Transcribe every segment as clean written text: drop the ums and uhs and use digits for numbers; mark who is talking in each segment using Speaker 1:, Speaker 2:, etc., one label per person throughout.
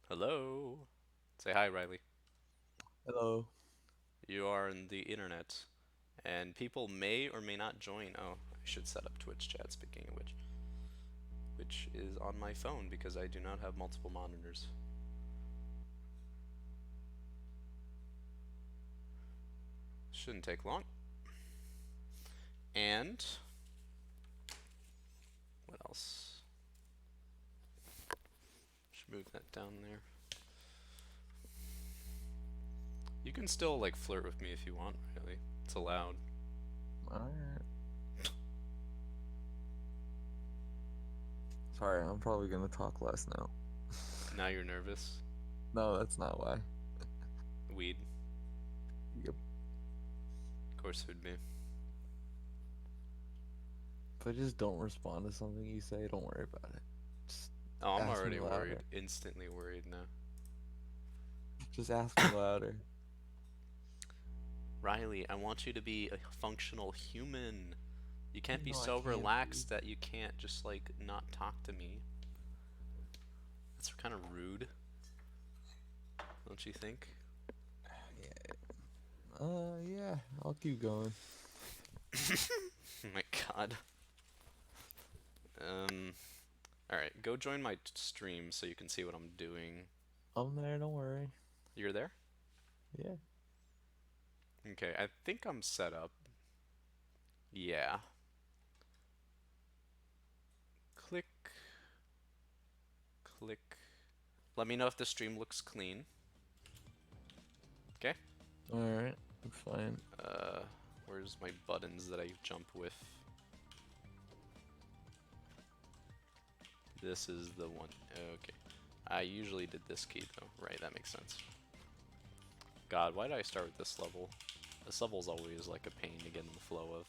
Speaker 1: Hello. Say hi, Riley.
Speaker 2: Hello.
Speaker 1: You are in the internet, and people may or may not join. Oh, I should set up Twitch chat, speaking of which is on my phone because I do not have multiple monitors. Shouldn't take long. And what else? Should move that down there. You can still like flirt with me if you want, really. It's allowed.
Speaker 2: Alright. Sorry, I'm probably gonna talk less now.
Speaker 1: Now you're nervous.
Speaker 2: No, that's not why.
Speaker 1: Weed.
Speaker 2: Yep.
Speaker 1: Of course it would be.
Speaker 2: If I just don't respond to something you say, don't worry about it. Just
Speaker 1: Oh, I'm
Speaker 2: ask me
Speaker 1: already
Speaker 2: louder.
Speaker 1: worried. Instantly worried now.
Speaker 2: Just ask me louder.
Speaker 1: Riley, I want you to be a functional human. You can't be
Speaker 2: No, I
Speaker 1: so
Speaker 2: can't
Speaker 1: relaxed
Speaker 2: be.
Speaker 1: that you can't just like not talk to me. That's kind of rude, don't you think?
Speaker 2: Yeah. Yeah, I'll keep going.
Speaker 1: Oh my god. Um, all right, go join my stream so you can see what I'm doing.
Speaker 2: I'm there, don't worry.
Speaker 1: You're there?
Speaker 2: Yeah.
Speaker 1: Okay, I think I'm set up. Yeah. Click, click. Let me know if the stream looks clean. Okay.
Speaker 2: Alright, I'm fine.
Speaker 1: Where's my buttons that I jump with? This is the one. Okay. I usually did this key though. Right, that makes sense. God, why did I start with this level? This level's always like a pain to get in the flow of.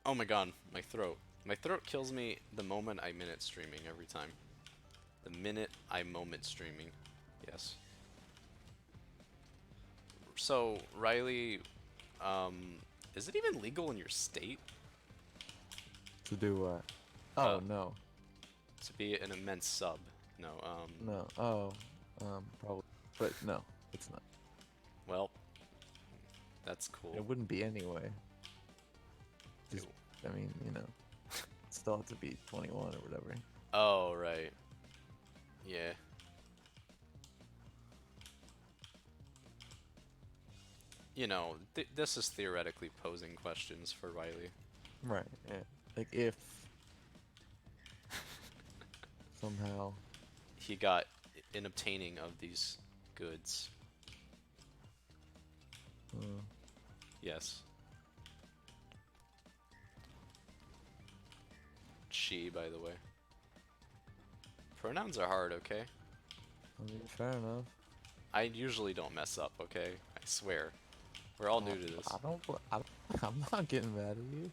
Speaker 1: Oh my god, my throat. My throat kills me the moment I minute streaming every time. The minute I moment streaming. Yes. So, Riley, is it even legal in your state
Speaker 2: To do what?
Speaker 1: uh,
Speaker 2: Oh, no.
Speaker 1: to be an immense sub? No,
Speaker 2: No. Oh, probably. But no, it's not.
Speaker 1: well, that's
Speaker 2: It
Speaker 1: cool.
Speaker 2: wouldn't be anyway.
Speaker 1: Ew.
Speaker 2: Just, I mean, still have to be 21 or whatever.
Speaker 1: Oh, right. Yeah. This is theoretically posing questions for Riley.
Speaker 2: Right, yeah. Like if somehow,
Speaker 1: He got in obtaining of these goods.
Speaker 2: uh,
Speaker 1: Yes. She, by the way. Pronouns are hard, okay?
Speaker 2: I mean, fair enough.
Speaker 1: I usually don't mess up, okay? I swear. We're all
Speaker 2: I,
Speaker 1: new to
Speaker 2: I
Speaker 1: this.
Speaker 2: don't, I'm not getting mad at you.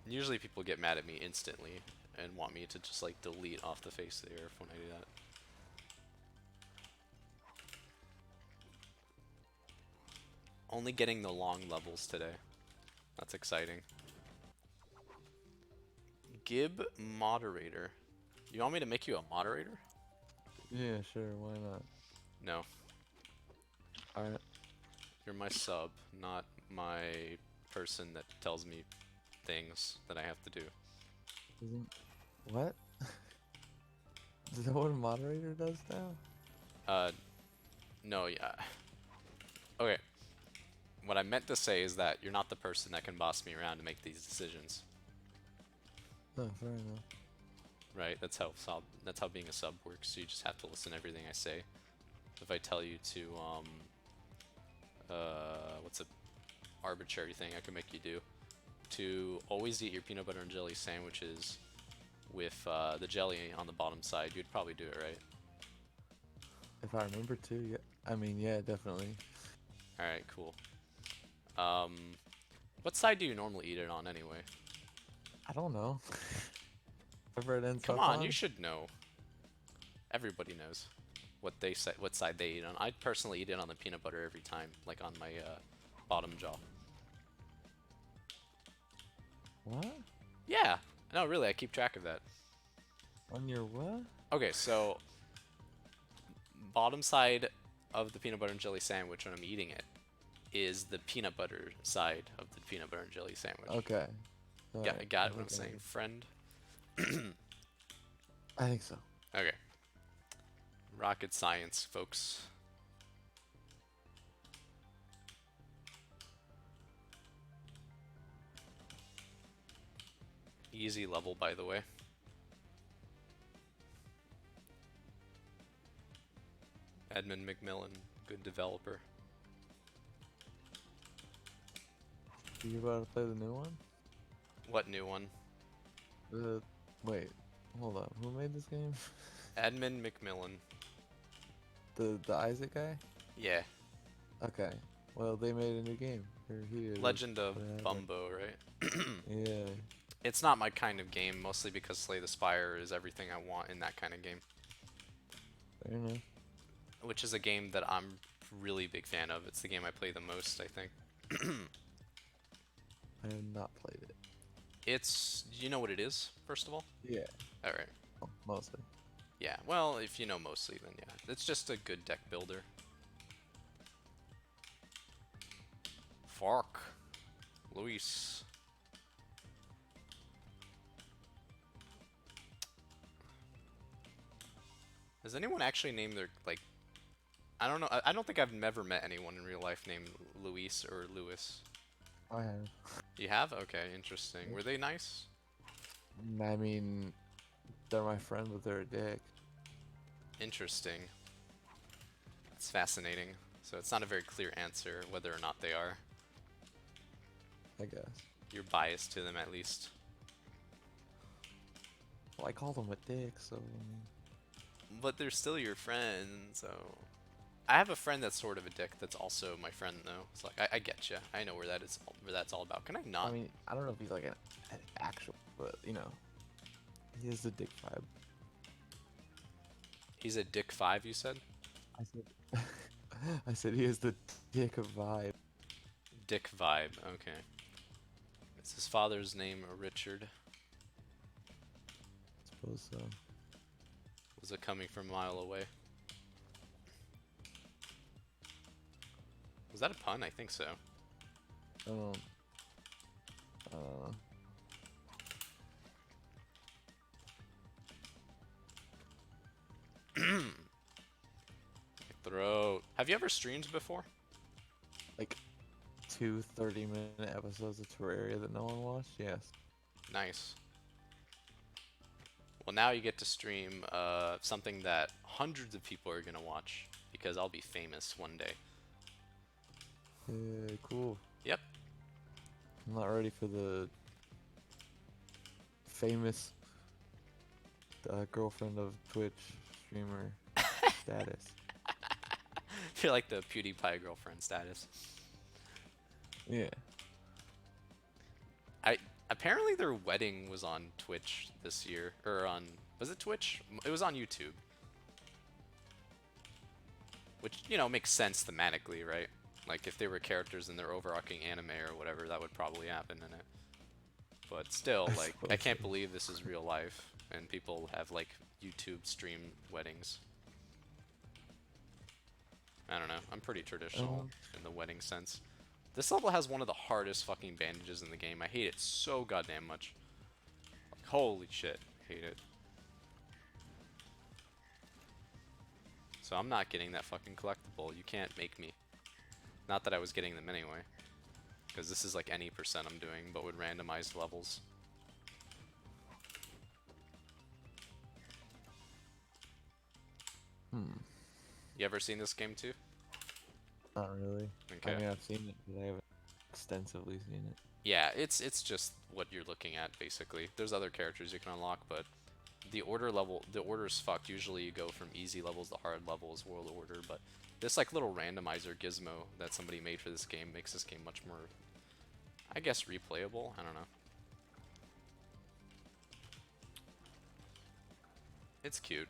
Speaker 1: Usually people get mad at me instantly and want me to just like delete off the face of the earth when I do that. Only getting the long levels today. That's exciting. Gib moderator. You want me to make you a moderator?
Speaker 2: Yeah, sure, why not?
Speaker 1: No.
Speaker 2: Alright,
Speaker 1: You're my sub, not my person that tells me things that I have to do.
Speaker 2: isn't, what? Is that what a moderator does now?
Speaker 1: Uh, no, yeah. Okay, what I meant to say is that you're not the person that can boss me around to make these decisions,
Speaker 2: No, fair enough.
Speaker 1: right? That's how being a sub works. You just have to listen to everything I say. If I tell you to what's a arbitrary thing I can make you do? To always eat your peanut butter and jelly sandwiches with the jelly on the bottom side, you'd probably do it, right?
Speaker 2: If I remember to, yeah. I mean, yeah, definitely.
Speaker 1: All right, cool. Um, what side do you normally eat it on anyway?
Speaker 2: I don't know. Whatever it ends
Speaker 1: Come
Speaker 2: up
Speaker 1: on, you
Speaker 2: on.
Speaker 1: should know. Everybody knows what side they eat on. I personally eat it on the peanut butter every time, like on my bottom jaw.
Speaker 2: What?
Speaker 1: No, really, I keep track of that.
Speaker 2: On your what?
Speaker 1: Okay, so bottom side of the peanut butter and jelly sandwich when I'm eating it is the peanut butter side of the peanut butter and jelly sandwich.
Speaker 2: Okay.
Speaker 1: Yeah,
Speaker 2: Alright,
Speaker 1: I got
Speaker 2: I
Speaker 1: what I'm
Speaker 2: think
Speaker 1: saying, friend.
Speaker 2: I think so.
Speaker 1: Okay. Rocket science, folks. Easy level, by the way. Edmund McMillan, good developer.
Speaker 2: You about to play the new one?
Speaker 1: What new one?
Speaker 2: The wait, hold up. Who made this game?
Speaker 1: Edmund McMillan.
Speaker 2: The Isaac guy?
Speaker 1: Yeah.
Speaker 2: Okay. Well, they made a new game. Here it is.
Speaker 1: Legend of
Speaker 2: Whatever.
Speaker 1: Bumbo, right?
Speaker 2: Yeah.
Speaker 1: It's not my kind of game, mostly because Slay the Spire is everything I want in that kind of game.
Speaker 2: Fair enough.
Speaker 1: Which is a game that I'm really big fan of. It's the game I play the most, I think.
Speaker 2: I have not played it.
Speaker 1: It's, you know what it is, first of all?
Speaker 2: Yeah.
Speaker 1: Alright.
Speaker 2: Oh, mostly.
Speaker 1: Yeah, well, if you know mostly, then yeah. It's just a good deck builder. Fuck. Luis. Has anyone actually named their, like, I don't know, I don't think I've never met anyone in real life named Luis or Lewis.
Speaker 2: I have.
Speaker 1: You have? Okay, interesting. Were they nice?
Speaker 2: I mean, they're my friend, but they're a dick.
Speaker 1: Interesting. That's fascinating. So it's not a very clear answer whether or not they are.
Speaker 2: I guess.
Speaker 1: You're biased to them at least.
Speaker 2: Well, I called him a dick, so.
Speaker 1: But they're still your friend, so... I have a friend that's sort of a dick that's also my friend, though. It's like, I get you. I know where that's all about. Can I not?
Speaker 2: I mean, I don't know if he's like an actual, but you know, he has the dick vibe.
Speaker 1: He's a dick 5, you said?
Speaker 2: I said, I said he has the dick vibe.
Speaker 1: Dick vibe, okay. Is his father's name Richard?
Speaker 2: I suppose so.
Speaker 1: Was it coming from a mile away? Was that a pun? I think so.
Speaker 2: Uh,
Speaker 1: Throat. Have you ever streamed before?
Speaker 2: like 2 30-minute episodes of Terraria that no one watched. Yes.
Speaker 1: Nice. Well, now you get to stream something that hundreds of people are gonna watch because I'll be famous one day.
Speaker 2: Yeah, cool.
Speaker 1: Yep.
Speaker 2: I'm not ready for the famous girlfriend of Twitch streamer status.
Speaker 1: You're like the PewDiePie girlfriend status.
Speaker 2: Yeah.
Speaker 1: Apparently their wedding was on Twitch this year, or on, was it Twitch? It was on YouTube. Which, you know, makes sense thematically, right? Like, if they were characters in their overarching anime or whatever, that would probably happen in it. But still, like, I can't believe this is real life, and people have, like, YouTube stream weddings. I don't know, I'm pretty traditional in the wedding sense. This level has one of the hardest fucking bandages in the game. I hate it so goddamn much. Like, holy shit, I hate it. So I'm not getting that fucking collectible. You can't make me. Not that I was getting them anyway. Because this is like any percent I'm doing, but with randomized levels. You ever seen this game too?
Speaker 2: Not really.
Speaker 1: Okay.
Speaker 2: I mean, I've seen it, but I haven't extensively seen it.
Speaker 1: Yeah, it's just what you're looking at basically. There's other characters you can unlock, but the order's fucked. Usually you go from easy levels to hard levels, world order, but this like little randomizer gizmo that somebody made for this game makes this game much more, I guess, replayable. I don't know. It's cute.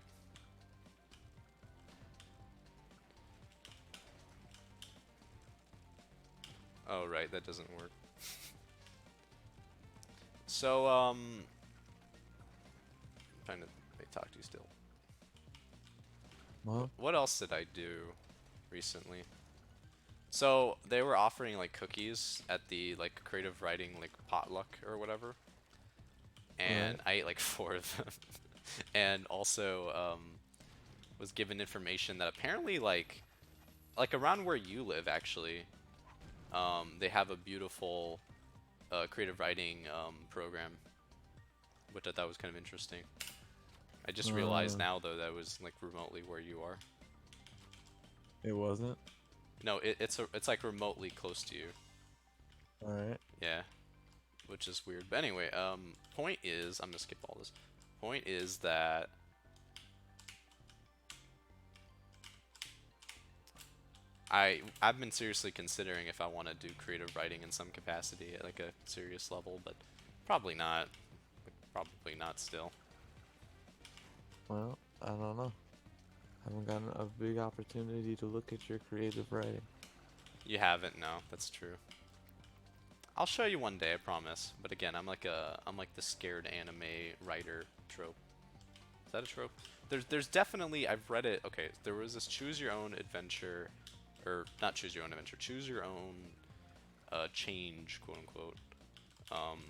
Speaker 1: Oh, right, that doesn't work. So, trying to talk to you still.
Speaker 2: Well,
Speaker 1: What else did I do recently? So they were offering like cookies at the like creative writing like potluck or whatever, and
Speaker 2: right.
Speaker 1: I ate like 4 of them, and also was given information that apparently like around where you live actually, they have a beautiful creative writing program, which I thought was kind of interesting. I just realized now though that was like remotely where you are.
Speaker 2: It wasn't.
Speaker 1: No, it's like remotely close to you.
Speaker 2: All right.
Speaker 1: Yeah, which is weird. But anyway, point is, I'm gonna skip all this. Point is that I've been seriously considering if I want to do creative writing in some capacity at like a serious level, but probably not. Probably not still.
Speaker 2: Well, I don't know. Haven't gotten a big opportunity to look at your creative writing.
Speaker 1: You haven't, no, that's true. I'll show you one day, I promise. But again, I'm like the scared anime writer trope. Is that a trope? There's definitely, I've read it. Okay, there was this choose your own adventure, or not choose your own adventure, choose your own change, quote unquote, um,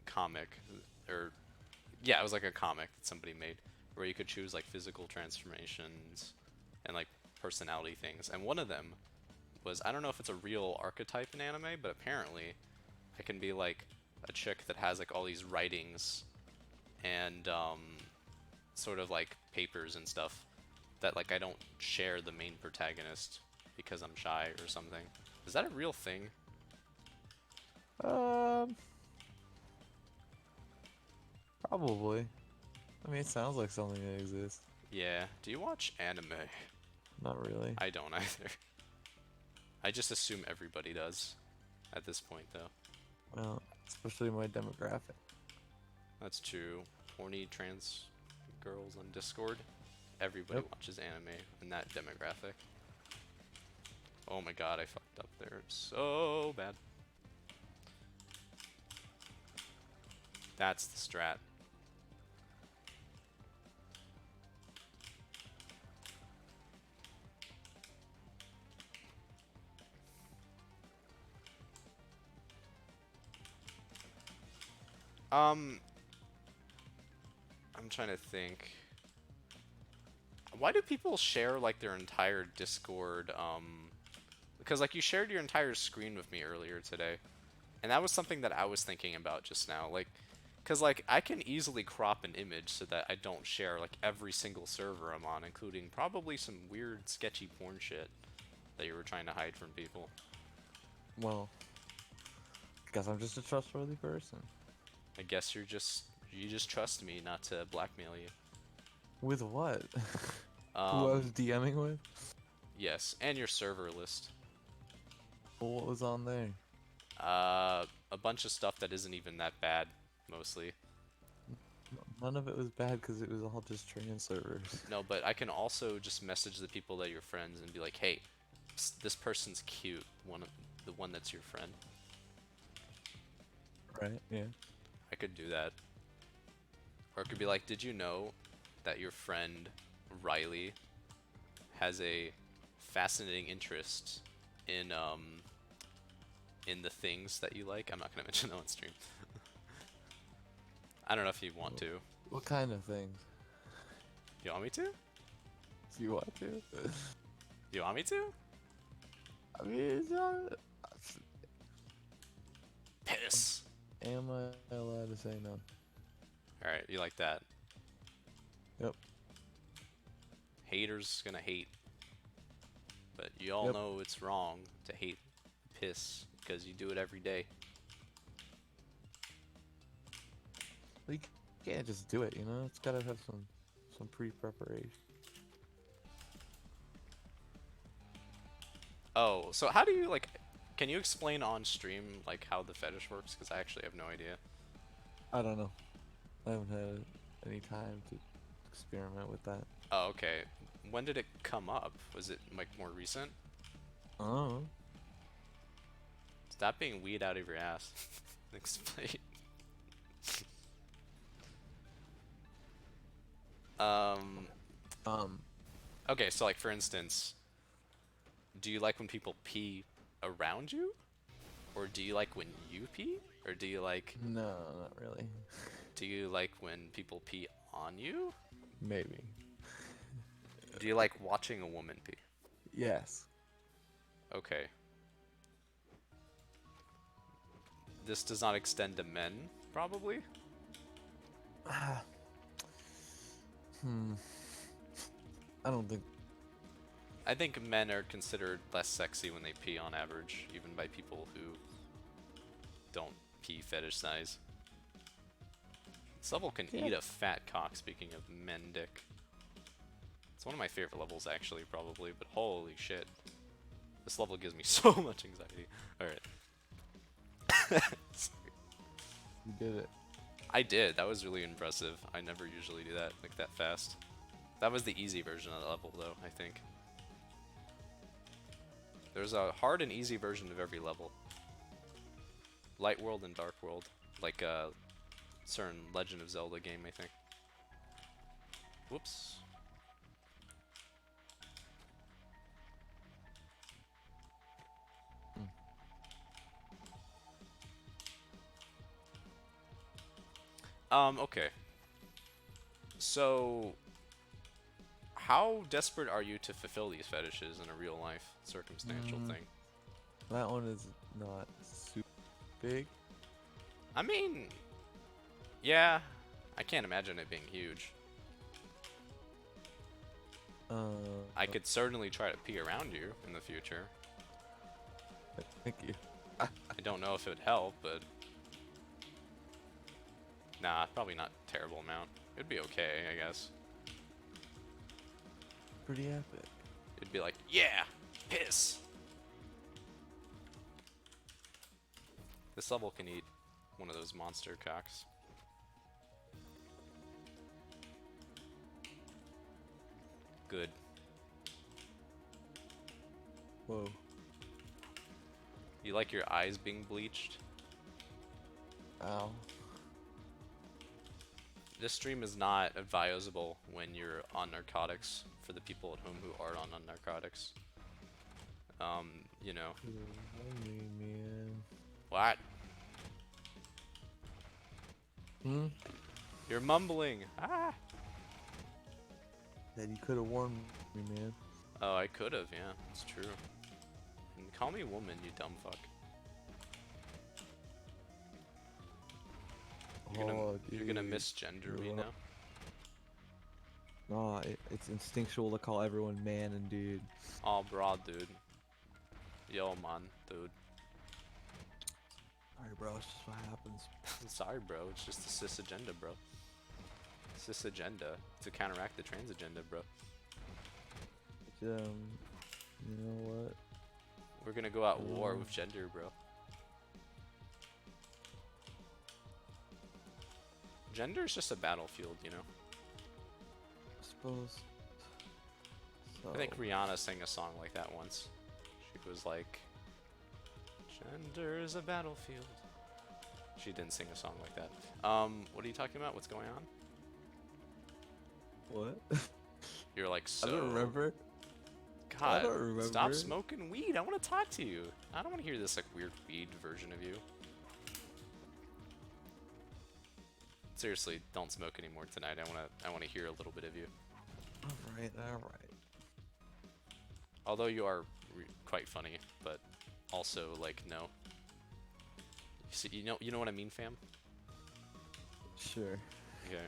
Speaker 1: comic, or yeah, it was like a comic that somebody made where you could choose like physical transformations and like personality things. And one of them was, I don't know if it's a real archetype in anime, but apparently I can be like a chick that has like all these writings and sort of like papers and stuff that like I don't share the main protagonist because I'm shy or something. Is that a real thing?
Speaker 2: Um, Probably. I mean, it sounds like something that exists.
Speaker 1: Yeah. Do you watch anime?
Speaker 2: Not really.
Speaker 1: I don't either. I just assume everybody does at this point though.
Speaker 2: Well, especially my demographic.
Speaker 1: That's true. Horny trans girls on Discord. Everybody
Speaker 2: Yep.
Speaker 1: watches anime in that demographic. Oh my god, I fucked up there so bad. That's the strat. I'm trying to think. Why do people share like their entire Discord? Because like you shared your entire screen with me earlier today, and that was something that I was thinking about just now. Like, because like I can easily crop an image so that I don't share like every single server I'm on, including probably some weird sketchy porn shit that you were trying to hide from people.
Speaker 2: Well, guess I'm just a trustworthy person.
Speaker 1: I guess you just trust me not to blackmail you.
Speaker 2: With what? Who I was DMing with?
Speaker 1: Yes, and your server list.
Speaker 2: Well, what was on there?
Speaker 1: A bunch of stuff that isn't even that bad, mostly.
Speaker 2: None of it was bad because it was all just trans servers.
Speaker 1: No, but I can also just message the people that are your friends and be like, hey, this person's cute, the one that's your friend.
Speaker 2: Right, yeah.
Speaker 1: I could do that. Or it could be like, did you know that your friend Riley has a fascinating interest in the things that you like? I'm not gonna mention that on stream. I don't know if you want to.
Speaker 2: What kind of things?
Speaker 1: You want me to?
Speaker 2: Do you want to?
Speaker 1: You want me to?
Speaker 2: I mean, it's not...
Speaker 1: Piss.
Speaker 2: Am I allowed to say no?
Speaker 1: Alright, you like that.
Speaker 2: Yep.
Speaker 1: Haters gonna hate. But you all
Speaker 2: Yep.
Speaker 1: know it's wrong to hate piss because you do it every day.
Speaker 2: You can't just do it, you know? It's gotta have some pre-preparation.
Speaker 1: Oh, so how do you like? Can you explain on stream like how the fetish works? Because I actually have no idea.
Speaker 2: I don't know. I haven't had any time to experiment with that.
Speaker 1: Oh, okay. When did it come up? Was it like more recent?
Speaker 2: Oh.
Speaker 1: Stop being weed out of your ass. Explain. Um,
Speaker 2: Um,
Speaker 1: okay, so like for instance, do you like when people pee around you? Or do you like when you pee? Or
Speaker 2: no, not really.
Speaker 1: do you like when people pee on you?
Speaker 2: Maybe.
Speaker 1: Do you like watching a woman pee?
Speaker 2: Yes.
Speaker 1: Okay. This does not extend to men, probably?
Speaker 2: Hmm. I don't think.
Speaker 1: I think men are considered less sexy when they pee on average, even by people who don't pee fetish size. This level can
Speaker 2: Yeah.
Speaker 1: eat a fat cock, speaking of men dick. It's one of my favorite levels, actually, probably, but holy shit. This level gives me so much anxiety. Alright.
Speaker 2: You did it.
Speaker 1: I did. That was really impressive. I never usually do that, like, that fast. That was the easy version of the level, though, I think. There's a hard and easy version of every level. Light World and Dark World. Like a certain Legend of Zelda game, I think. Whoops. Okay. So, how desperate are you to fulfill these fetishes in a real life circumstantial thing?
Speaker 2: That one is not super big.
Speaker 1: I mean, yeah, I can't imagine it being huge. I could certainly try to pee around you in the future.
Speaker 2: Thank you.
Speaker 1: I don't know if it would help, but nah, probably not a terrible amount. It'd be okay, I guess.
Speaker 2: Pretty epic.
Speaker 1: It'd be like, yeah, piss. This level can eat one of those monster cocks. Good.
Speaker 2: Whoa.
Speaker 1: You like your eyes being bleached?
Speaker 2: Ow.
Speaker 1: This stream is not advisable when you're on narcotics for the people at home who are on narcotics. You know.
Speaker 2: Man.
Speaker 1: What?
Speaker 2: Hmm?
Speaker 1: You're mumbling. Ah.
Speaker 2: That you could have warned me, man.
Speaker 1: Oh, I could have, yeah, it's true. And call me woman, you dumb fuck. You're gonna misgender me now?
Speaker 2: No, it's instinctual to call everyone man and dude.
Speaker 1: Oh, broad, dude. Yo, man, dude.
Speaker 2: Sorry, bro. It's just what happens.
Speaker 1: Sorry, bro. It's just the cis agenda, bro. Cis agenda to counteract the trans agenda, bro.
Speaker 2: You know what?
Speaker 1: We're gonna go at war with gender, bro. Gender is just a battlefield, you know.
Speaker 2: I suppose. So.
Speaker 1: I think Rihanna sang a song like that once. She was like, "Gender is a battlefield." She didn't sing a song like that. What are you talking about? What's going on?
Speaker 2: What?
Speaker 1: You're like, so.
Speaker 2: I don't remember.
Speaker 1: God,
Speaker 2: I don't remember.
Speaker 1: stop smoking weed. I want to talk to you. I don't want to hear this like weird weed version of you. Seriously, don't smoke anymore tonight. I wanna hear a little bit of you.
Speaker 2: All right.
Speaker 1: Although you are quite funny, but also like no. You know what I mean, fam?
Speaker 2: Sure.
Speaker 1: Okay.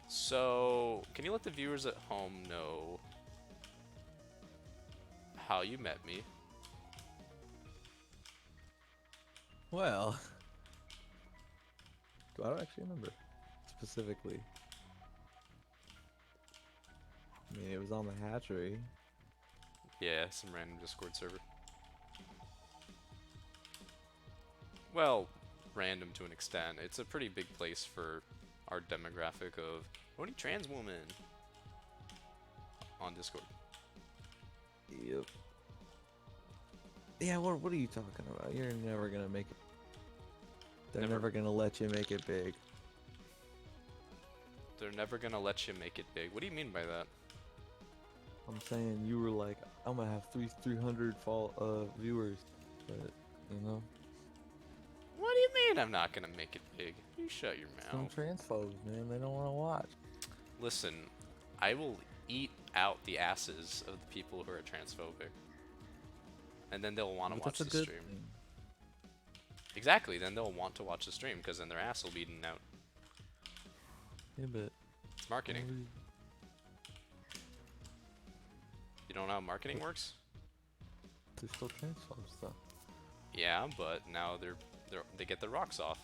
Speaker 1: So, can you let the viewers at home know how you met me?
Speaker 2: Well, I don't actually remember specifically. I mean, it was on the hatchery.
Speaker 1: Yeah, some random Discord server. Well, random to an extent. It's a pretty big place for our demographic of only trans woman on Discord.
Speaker 2: Yep. Yeah, what are you talking about? You're never gonna make it They're
Speaker 1: Never-
Speaker 2: never gonna let you make it big.
Speaker 1: They're never gonna let you make it big. What do you mean by that?
Speaker 2: I'm saying you were like, I'm gonna have 300 viewers, but you know,
Speaker 1: What do you mean I'm not gonna make it big? You shut your
Speaker 2: some
Speaker 1: mouth.
Speaker 2: transphobes, man, they don't want to watch.
Speaker 1: Listen, I will eat out the asses of the people who are transphobic. And then they'll want to
Speaker 2: But
Speaker 1: watch
Speaker 2: that's
Speaker 1: the
Speaker 2: a good
Speaker 1: stream.
Speaker 2: thing.
Speaker 1: Exactly, then they'll want to watch the stream because then their ass will be eaten out.
Speaker 2: Yeah, but
Speaker 1: It's marketing. You don't know how marketing works?
Speaker 2: They're still transphobes, though.
Speaker 1: Yeah, but now they get their rocks off.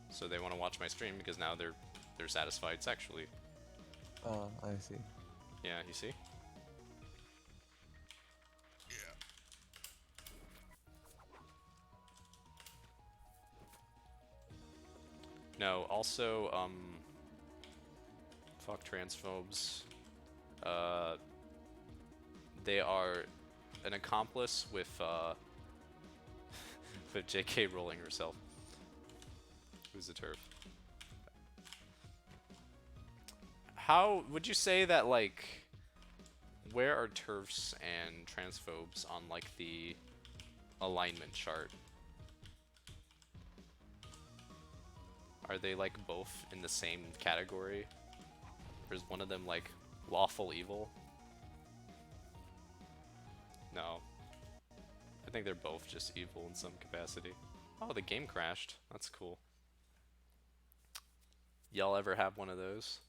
Speaker 1: So they want to watch my stream because now they're satisfied sexually.
Speaker 2: I see.
Speaker 1: Yeah, you see? No, also, fuck transphobes. They are an accomplice with, with JK Rowling herself. Who's a turf? How would you say that, like, where are turfs and transphobes on, like, the alignment chart? Are they, like, both in the same category? Or is one of them, like, lawful evil? No. I think they're both just evil in some capacity. Oh, the game crashed. That's cool. Y'all ever have one of those?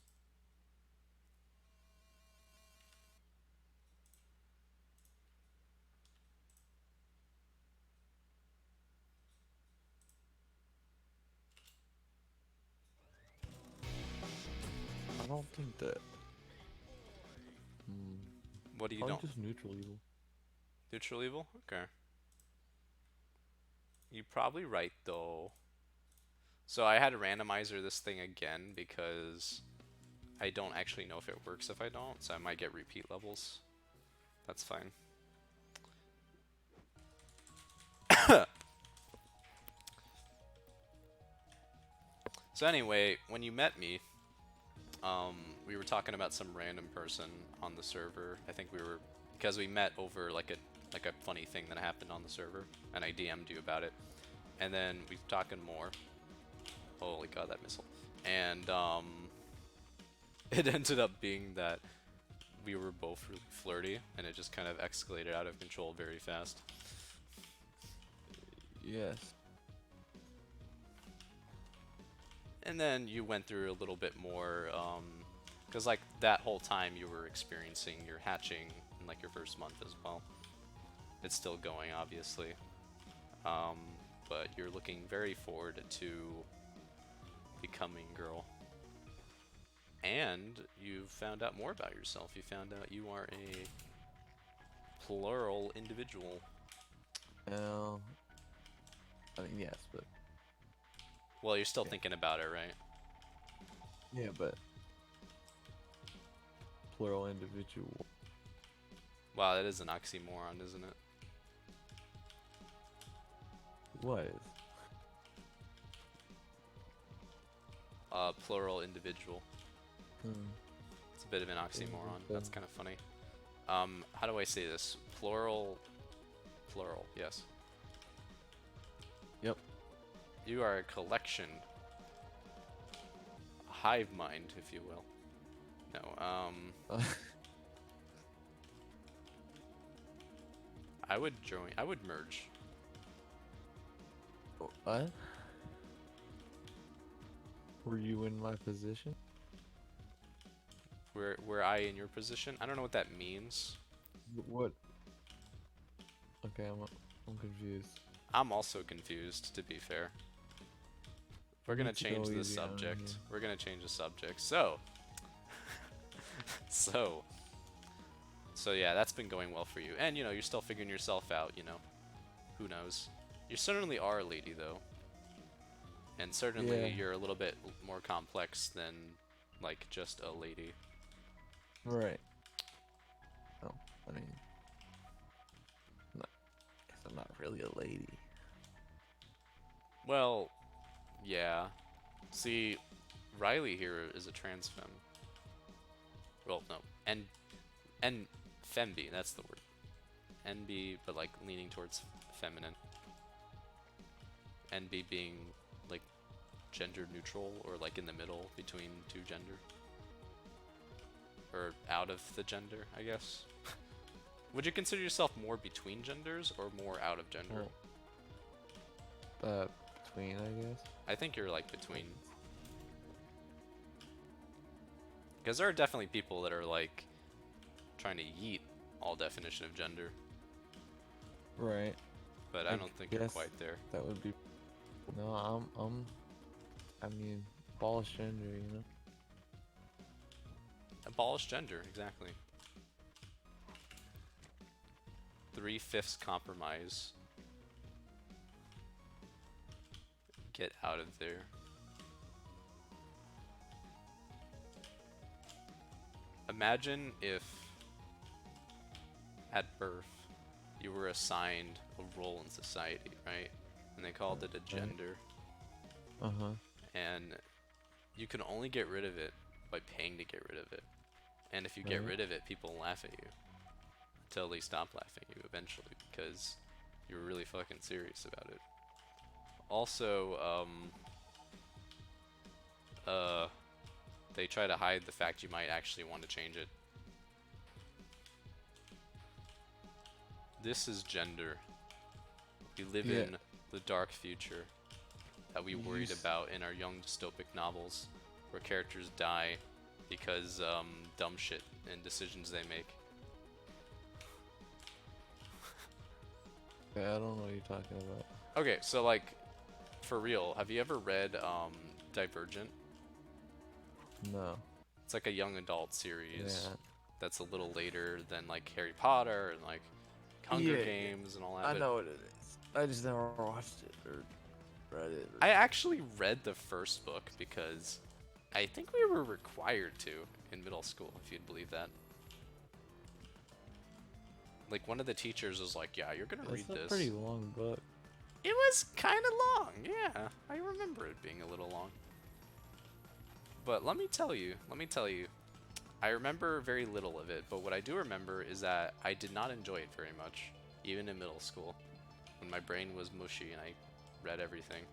Speaker 2: I don't think that.
Speaker 1: What do you
Speaker 2: Probably
Speaker 1: don't?
Speaker 2: just neutral evil.
Speaker 1: Neutral evil? Okay. You're probably right, though. So I had to randomizer this thing again because I don't actually know if it works if I don't, so I might get repeat levels. That's fine. So anyway, when you met me, we were talking about some random person on the server. I think we were, because we met over like a funny thing that happened on the server, and I DM'd you about it. And then we were talking more. Holy god, that missile. And it ended up being that we were both really flirty, and it just kind of escalated out of control very fast.
Speaker 2: Yes.
Speaker 1: And then you went through a little bit more, because like that whole time you were experiencing your hatching in like your first month as well. It's still going, obviously, but you're looking very forward to becoming girl. And you found out more about yourself. You found out you are a plural individual.
Speaker 2: Well, I mean, yes, but
Speaker 1: Well, you're still
Speaker 2: Yeah.
Speaker 1: thinking about it, right?
Speaker 2: yeah, but plural individual.
Speaker 1: Wow, that is an oxymoron, isn't it?
Speaker 2: What is?
Speaker 1: Plural individual.
Speaker 2: Hmm.
Speaker 1: It's a bit of an oxymoron.
Speaker 2: Okay.
Speaker 1: That's kind of funny. How do I say this? Plural. Plural, yes.
Speaker 2: Yep.
Speaker 1: You are a collection. A hive mind, if you will. No, I would join. I would merge.
Speaker 2: What? Were you in my position?
Speaker 1: Were I in your position? I don't know what that means.
Speaker 2: What? Okay, I'm confused.
Speaker 1: I'm also confused, to be fair. We're gonna
Speaker 2: need to
Speaker 1: change
Speaker 2: go
Speaker 1: the
Speaker 2: easy on
Speaker 1: subject.
Speaker 2: you.
Speaker 1: We're gonna change the subject. So, so yeah, that's been going well for you. And you know, you're still figuring yourself out. You know, who knows? You certainly are a lady, though. And certainly,
Speaker 2: Yeah.
Speaker 1: you're a little bit more complex than like just a lady.
Speaker 2: Right. Oh, I mean, I guess I'm not really a lady.
Speaker 1: Well, yeah. See, Riley here is a trans femme. Well, no, and fembi. That's the word. NB, but like leaning towards feminine. NB being like gender neutral or like in the middle between two gender. Or out of the gender, I guess. Would you consider yourself more between genders or more out of gender?
Speaker 2: Well, between, I guess.
Speaker 1: I think you're like between. Because there are definitely people that are like trying to yeet all definition of gender,
Speaker 2: Right.
Speaker 1: but I don't think you're
Speaker 2: guess
Speaker 1: quite there.
Speaker 2: that would be. No, I mean, abolish gender, you know?
Speaker 1: Abolish gender, exactly. 3/5 compromise. Get out of there. Imagine if at birth you were assigned a role in society, right? And they called it a gender,
Speaker 2: Uh-huh.
Speaker 1: and you can only get rid of it by paying to get rid of it. And if you get
Speaker 2: Right.
Speaker 1: rid of it, people laugh at you until they stop laughing at you eventually because you're really fucking serious about it. Also, they try to hide the fact you might actually want to change it. This is gender. We live
Speaker 2: Yeah.
Speaker 1: in the dark future that we worried
Speaker 2: Yes.
Speaker 1: about in our young dystopic novels, where characters die because dumb shit and decisions they make.
Speaker 2: Yeah, I don't know what you're talking about.
Speaker 1: Okay, so like, for real, have you ever read Divergent?
Speaker 2: No.
Speaker 1: It's like a young adult series
Speaker 2: Yeah.
Speaker 1: that's a little later than like Harry Potter and like Hunger
Speaker 2: Yeah,
Speaker 1: Games and all that.
Speaker 2: I
Speaker 1: but
Speaker 2: know what it is. I just never watched it or read it.
Speaker 1: I actually read the first book because I think we were required to in middle school, if you'd believe that. Like one of the teachers was like, "Yeah, you're gonna read
Speaker 2: It's a
Speaker 1: this."
Speaker 2: pretty long book.
Speaker 1: It was kind of long, yeah. I remember it being a little long. But let me tell you, I remember very little of it, but what I do remember is that I did not enjoy it very much, even in middle school, when my brain was mushy and I read everything.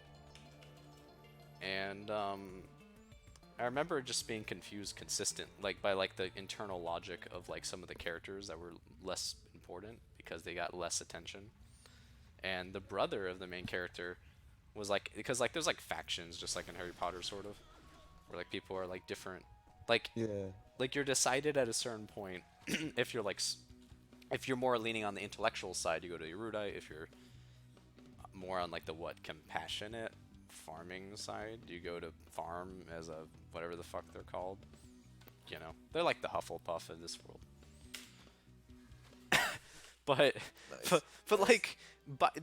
Speaker 1: And I remember just being confused consistent, like by like the internal logic of like some of the characters that were less important because they got less attention. And the brother of the main character was like, because like there's like factions just like in Harry Potter sort of, where like people are like different, like
Speaker 2: Yeah.
Speaker 1: like you're decided at a certain point if you're like if you're more leaning on the intellectual side, you go to erudite. If you're more on like the what compassionate farming side, you go to farm as a whatever the fuck they're called. You know, they're like the Hufflepuff of this world. But
Speaker 2: Nice.
Speaker 1: but like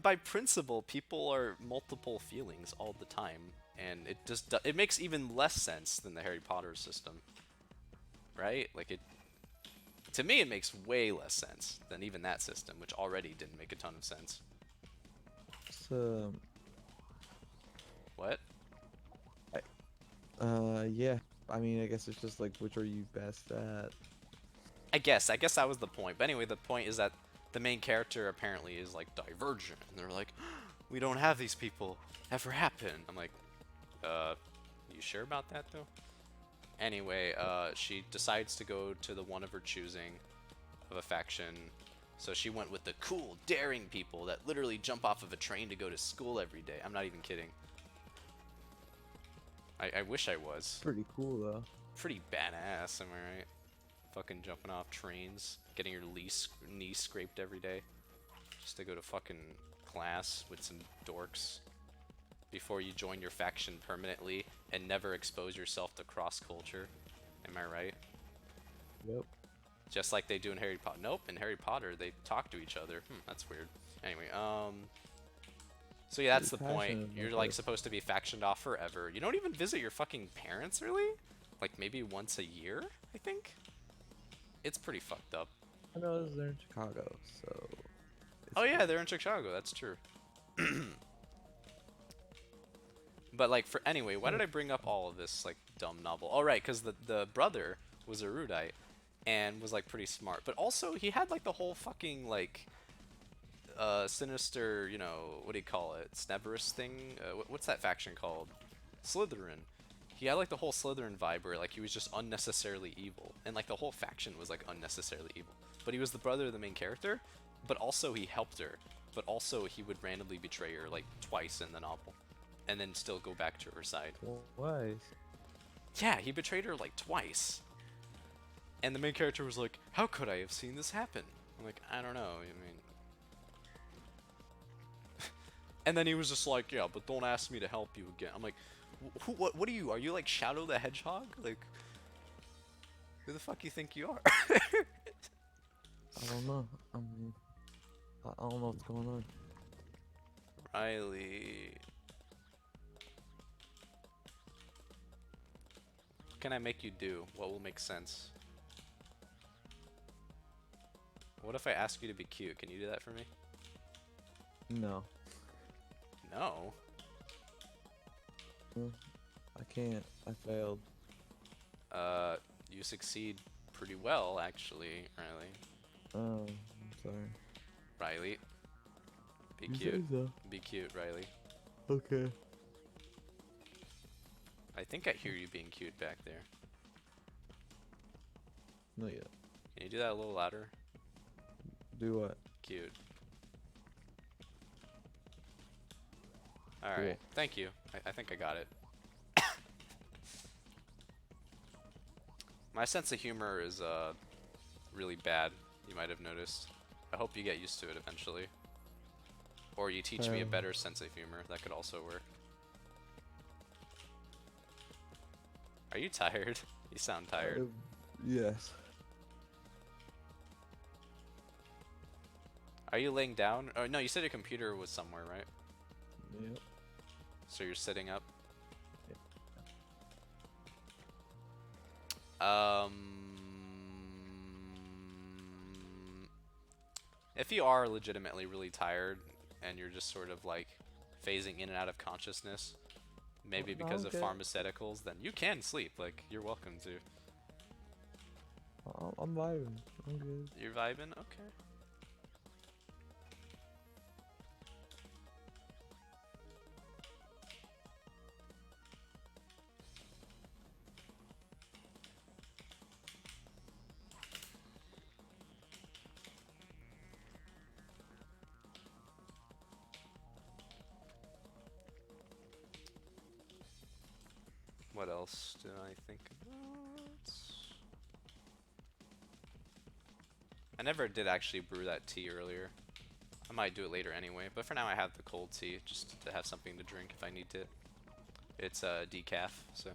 Speaker 1: by principle, people are multiple feelings all the time, and it just it makes even less sense than the Harry Potter system, right? Like it to me, it makes way less sense than even that system, which already didn't make a ton of sense.
Speaker 2: So,
Speaker 1: What?
Speaker 2: yeah. I mean, I guess it's just like, which are you best at?
Speaker 1: I guess that was the point. But anyway, the point is that the main character apparently is like divergent, and they're like, we don't have these people ever happen. I'm like, you sure about that though? Anyway, she decides to go to the one of her choosing of a faction. So she went with the cool, daring people that literally jump off of a train to go to school every day. I'm not even kidding. I wish I was.
Speaker 2: Pretty cool though.
Speaker 1: Pretty badass, am I right? Fucking jumping off trains, getting your knee scraped every day, just to go to fucking class with some dorks before you join your faction permanently and never expose yourself to cross culture. Am I right?
Speaker 2: Yep.
Speaker 1: Just like they do in Harry Potter. Nope, in Harry Potter they talk to each other. That's weird. Anyway, so yeah, that's the
Speaker 2: Pretty
Speaker 1: point.
Speaker 2: passionate
Speaker 1: You're
Speaker 2: about
Speaker 1: like
Speaker 2: this.
Speaker 1: supposed to be factioned off forever. You don't even visit your fucking parents, really? Like maybe once a year, I think? It's pretty fucked up.
Speaker 2: I know they're in Chicago, so.
Speaker 1: Oh yeah, they're in Chicago, that's true. But like for anyway, why did I bring up all of this like dumb novel? Oh right, because the brother was erudite and was like pretty smart, but also he had like the whole fucking like sinister, you know, what do you call it, Sneverus thing? What's that faction called? Slytherin. He had like the whole Slytherin vibe where like he was just unnecessarily evil, and like the whole faction was like unnecessarily evil. But he was the brother of the main character, but also he helped her, but also he would randomly betray her like twice in the novel, and then still go back to her side.
Speaker 2: Twice.
Speaker 1: Yeah, he betrayed her like twice. And the main character was like, "How could I have seen this happen?" I'm like, "I don't know. I mean." And then he was just like, "Yeah, but don't ask me to help you again." I'm like, what are you? Are you like Shadow the Hedgehog? Like, who the fuck you think you are?"
Speaker 2: I don't know. I mean, I don't know what's going on.
Speaker 1: Riley. What can I make you do? What will make sense? What if I ask you to be cute? Can you do that for me?
Speaker 2: No.
Speaker 1: No.
Speaker 2: I can't. I failed.
Speaker 1: You succeed pretty well, actually, Riley.
Speaker 2: Oh, I'm sorry.
Speaker 1: Riley. Be
Speaker 2: You say
Speaker 1: cute.
Speaker 2: so.
Speaker 1: Be cute, Riley.
Speaker 2: Okay.
Speaker 1: I think I hear you being cute back there.
Speaker 2: Not yet.
Speaker 1: Can you do that a little louder?
Speaker 2: Do what?
Speaker 1: Cute. Alright,
Speaker 2: Cool.
Speaker 1: thank you. I think I got it. My sense of humor is really bad, you might have noticed. I hope you get used to it eventually. Or you teach me a better sense of humor, that could also work. Are you tired? You sound tired.
Speaker 2: Yes.
Speaker 1: Are you laying down? Oh no, you said your computer was somewhere, right?
Speaker 2: Yep.
Speaker 1: So you're sitting up?
Speaker 2: Yep.
Speaker 1: If you are legitimately really tired and you're just sort of like phasing in and out of consciousness, maybe
Speaker 2: No,
Speaker 1: because
Speaker 2: I'm
Speaker 1: of
Speaker 2: good.
Speaker 1: pharmaceuticals, then you can sleep. Like, you're welcome to.
Speaker 2: I'm vibing. I'm good.
Speaker 1: You're vibing? Okay. What else do I think about? I never did actually brew that tea earlier. I might do it later anyway, but for now I have the cold tea just to have something to drink if I need it. It's decaf, so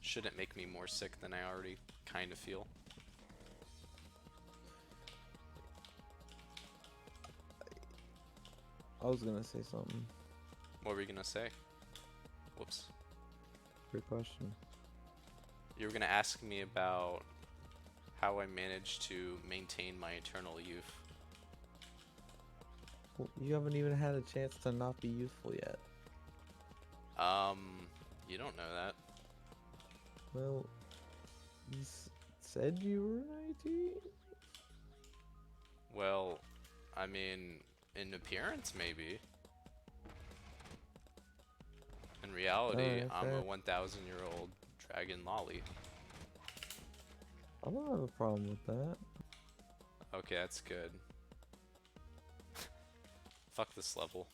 Speaker 1: shouldn't make me more sick than I already kind of feel.
Speaker 2: I was gonna say something.
Speaker 1: What were you gonna say? Whoops.
Speaker 2: Great question.
Speaker 1: You were gonna ask me about how I managed to maintain my eternal youth.
Speaker 2: Well, you haven't even had a chance to not be youthful yet.
Speaker 1: You don't know that.
Speaker 2: Well, you said you were 19?
Speaker 1: Well, I mean, in appearance, maybe. In reality,
Speaker 2: Alright,
Speaker 1: I'm
Speaker 2: fair.
Speaker 1: a 1,000-year-old dragon lolly.
Speaker 2: I don't have a problem with that.
Speaker 1: Okay, that's good. Fuck this level.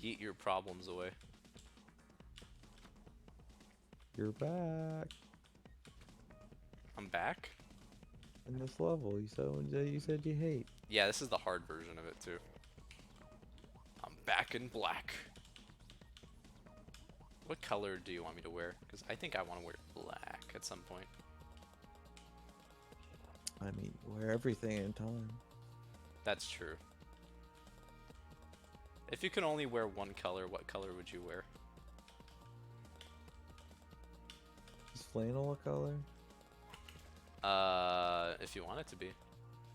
Speaker 1: Yeet your problems away.
Speaker 2: You're back
Speaker 1: I'm back?
Speaker 2: in this level. You said you hate.
Speaker 1: Yeah, this is the hard version of it, too. I'm back in black. What color do you want me to wear? Because I think I want to wear black at some point.
Speaker 2: I mean, wear everything in time.
Speaker 1: That's true. If you could only wear one color, what color would you wear?
Speaker 2: Is flannel a color?
Speaker 1: If you want it to be.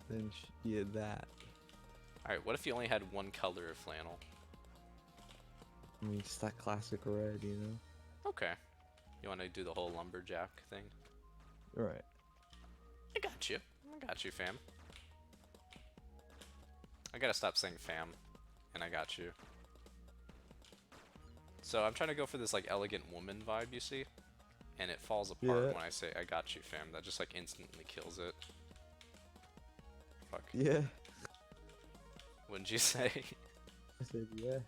Speaker 2: Then yeah, that.
Speaker 1: Alright, what if you only had one color of flannel?
Speaker 2: I mean, just that classic red, you know?
Speaker 1: Okay. You want to do the whole lumberjack thing?
Speaker 2: Right.
Speaker 1: I got you. I got you, fam. I gotta stop saying fam. And I got you. So I'm trying to go for this like elegant woman vibe, you see? And it falls apart
Speaker 2: Yeah.
Speaker 1: when I say I got you, fam. That just like instantly kills it. Fuck.
Speaker 2: Yeah.
Speaker 1: Wouldn't you say?
Speaker 2: I said, yeah.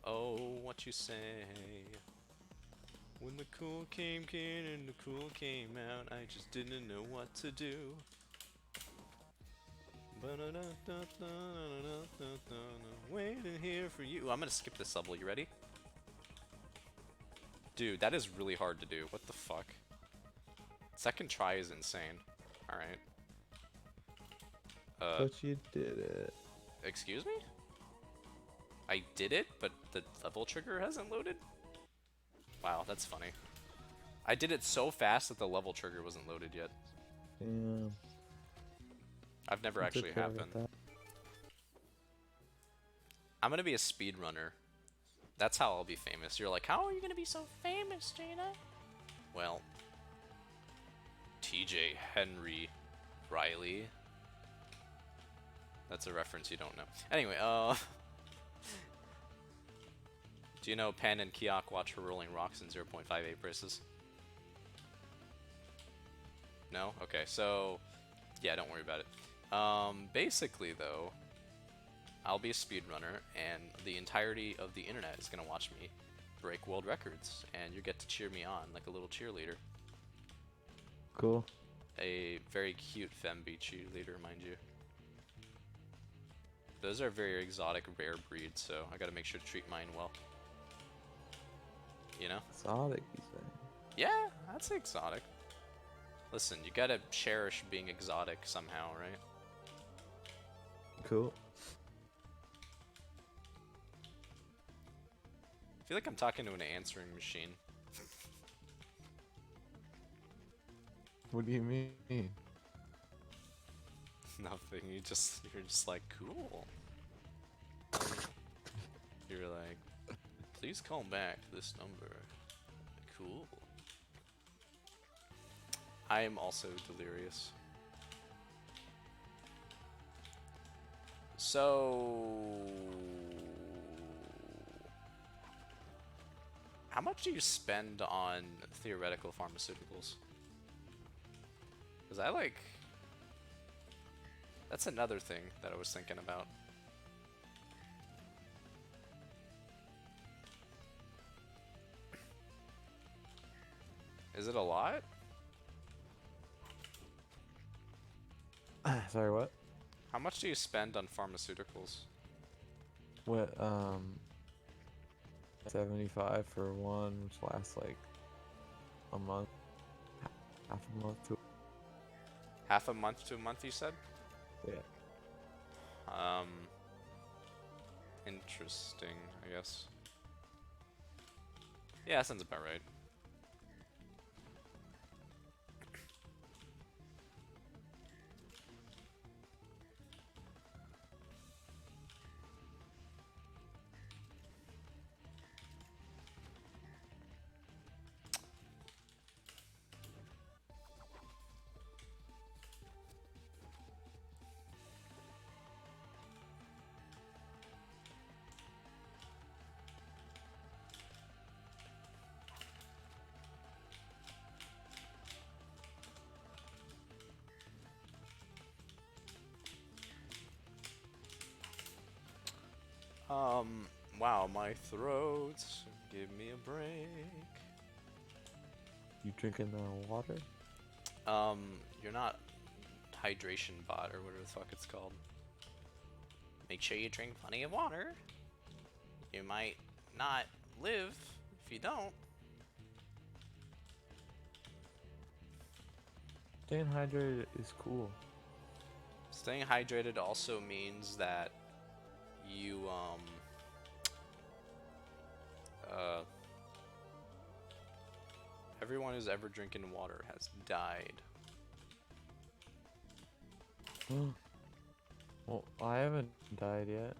Speaker 1: Oh, what you say? When the cool came in and the cool came out, I just didn't know what to do. Waiting here for you. I'm gonna skip this level. You ready? Dude, that is really hard to do. What the fuck? Second try is insane. Alright.
Speaker 2: But you did it.
Speaker 1: Excuse me? I did it, but the level trigger hasn't loaded? Wow, that's funny. I did it so fast that the level trigger wasn't loaded yet.
Speaker 2: Yeah.
Speaker 1: I've never
Speaker 2: It's
Speaker 1: actually
Speaker 2: okay with
Speaker 1: happened.
Speaker 2: that.
Speaker 1: I'm gonna be a speedrunner. That's how I'll be famous. You're like, how are you gonna be so famous, Jada? Well, TJ Henry Riley. That's a reference you don't know. Anyway, do you know Pan and Kiak watch for Rolling Rocks in 0.58 braces? No? Okay, so yeah, don't worry about it. Basically though, I'll be a speedrunner and the entirety of the internet is gonna watch me break world records and you get to cheer me on like a little cheerleader.
Speaker 2: Cool.
Speaker 1: A very cute femby cheerleader, mind you. Those are very exotic, rare breeds, so I gotta make sure to treat mine well. You know?
Speaker 2: Exotic, you say?
Speaker 1: Yeah, that's exotic. Listen, you gotta cherish being exotic somehow, right?
Speaker 2: Cool.
Speaker 1: I feel like I'm talking to an answering machine.
Speaker 2: What do you mean?
Speaker 1: Nothing. You're just like, cool. You're like, please call back this number. Cool. I am also delirious. So, how much do you spend on theoretical pharmaceuticals? Because I like... That's another thing that I was thinking about. Is it a lot?
Speaker 2: Sorry, what?
Speaker 1: How much do you spend on pharmaceuticals?
Speaker 2: What, 75 for one, which lasts like a month. Half a month to...
Speaker 1: Half a month to a month, you said?
Speaker 2: Yeah.
Speaker 1: Interesting, I guess. Yeah, that sounds about right. Wow, my throat. Give me a break.
Speaker 2: You drinking water?
Speaker 1: You're not hydration bot or whatever the fuck it's called. Make sure you drink plenty of water. You might not live if you don't.
Speaker 2: Staying hydrated is cool.
Speaker 1: Staying hydrated also means that you, everyone who's ever drinking water has died.
Speaker 2: Well, I haven't died yet.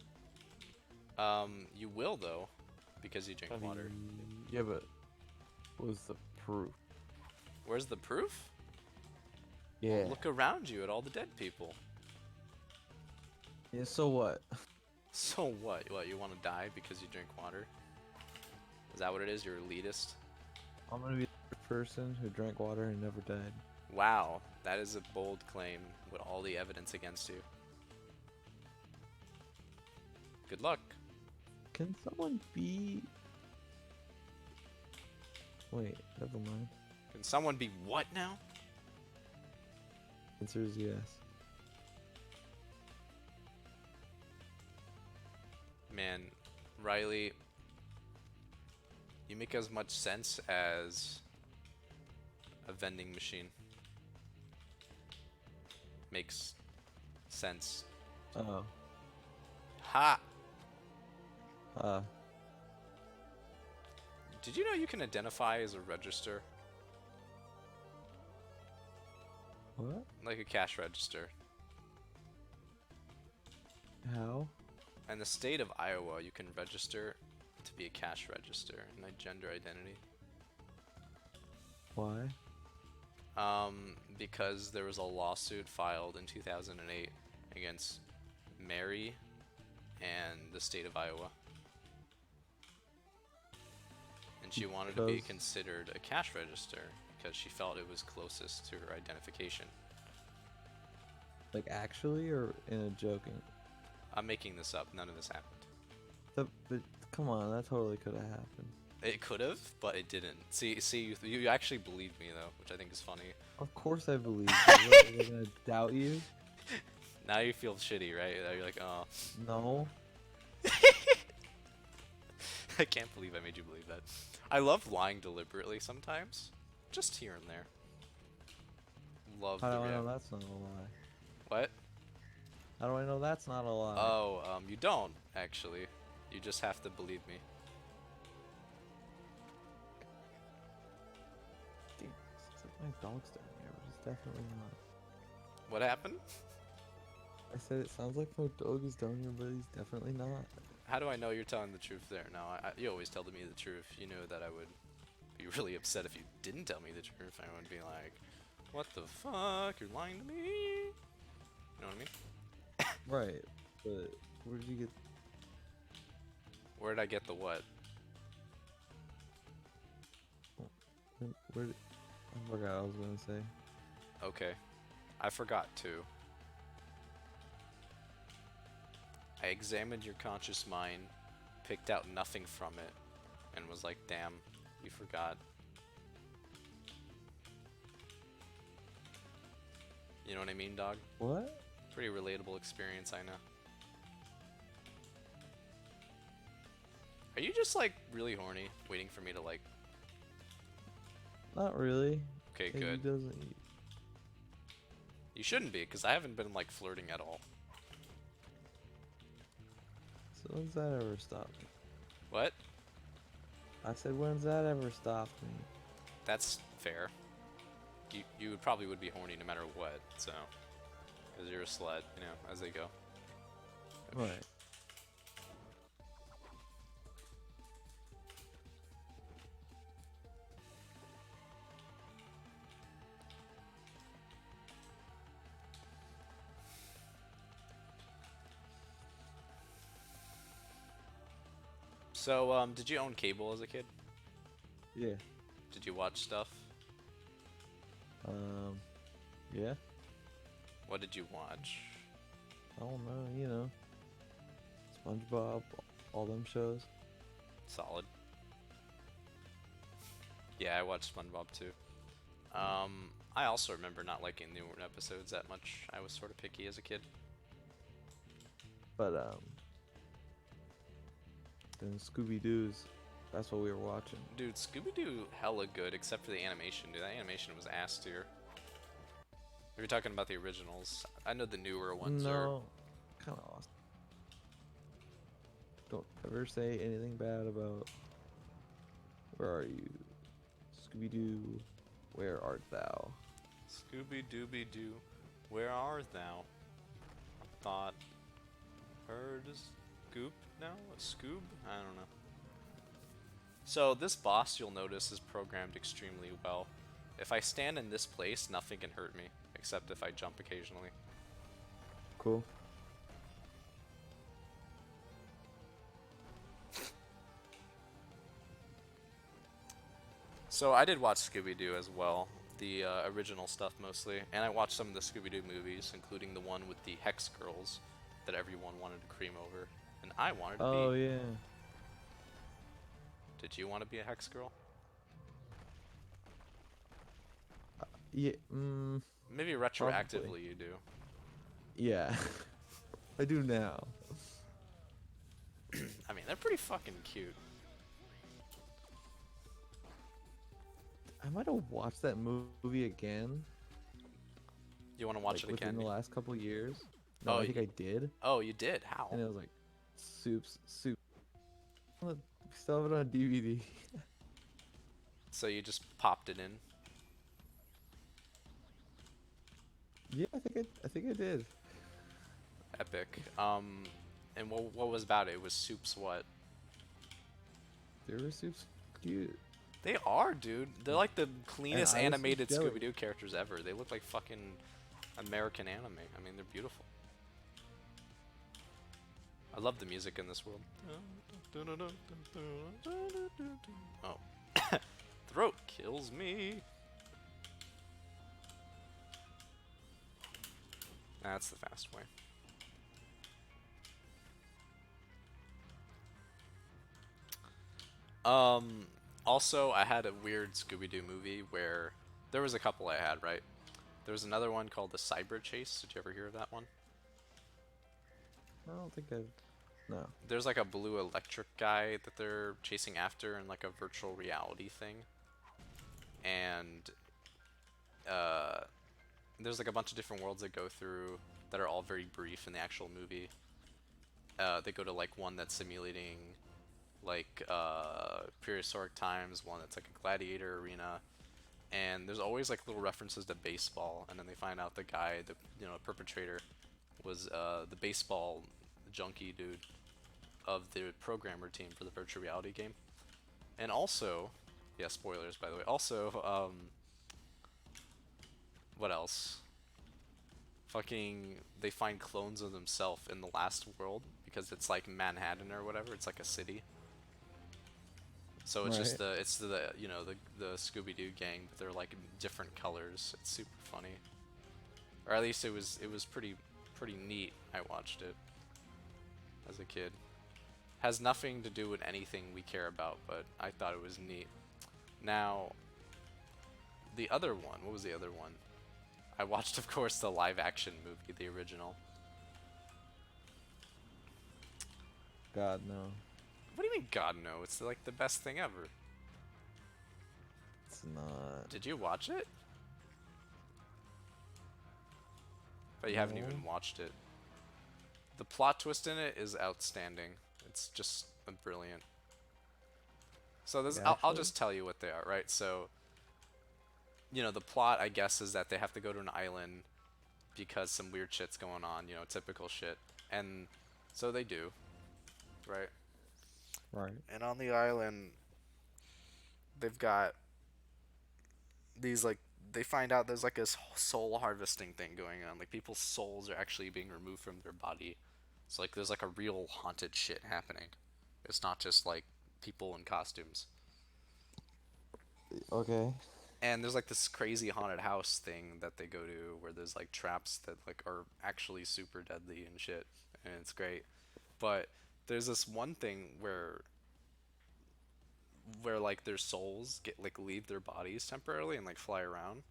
Speaker 1: You will though, because you drink water.
Speaker 2: Yeah, but what was the proof?
Speaker 1: Where's the proof?
Speaker 2: Yeah.
Speaker 1: Well, look around you at all the dead people.
Speaker 2: Yeah, so what?
Speaker 1: So what? What, you want to die because you drink water? Is that what it is? You're elitist?
Speaker 2: I'm gonna be the person who drank water and never died.
Speaker 1: Wow, that is a bold claim with all the evidence against you. Good luck.
Speaker 2: Can someone be... Wait, never mind.
Speaker 1: Can someone be what now?
Speaker 2: Answer is yes.
Speaker 1: Man, Riley, you make as much sense as a vending machine. Makes sense.
Speaker 2: Oh.
Speaker 1: Ha!
Speaker 2: Uh,
Speaker 1: Did you know you can identify as a register?
Speaker 2: what?
Speaker 1: Like a cash register.
Speaker 2: How?
Speaker 1: In the state of Iowa, you can register to be a cash register in a gender identity.
Speaker 2: Why?
Speaker 1: Because there was a lawsuit filed in 2008 against Mary and the state of Iowa. And she wanted to be
Speaker 2: Because-
Speaker 1: considered a cash register because she felt it was closest to her identification.
Speaker 2: Like actually, or in a joking?
Speaker 1: I'm making this up. None of this happened.
Speaker 2: But come on, that totally could have happened.
Speaker 1: It could have, but it didn't. See, you actually believed me though, which I think is funny.
Speaker 2: Of course I believe you. What, am I gonna doubt you?
Speaker 1: Now you feel shitty, right? Now you're like, oh,
Speaker 2: No.
Speaker 1: I can't believe I made you believe that. I love lying deliberately sometimes, just here and there. Love
Speaker 2: How
Speaker 1: the
Speaker 2: do I know
Speaker 1: rea-
Speaker 2: that's not a lie?
Speaker 1: What?
Speaker 2: How do I know that's not a lie?
Speaker 1: Oh, you don't actually. You just have to believe me.
Speaker 2: Dude, it's like my dog's down here, but it's definitely not.
Speaker 1: What happened?
Speaker 2: I said it sounds like my dog is down here, but he's definitely not.
Speaker 1: How do I know you're telling the truth there? No, you always tell me the truth. You know that I would be really upset if you didn't tell me the truth. I would be like, what the fuck? You're lying to me? You know what I mean?
Speaker 2: Right, but where did you get?
Speaker 1: Where'd I get the what?
Speaker 2: Where? I forgot what I was gonna say.
Speaker 1: Okay. I forgot too. I examined your conscious mind, picked out nothing from it, and was like, damn, you forgot. You know what I mean, dog?
Speaker 2: What?
Speaker 1: Pretty relatable experience, I know. Are you just like really horny, waiting for me to like...
Speaker 2: Not really.
Speaker 1: Okay,
Speaker 2: He
Speaker 1: good.
Speaker 2: doesn't.
Speaker 1: You shouldn't be, because I haven't been like flirting at all.
Speaker 2: So when's that ever stopped me?
Speaker 1: What?
Speaker 2: I said, when's that ever stopped me?
Speaker 1: That's fair. You would probably would be horny no matter what, so... Because you're a slut, you know, as they go.
Speaker 2: Right.
Speaker 1: So, did you own cable as a kid?
Speaker 2: Yeah.
Speaker 1: Did you watch stuff?
Speaker 2: Yeah.
Speaker 1: What did you watch?
Speaker 2: I don't know, you know. SpongeBob, all them shows.
Speaker 1: Solid. Yeah, I watched SpongeBob too. I also remember not liking the newer episodes that much. I was sort of picky as a kid.
Speaker 2: But, then Scooby-Doo's, that's what we were watching.
Speaker 1: Dude, Scooby-Doo hella good, except for the animation. Dude, that animation was ass tier. If you're talking about the originals, I know the newer ones are...
Speaker 2: No, kind of awesome. Don't ever say anything bad about. Where are you, Scooby-Doo? Where art thou?
Speaker 1: Scooby-Dooby-Doo, where art thou? Thought Herd Scoop now? A Scoob? I don't know. So this boss, you'll notice, is programmed extremely well. If I stand in this place, nothing can hurt me, except if I jump occasionally.
Speaker 2: Cool.
Speaker 1: So I did watch Scooby-Doo as well, the original stuff mostly, and I watched some of the Scooby-Doo movies, including the one with the Hex Girls that everyone wanted to cream over, and I wanted to
Speaker 2: Oh
Speaker 1: be.
Speaker 2: yeah.
Speaker 1: Did you want to be a Hex Girl?
Speaker 2: Yeah.
Speaker 1: Maybe
Speaker 2: Probably.
Speaker 1: retroactively you do.
Speaker 2: Yeah. I do now.
Speaker 1: I mean, they're pretty fucking cute.
Speaker 2: I might have watched that movie again.
Speaker 1: You want to watch
Speaker 2: like,
Speaker 1: it again?
Speaker 2: within the last couple years. No,
Speaker 1: Oh,
Speaker 2: I think I did.
Speaker 1: Oh, you did? How?
Speaker 2: And it was like, soup. We still have it on DVD.
Speaker 1: So you just popped it in?
Speaker 2: Yeah, I think I did.
Speaker 1: Epic. And what was about it? It was Soup's what?
Speaker 2: They were Soup's cute.
Speaker 1: They are, dude. They're like the cleanest
Speaker 2: I was so
Speaker 1: animated
Speaker 2: jelly.
Speaker 1: Scooby-Doo characters ever. They look like fucking American anime. I mean, they're beautiful. I love the music in this world. Oh. Throat kills me. That's the fast way. Also, I had a weird Scooby-Doo movie where there was a couple I had, right? There was another one called The Cyber Chase. Did you ever hear of that one?
Speaker 2: I don't think I've. No.
Speaker 1: There's like a blue electric guy that they're chasing after in like a virtual reality thing. And there's like a bunch of different worlds they go through that are all very brief in the actual movie. They go to like one that's simulating like prehistoric times, one that's like a gladiator arena, and there's always like little references to baseball, and then they find out the guy, the perpetrator, was the baseball junkie dude of the programmer team for the virtual reality game. And also, yeah, spoilers by the way. Also, what else? Fucking, they find clones of themselves in the last world because it's like Manhattan or whatever. It's like a city. So it's just
Speaker 2: Right.
Speaker 1: the the Scooby-Doo gang, but they're like different colors. It's super funny, or at least it was pretty neat. I watched it as a kid. Has nothing to do with anything we care about, but I thought it was neat. Now, the other one, what was the other one? I watched, of course, the live-action movie, the original.
Speaker 2: God no.
Speaker 1: What do you mean, God no? It's like the best thing ever.
Speaker 2: It's not.
Speaker 1: Did you watch it? But you haven't
Speaker 2: No.
Speaker 1: even watched it. The plot twist in it is outstanding. It's just brilliant. So this, I'll
Speaker 2: Actually?
Speaker 1: just tell you what they are, right? So, the plot, I guess, is that they have to go to an island because some weird shit's going on, typical shit. And so they do, right?
Speaker 2: Right.
Speaker 1: And on the island, they've got these, like, they find out there's like this soul harvesting thing going on. Like, people's souls are actually being removed from their body. So, like, there's like a real haunted shit happening. It's not just like people in costumes.
Speaker 2: Okay.
Speaker 1: And there's like this crazy haunted house thing that they go to where there's like traps that like are actually super deadly and shit, and it's great. But there's this one thing where like their souls get like leave their bodies temporarily and like fly around,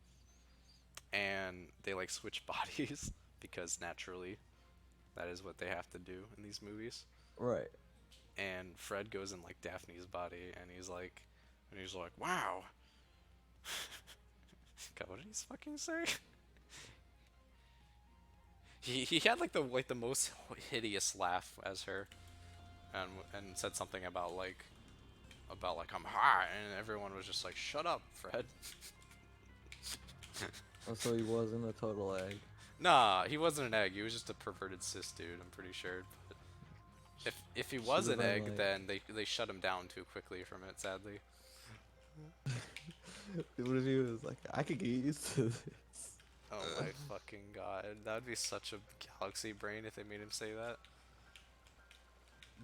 Speaker 1: and they like switch bodies because naturally that is what they have to do in these movies.
Speaker 2: Right.
Speaker 1: And Fred goes in like Daphne's body, and he's like, wow. God, what did he fucking say? He had like the most hideous laugh as her, and said something about like I'm hot, and everyone was just like, shut up, Fred.
Speaker 2: Oh, so he wasn't a total egg.
Speaker 1: Nah, he wasn't an egg. He was just a perverted cis dude. I'm pretty sure. But If he was
Speaker 2: Should've
Speaker 1: an
Speaker 2: been
Speaker 1: egg,
Speaker 2: like-
Speaker 1: then they shut him down too quickly from it, sadly.
Speaker 2: What if he was like, I could get used to this?
Speaker 1: Oh my fucking god, that would be such a galaxy brain if they made him say that.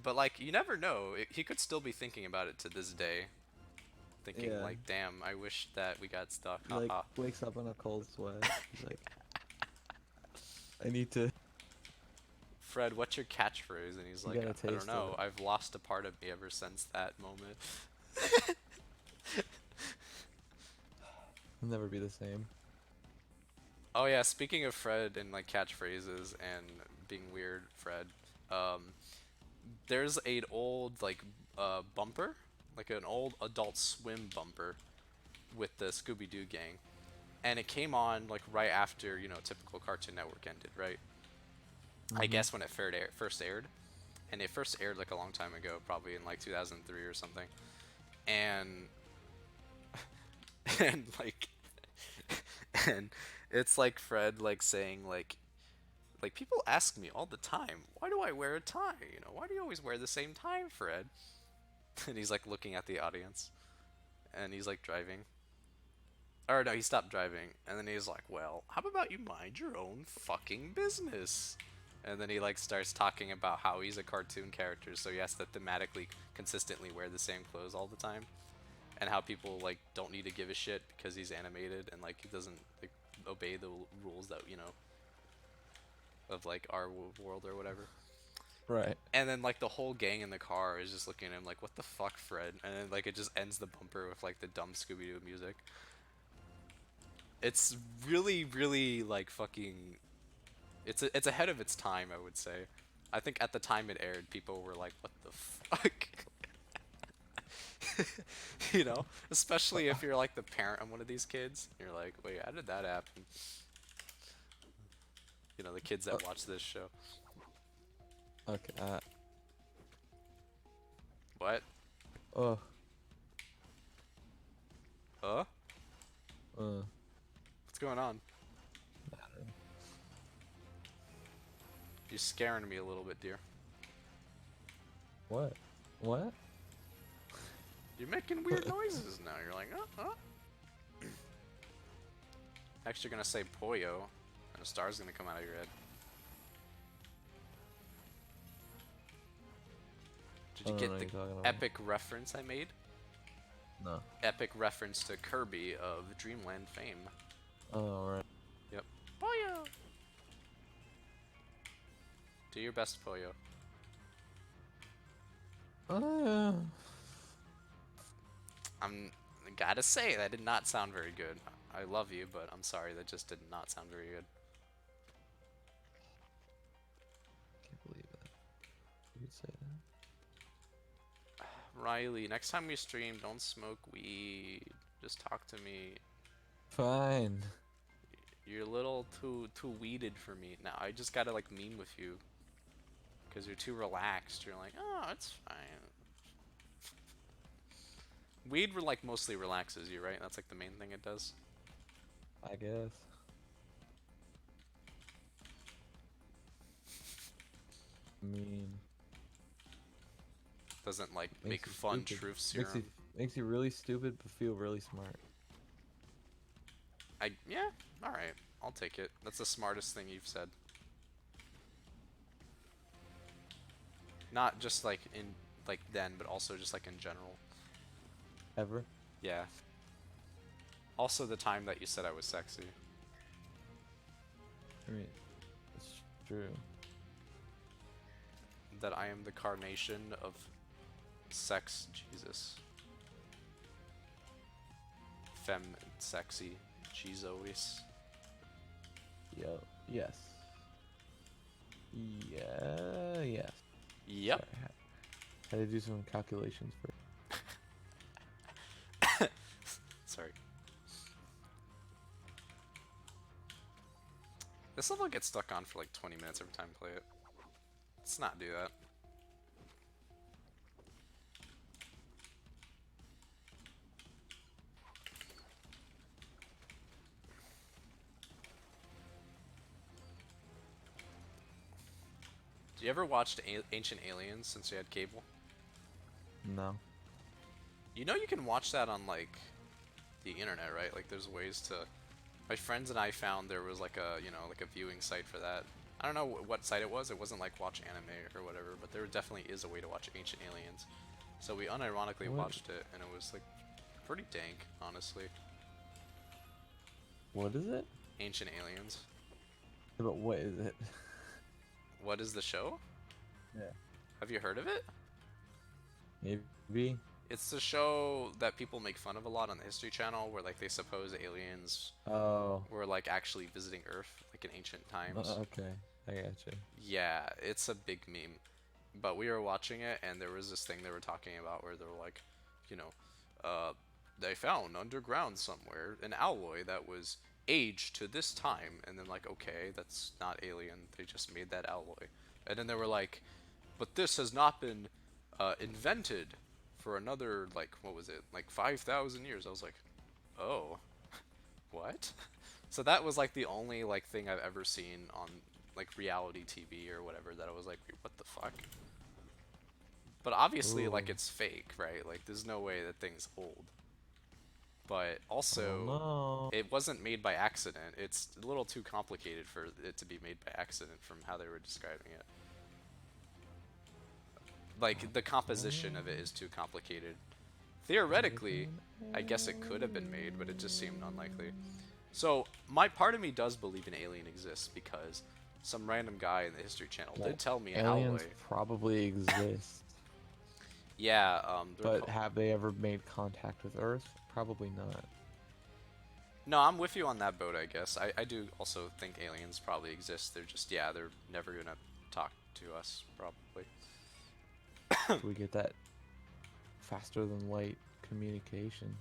Speaker 1: But like, you never know. He could still be thinking about it to this day, thinking
Speaker 2: Yeah.
Speaker 1: like, "Damn, I wish that we got stuck."
Speaker 2: He like
Speaker 1: Haha.
Speaker 2: wakes up in a cold sweat. He's like, I need to.
Speaker 1: Fred, what's your catchphrase? And he's
Speaker 2: You
Speaker 1: like,
Speaker 2: gotta
Speaker 1: I don't
Speaker 2: taste
Speaker 1: know.
Speaker 2: it.
Speaker 1: I've lost a part of me ever since that moment.
Speaker 2: He'll never be the same.
Speaker 1: Oh yeah, speaking of Fred and like catchphrases and being weird, Fred, there's an old like bumper, like an old Adult Swim bumper with the Scooby-Doo gang, and it came on like right after, you know, typical Cartoon Network ended, right? I guess when it first aired, and it first aired like a long time ago, probably in like 2003 or something, and and like and it's like Fred like saying like people ask me all the time, why do I wear a tie? You know, why do you always wear the same tie, Fred? And he's like looking at the audience, and he's like driving. Or no, he stopped driving, and then he's like, well, how about you mind your own fucking business? And then he like starts talking about how he's a cartoon character, so he has to thematically consistently wear the same clothes all the time, and how people like don't need to give a shit because he's animated and like he doesn't like obey the rules that, you know, of like our world or whatever.
Speaker 2: Right.
Speaker 1: And then like the whole gang in the car is just looking at him like, what the fuck, Fred? And then like it just ends the bumper with like the dumb Scooby-Doo music. It's really, really like fucking. It's ahead of its time, I would say. I think at the time it aired, people were like, "What the fuck?" You know, especially if you're like the parent of one of these kids. You're like, "Wait, how did that happen?" You know, the kids that watch this show.
Speaker 2: Okay.
Speaker 1: What?
Speaker 2: Oh.
Speaker 1: Huh?
Speaker 2: Uh.
Speaker 1: What's going on? You're scaring me a little bit, dear.
Speaker 2: What? What?
Speaker 1: You're making weird noises now. You're like, Next, you're gonna say Poyo, and a star's gonna come out of your head. Did you
Speaker 2: I don't
Speaker 1: get
Speaker 2: know what
Speaker 1: the
Speaker 2: you're talking about.
Speaker 1: epic reference I made?
Speaker 2: No.
Speaker 1: Epic reference to Kirby of Dreamland fame.
Speaker 2: Oh, right.
Speaker 1: Yep. Poyo! Do your best, Poyo. Gotta say, that did not sound very good. I love you, but I'm sorry, that just did not sound very good.
Speaker 2: Can't believe that. You could say that.
Speaker 1: Riley, next time we stream, don't smoke weed. Just talk to me.
Speaker 2: Fine.
Speaker 1: You're a little too weeded for me. Now I just gotta like meme with you. Because you're too relaxed. You're like, oh, it's fine. Weed like mostly relaxes you, right? That's like the main thing it does.
Speaker 2: I guess. I mean,
Speaker 1: Doesn't like
Speaker 2: makes
Speaker 1: make
Speaker 2: you
Speaker 1: fun
Speaker 2: stupid.
Speaker 1: truth serum.
Speaker 2: Makes you really stupid but feel really smart.
Speaker 1: Yeah, alright. I'll take it. That's the smartest thing you've said. Not just like in like then, but also just like in general.
Speaker 2: Ever?
Speaker 1: Yeah. Also the time that you said I was sexy.
Speaker 2: I mean, it's true.
Speaker 1: That I am the carnation of sex Jesus. Femme sexy Jesus.
Speaker 2: Yo. Yes. Yeah. Yes.
Speaker 1: Yep.
Speaker 2: Sorry, had to do some calculations for.
Speaker 1: Sorry. This level gets stuck on for like 20 minutes every time I play it. Let's not do that. You ever watched Ancient Aliens since you had cable?
Speaker 2: No.
Speaker 1: You know you can watch that on like the internet, right? Like there's ways to. My friends and I found there was like a like a viewing site for that. I don't know what site it was. It wasn't like watch anime or whatever, but there definitely is a way to watch Ancient Aliens. So we unironically
Speaker 2: What?
Speaker 1: watched it, and it was like pretty dank, honestly.
Speaker 2: What is it?
Speaker 1: Ancient Aliens.
Speaker 2: Yeah, but what is it?
Speaker 1: What is the show?
Speaker 2: Yeah.
Speaker 1: Have you heard of it?
Speaker 2: Maybe.
Speaker 1: It's the show that people make fun of a lot on the History Channel, where like they suppose aliens
Speaker 2: Oh.
Speaker 1: were like actually visiting Earth, like in ancient times.
Speaker 2: Okay. I gotcha.
Speaker 1: Yeah, it's a big meme. But we were watching it, and there was this thing they were talking about where they were like, you know, they found underground somewhere an alloy that was aged to this time, and then like, okay, that's not alien. They just made that alloy, and then they were like, but this has not been invented for another like what was it like 5,000 years. I was like, oh, what? So that was like the only like thing I've ever seen on like reality TV or whatever that I was like, what the fuck? But obviously, like,
Speaker 2: Ooh.
Speaker 1: it's fake, right? Like, there's no way that thing's old. But
Speaker 2: Oh
Speaker 1: also,
Speaker 2: no.
Speaker 1: it wasn't made by accident. It's a little too complicated for it to be made by accident from how they were describing it. Like, the composition of it is too complicated. Theoretically, I guess it could have been made, but it just seemed unlikely. So, my part of me does believe an alien exists because some random guy in the History Channel
Speaker 2: Well,
Speaker 1: did tell me an
Speaker 2: aliens
Speaker 1: alloy.
Speaker 2: probably exist,
Speaker 1: Yeah,
Speaker 2: but have they ever made contact with Earth? Probably not.
Speaker 1: No, I'm with you on that boat, I guess. I do also think aliens probably exist. They're just, yeah, they're never gonna talk to us, probably.
Speaker 2: So we get that faster than light communication,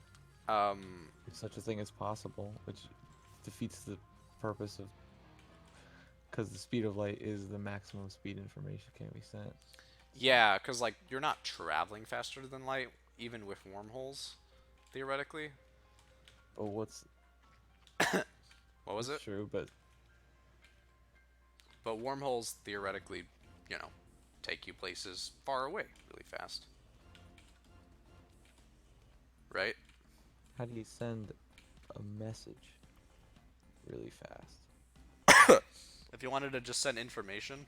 Speaker 1: Um,
Speaker 2: if such a thing is possible, which defeats the purpose of, because the speed of light is the maximum speed information can be sent.
Speaker 1: yeah, because, like, you're not traveling faster than light, even with wormholes, theoretically.
Speaker 2: But what's
Speaker 1: What was it?
Speaker 2: it's true, but
Speaker 1: But wormholes, theoretically, take you places far away really fast. Right?
Speaker 2: how do you send a message really fast?
Speaker 1: If you wanted to just send information,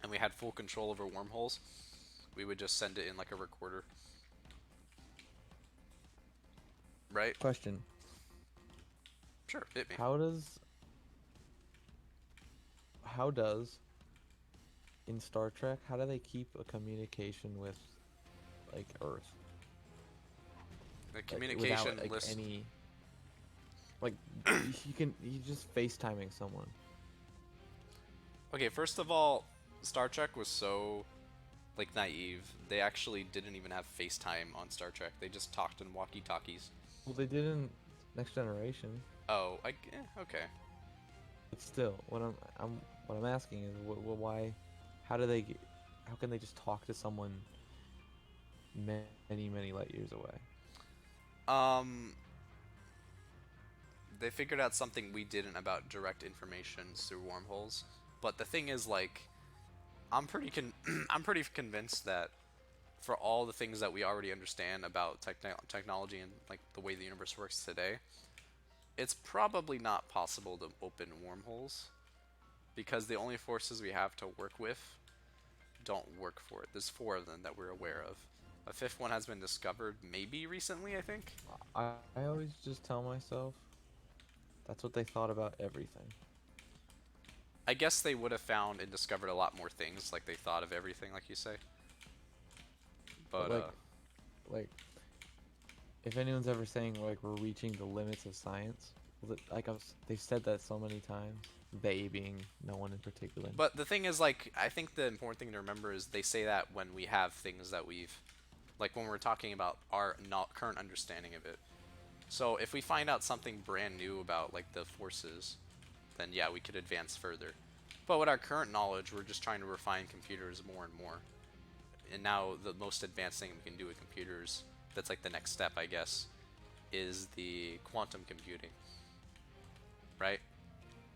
Speaker 1: and we had full control over wormholes, we would just send it in like a recorder. Right?
Speaker 2: Question:
Speaker 1: Sure, hit me.
Speaker 2: How does in Star Trek, how do they keep a communication with like Earth?
Speaker 1: The
Speaker 2: Like,
Speaker 1: communication
Speaker 2: without like
Speaker 1: list.
Speaker 2: any like you just FaceTiming someone.
Speaker 1: Okay, first of all, Star Trek was so like naive. They actually didn't even have FaceTime on Star Trek. They just talked in walkie-talkies.
Speaker 2: Well, they did in Next Generation,
Speaker 1: Oh, okay.
Speaker 2: but still, what I'm asking is why, how do how can they just talk to someone many light years away?
Speaker 1: Um, they figured out something we didn't about direct information through wormholes. But the thing is, like, I'm pretty I'm pretty convinced that for all the things that we already understand about technology and like the way the universe works today, it's probably not possible to open wormholes because the only forces we have to work with don't work for it. There's 4 of them that we're aware of. A 5th one has been discovered maybe recently, I think.
Speaker 2: I always just tell myself that's what they thought about everything.
Speaker 1: I guess they would have found and discovered a lot more things, like they thought of everything, like you say. But,
Speaker 2: like if anyone's ever saying like we're reaching the limits of science, well, they've said that so many times. They being no one in particular.
Speaker 1: But the thing is, like, I think the important thing to remember is they say that when we have things that we've, like, when we're talking about our not current understanding of it. So if we find out something brand new about, like, the forces, then yeah, we could advance further. But with our current knowledge, we're just trying to refine computers more and more. And now the most advanced thing we can do with computers, that's like the next step, I guess, is the quantum computing. Right?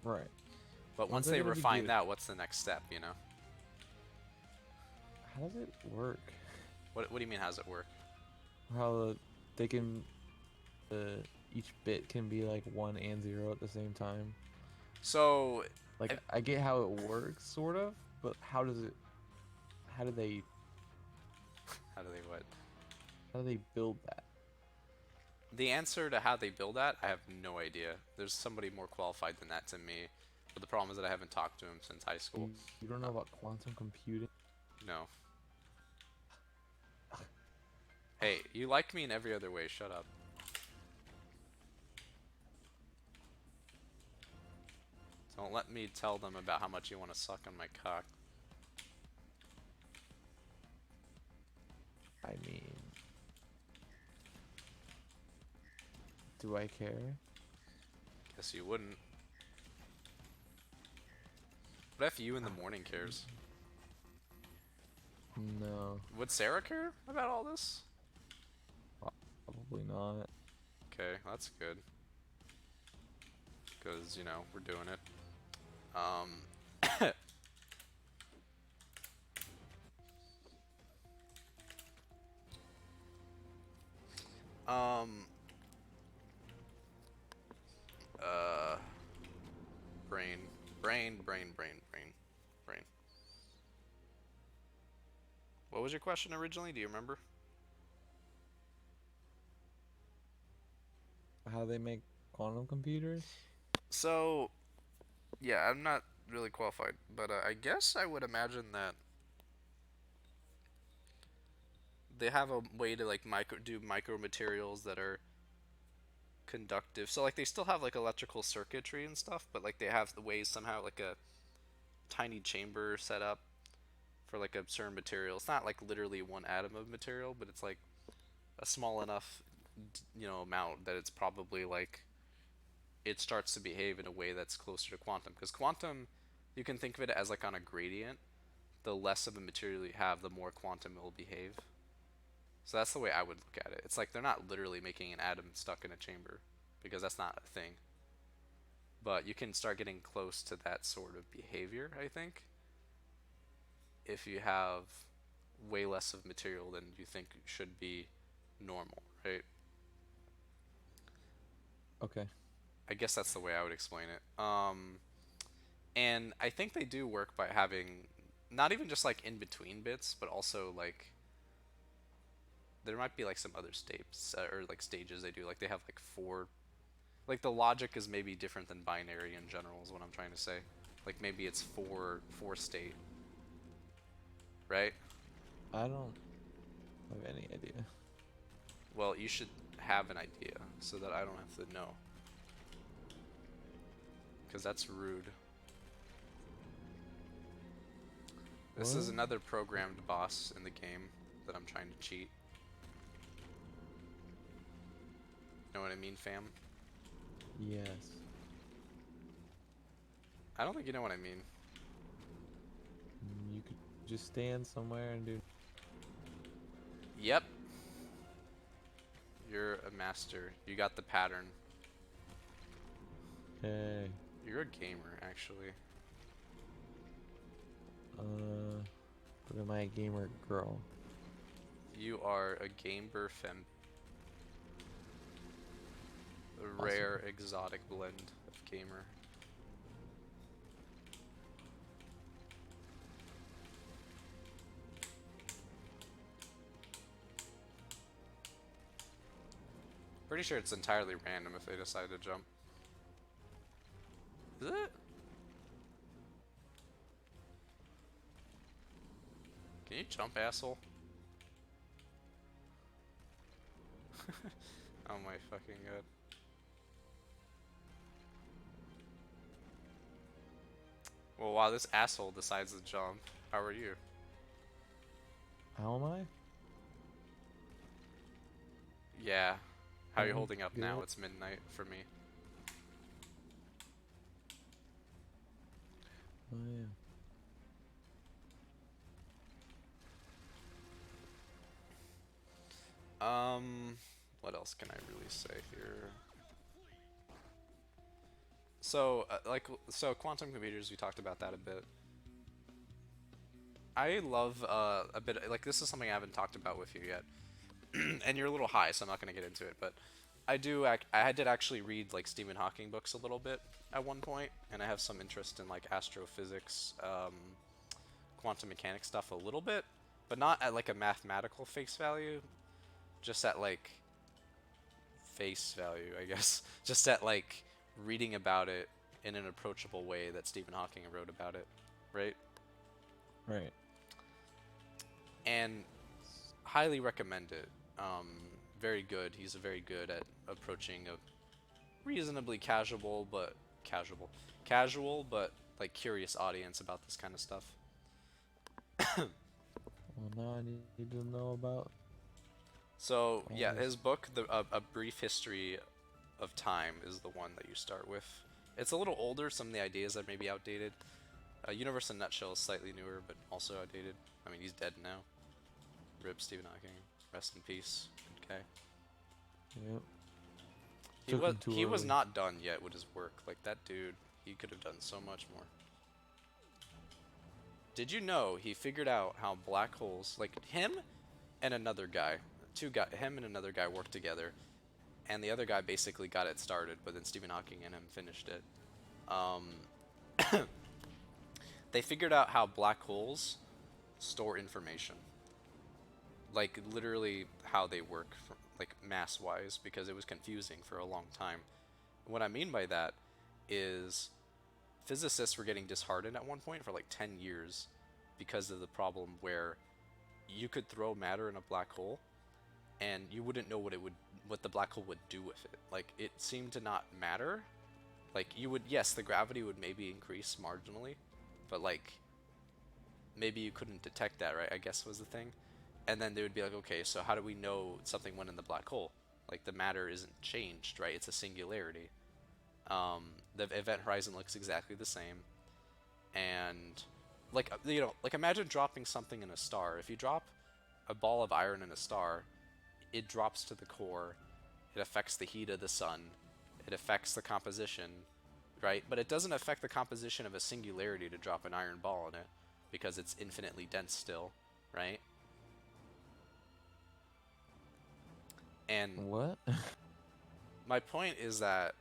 Speaker 2: Right.
Speaker 1: But once
Speaker 2: When's it
Speaker 1: they
Speaker 2: gonna be
Speaker 1: refine
Speaker 2: good?
Speaker 1: that, what's the next step,
Speaker 2: How does it work?
Speaker 1: What do you mean? How does it work?
Speaker 2: How they can, each bit can be like 1 and 0 at the same time.
Speaker 1: So,
Speaker 2: Like,
Speaker 1: I-
Speaker 2: I get how it works, sort of, but how does it? How do they?
Speaker 1: how do they what?
Speaker 2: How do they build that?
Speaker 1: The answer to how they build that, I have no idea. There's somebody more qualified than that to me. But the problem is that I haven't talked to him since high school.
Speaker 2: You don't know about quantum computing?
Speaker 1: No. Hey, you like me in every other way. Shut up. Don't let me tell them about how much you want to suck on my cock.
Speaker 2: I mean, do I care?
Speaker 1: Guess you wouldn't. What if you in the morning cares?
Speaker 2: No,
Speaker 1: Would Sarah care about all this?
Speaker 2: probably not.
Speaker 1: Okay, that's good. Because, you know, we're doing it. Um, uh, brain. What was your question originally? Do you remember?
Speaker 2: How they make quantum computers?
Speaker 1: So, yeah, I'm not really qualified, but I guess I would imagine that they have a way to like do micro materials that are conductive. So like they still have like electrical circuitry and stuff, but like they have the ways somehow like a tiny chamber set up for like a certain material. It's not like literally one atom of material, but it's like a small enough amount that it's probably like it starts to behave in a way that's closer to quantum, because quantum, you can think of it as like on a gradient. The less of a material you have, the more quantum it will behave. So that's the way I would look at it. It's like they're not literally making an atom stuck in a chamber, because that's not a thing. But you can start getting close to that sort of behavior, I think, if you have way less of material than you think should be normal, right?
Speaker 2: Okay.
Speaker 1: I guess that's the way I would explain it. And I think they do work by having not even just like in between bits, but also like there might be like some other states or like stages they do. Like they have like four. Like the logic is maybe different than binary in general, is what I'm trying to say. Like maybe it's four state, right?
Speaker 2: I don't have any idea.
Speaker 1: Well, you should have an idea so that I don't have to know. Because that's rude. This is
Speaker 2: What?
Speaker 1: another programmed boss in the game that I'm trying to cheat. Know what I mean, fam?
Speaker 2: Yes.
Speaker 1: I don't think you know what I mean.
Speaker 2: You could just stand somewhere and do.
Speaker 1: Yep. You're a master. You got the pattern.
Speaker 2: Hey.
Speaker 1: You're a gamer, actually.
Speaker 2: But am I a gamer girl?
Speaker 1: You are a gamer femme. A
Speaker 2: Awesome.
Speaker 1: rare, exotic blend of gamer. Pretty sure it's entirely random if they decide to jump. Is it? Can you jump, asshole? Oh my fucking god. Well, wow, this asshole decides to jump. How are you?
Speaker 2: How am I?
Speaker 1: Yeah. How are you
Speaker 2: I'm
Speaker 1: holding up now?
Speaker 2: good.
Speaker 1: It's midnight for me.
Speaker 2: Oh yeah.
Speaker 1: What else can I really say here? So, so quantum computers, we talked about that a bit. I love a bit like this is something I haven't talked about with you yet, and you're a little high, so I'm not gonna get into it. But I did actually read like Stephen Hawking books a little bit at one point, and I have some interest in like astrophysics, quantum mechanics stuff a little bit, but not at like a mathematical face value, just at like face value, I guess. Just at like reading about it in an approachable way that Stephen Hawking wrote about it, right?
Speaker 2: Right.
Speaker 1: And highly recommend it. Um, Very good. He's very good at approaching a reasonably casual but like curious audience about this kind of stuff.
Speaker 2: Well, now I need to know about
Speaker 1: So
Speaker 2: all
Speaker 1: yeah,
Speaker 2: this.
Speaker 1: his book, A Brief History of Time, is the one that you start with. It's a little older. Some of the ideas are maybe outdated. Universe in a Nutshell is slightly newer, but also outdated. I mean, he's dead now. Rip Stephen Hawking. Rest in peace. Okay.
Speaker 2: Yep.
Speaker 1: He
Speaker 2: Took
Speaker 1: was
Speaker 2: him too
Speaker 1: he was
Speaker 2: early.
Speaker 1: not done yet with his work. Like that dude, he could have done so much more. Did you know he figured out how black holes, like him and another guy, him and another guy worked together, and the other guy basically got it started, but then Stephen Hawking and him finished it. Um, they figured out how black holes store information, like literally how they work, like mass wise, because it was confusing for a long time. What I mean by that is physicists were getting disheartened at one point for like 10 years because of the problem where you could throw matter in a black hole and you wouldn't know what the black hole would do with it. Like it seemed to not matter. Like you would, yes, the gravity would maybe increase marginally, but like maybe you couldn't detect that, right? I guess was the thing. And then they would be like, okay, so how do we know something went in the black hole? Like the matter isn't changed, right? It's a singularity. The event horizon looks exactly the same, and like like imagine dropping something in a star. If you drop a ball of iron in a star, it drops to the core. It affects the heat of the sun. It affects the composition, right? But it doesn't affect the composition of a singularity to drop an iron ball in it because it's infinitely dense still, right? And
Speaker 2: What?
Speaker 1: my point is that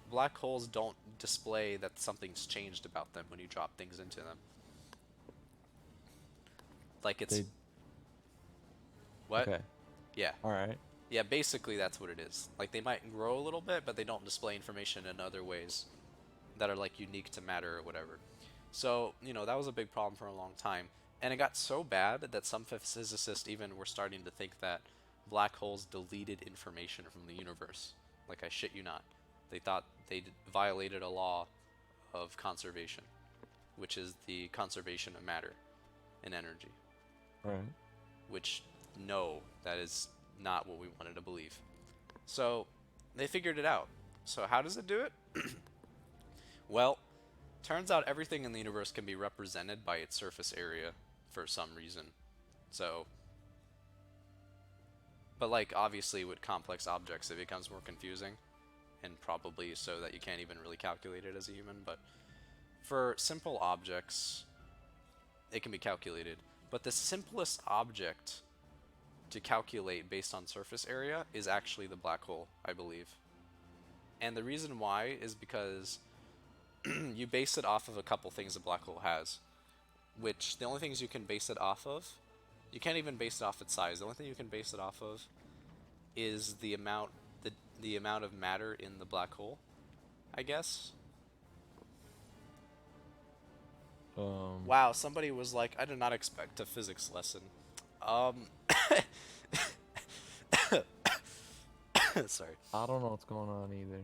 Speaker 1: black holes don't display that something's changed about them when you drop things into them. Like it's
Speaker 2: They
Speaker 1: what?
Speaker 2: okay.
Speaker 1: Yeah.
Speaker 2: All right.
Speaker 1: Yeah, basically that's what it is. Like they might grow a little bit, but they don't display information in other ways that are like unique to matter or whatever. So, that was a big problem for a long time. And it got so bad that some physicists even were starting to think that black holes deleted information from the universe. Like I shit you not. They thought they violated a law of conservation, which is the conservation of matter and energy.
Speaker 2: All right.
Speaker 1: Which, no, that is not what we wanted to believe. So they figured it out. So how does it do it? Well, turns out everything in the universe can be represented by its surface area for some reason. So, but like obviously with complex objects it becomes more confusing, and probably so that you can't even really calculate it as a human, but for simple objects it can be calculated. But the simplest object to calculate based on surface area is actually the black hole, I believe. And the reason why is because you base it off of a couple things a black hole has, which the only things you can base it off of, you can't even base it off its size. The only thing you can base it off of is the amount of matter in the black hole, I guess.
Speaker 2: Um.
Speaker 1: Wow, somebody was like, I did not expect a physics lesson. Um, sorry.
Speaker 2: I don't know what's going on either.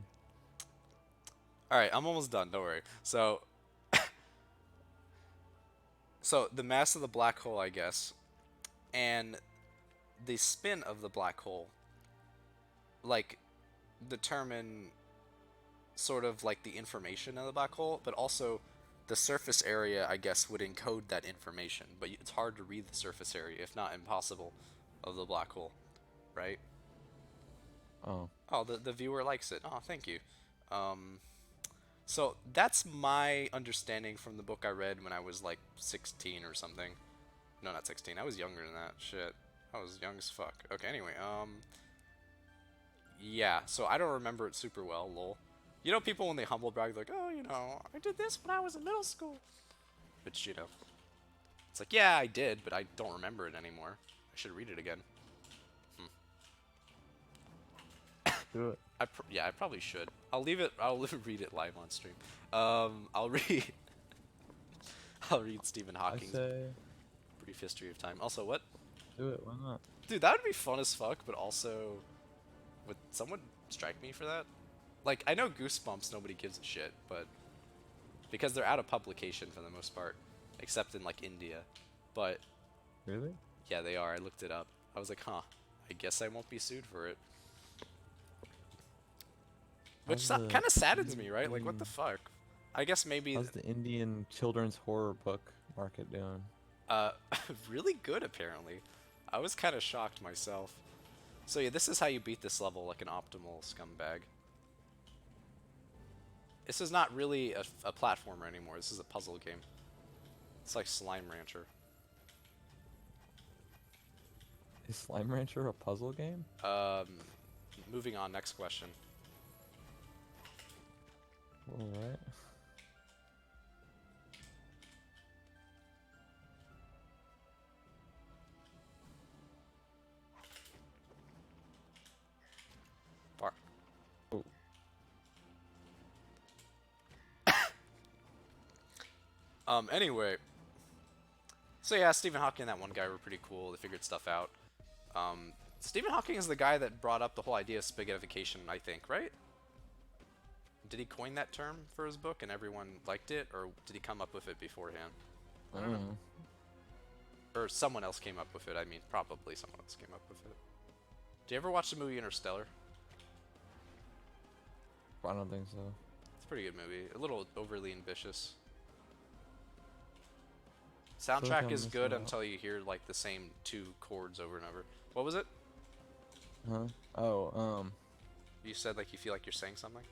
Speaker 1: All right, I'm almost done. Don't worry. So the mass of the black hole, I guess, and the spin of the black hole, like, determine sort of like the information of the black hole, but also the surface area, I guess, would encode that information. But it's hard to read the surface area, if not impossible, of the black hole, right?
Speaker 2: Oh.
Speaker 1: Oh, the viewer likes it. Oh, thank you. Um, So that's my understanding from the book I read when I was like 16 or something. No, not 16. I was younger than that. Shit. I was young as fuck. Okay, anyway, yeah, so I don't remember it super well, lol. You know, people when they humble brag, like, oh, you know, I did this when I was in middle school. Which, you know, it's like, yeah, I did, but I don't remember it anymore. I should read it again.
Speaker 2: Do it.
Speaker 1: Yeah, I probably should. I'll leave it. I'll read it live on stream. I'll read. I'll read Stephen
Speaker 2: I
Speaker 1: Hawking's
Speaker 2: say
Speaker 1: Brief History of Time. Also, what?
Speaker 2: do it. Why not?
Speaker 1: Dude, that would be fun as fuck. But also, would someone strike me for that? Like, I know Goosebumps. Nobody gives a shit, but because they're out of publication for the most part, except in like India. But
Speaker 2: Really?
Speaker 1: yeah, they are. I looked it up. I was like, huh. I guess I won't be sued for it. Which
Speaker 2: How's the
Speaker 1: kind of saddens me, right? Like, what the
Speaker 2: Indian-
Speaker 1: fuck? I guess maybe
Speaker 2: How's the Indian children's horror book market doing?
Speaker 1: uh really good apparently. I was kind of shocked myself. So yeah, this is how you beat this level like an optimal scumbag. This is not really a platformer anymore. This is a puzzle game. It's like Slime Rancher.
Speaker 2: Is Slime Rancher a puzzle game?
Speaker 1: Moving on, next question.
Speaker 2: All right.
Speaker 1: Bar.
Speaker 2: Oh.
Speaker 1: Anyway. So yeah, Stephen Hawking and that one guy were pretty cool. They figured stuff out. Stephen Hawking is the guy that brought up the whole idea of spaghettification, I think, right? Did he coin that term for his book and everyone liked it, or did he come up with it beforehand? I don't know. Or someone else came up with it. I mean, probably someone else came up with it. Did you ever watch the movie Interstellar?
Speaker 2: I don't think so.
Speaker 1: It's a pretty good movie. A little overly ambitious.
Speaker 2: feel like
Speaker 1: Soundtrack
Speaker 2: I'm
Speaker 1: is good
Speaker 2: missing out.
Speaker 1: until you hear like the same two chords over and over. What was it?
Speaker 2: Huh? Oh,
Speaker 1: You said like you feel like you're saying something?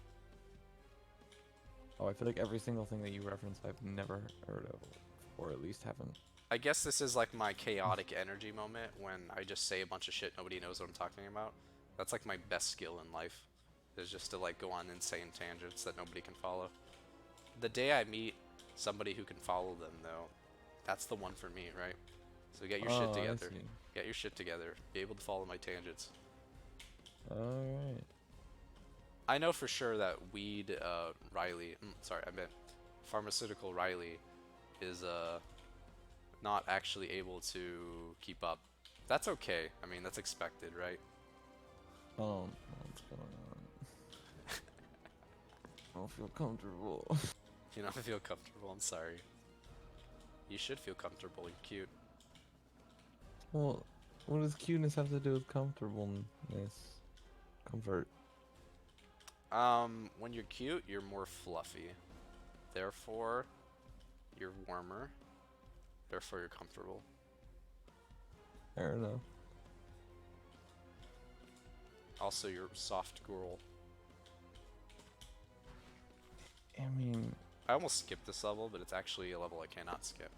Speaker 2: I feel like every single thing that you reference I've never heard of, or at least haven't.
Speaker 1: I guess this is like my chaotic energy moment when I just say a bunch of shit nobody knows what I'm talking about. That's like my best skill in life, is just to like go on insane tangents that nobody can follow. The day I meet somebody who can follow them though, that's the one for me, right? So get your shit
Speaker 2: Oh, I
Speaker 1: together.
Speaker 2: see.
Speaker 1: Get your shit together. Be able to follow my tangents.
Speaker 2: Alright.
Speaker 1: I know for sure that weed Riley, sorry, I meant pharmaceutical Riley is not actually able to keep up. That's okay. I mean, that's expected, right?
Speaker 2: What's going on? I don't feel comfortable.
Speaker 1: You don't feel comfortable. I'm sorry. You should feel comfortable. You're cute.
Speaker 2: Well, what does cuteness have to do with comfortableness? Comfort.
Speaker 1: When you're cute, you're more fluffy. Therefore, you're warmer. Therefore, you're comfortable.
Speaker 2: Fair enough.
Speaker 1: Also, you're soft girl.
Speaker 2: I mean,
Speaker 1: I almost skipped this level, but it's actually a level I cannot skip.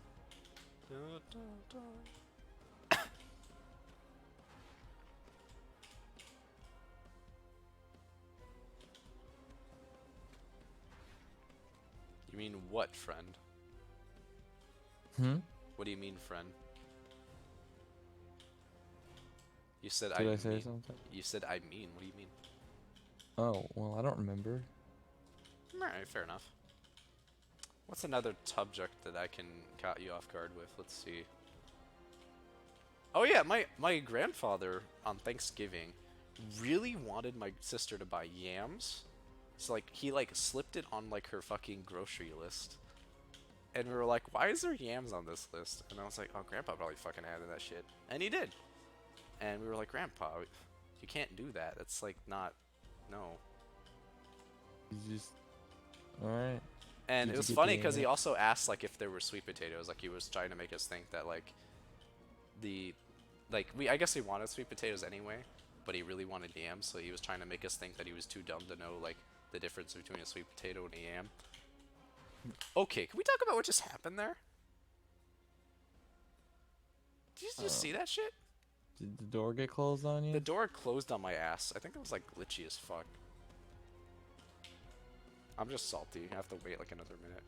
Speaker 1: You mean what, friend? What do you mean, friend? You said
Speaker 2: Did
Speaker 1: I
Speaker 2: I say
Speaker 1: mean.
Speaker 2: something?
Speaker 1: You said I mean. What do you mean?
Speaker 2: Oh, well, I don't remember.
Speaker 1: Alright, fair enough. What's another subject that I can caught you off guard with? Let's see. Oh yeah, my grandfather on Thanksgiving really wanted my sister to buy yams. So like he like slipped it on like her fucking grocery list. And we were like, why is there yams on this list? And I was like, oh, Grandpa probably fucking added that shit. And he did. And we were like, Grandpa, you can't do that. That's like not, no.
Speaker 2: You just. Alright.
Speaker 1: And
Speaker 2: Did
Speaker 1: it
Speaker 2: you
Speaker 1: was
Speaker 2: get
Speaker 1: funny
Speaker 2: the
Speaker 1: because he
Speaker 2: ant?
Speaker 1: also asked like if there were sweet potatoes. Like he was trying to make us think that like I guess he wanted sweet potatoes anyway, but he really wanted yams, so he was trying to make us think that he was too dumb to know like the difference between a sweet potato and a yam. Okay, can we talk about what just happened there? Did you just see that shit?
Speaker 2: Did the door get closed on
Speaker 1: The
Speaker 2: you?
Speaker 1: door closed on my ass. I think it was like glitchy as fuck. I'm just salty. I have to wait like another minute.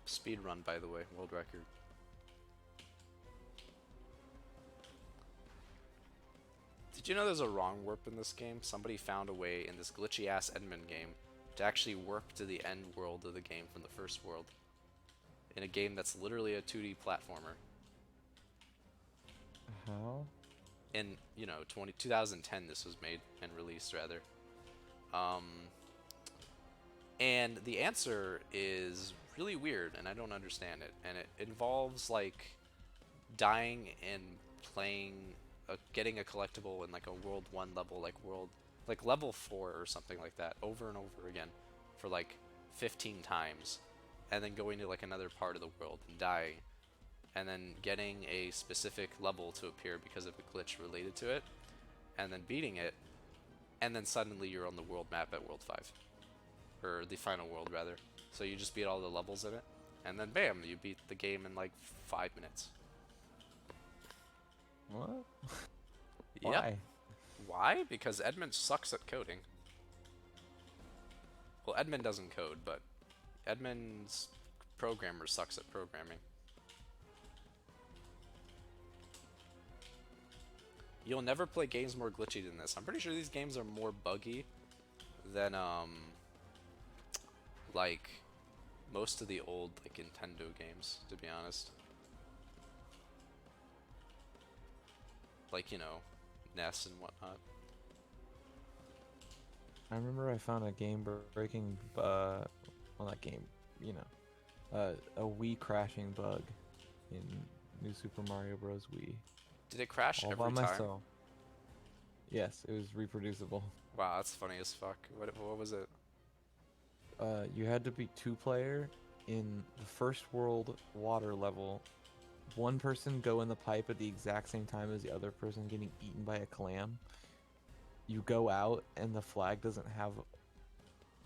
Speaker 1: Speed run, by the way, world record. Did you know there's a wrong warp in this game? Somebody found a way in this glitchy ass Edmund game to actually warp to the end world of the game from the first world. In a game that's literally a 2D platformer.
Speaker 2: How?
Speaker 1: In, you know, 2010 this was made and released, rather. And the answer is really weird, and I don't understand it. And it involves, like, dying and playing, getting a collectible in, like, a World 1 level, like level 4 or something like that, over and over again for, like, 15 times. And then going to, like, another part of the world and dying. And then getting a specific level to appear because of a glitch related to it. And then beating it. And then suddenly you're on the world map at World 5. Or the final world, rather. So you just beat all the levels in it. And then bam, you beat the game in like 5 minutes.
Speaker 2: What?
Speaker 1: Yep.
Speaker 2: Why?
Speaker 1: Why? Because Edmund sucks at coding. Well, Edmund doesn't code, but Edmund's programmer sucks at programming. You'll never play games more glitchy than this. I'm pretty sure these games are more buggy than like most of the old like Nintendo games, to be honest. Like, you know, NES and whatnot.
Speaker 2: I remember I found a game-breaking, well, not game, you know, a Wii crashing bug in New Super Mario Bros. Wii.
Speaker 1: Did it crash
Speaker 2: All
Speaker 1: every
Speaker 2: by
Speaker 1: time?
Speaker 2: myself. Yes, it was reproducible.
Speaker 1: Wow, that's funny as fuck. What was it?
Speaker 2: You had to be two-player in the first world water level. One person go in the pipe at the exact same time as the other person getting eaten by a clam. You go out and the flag doesn't have.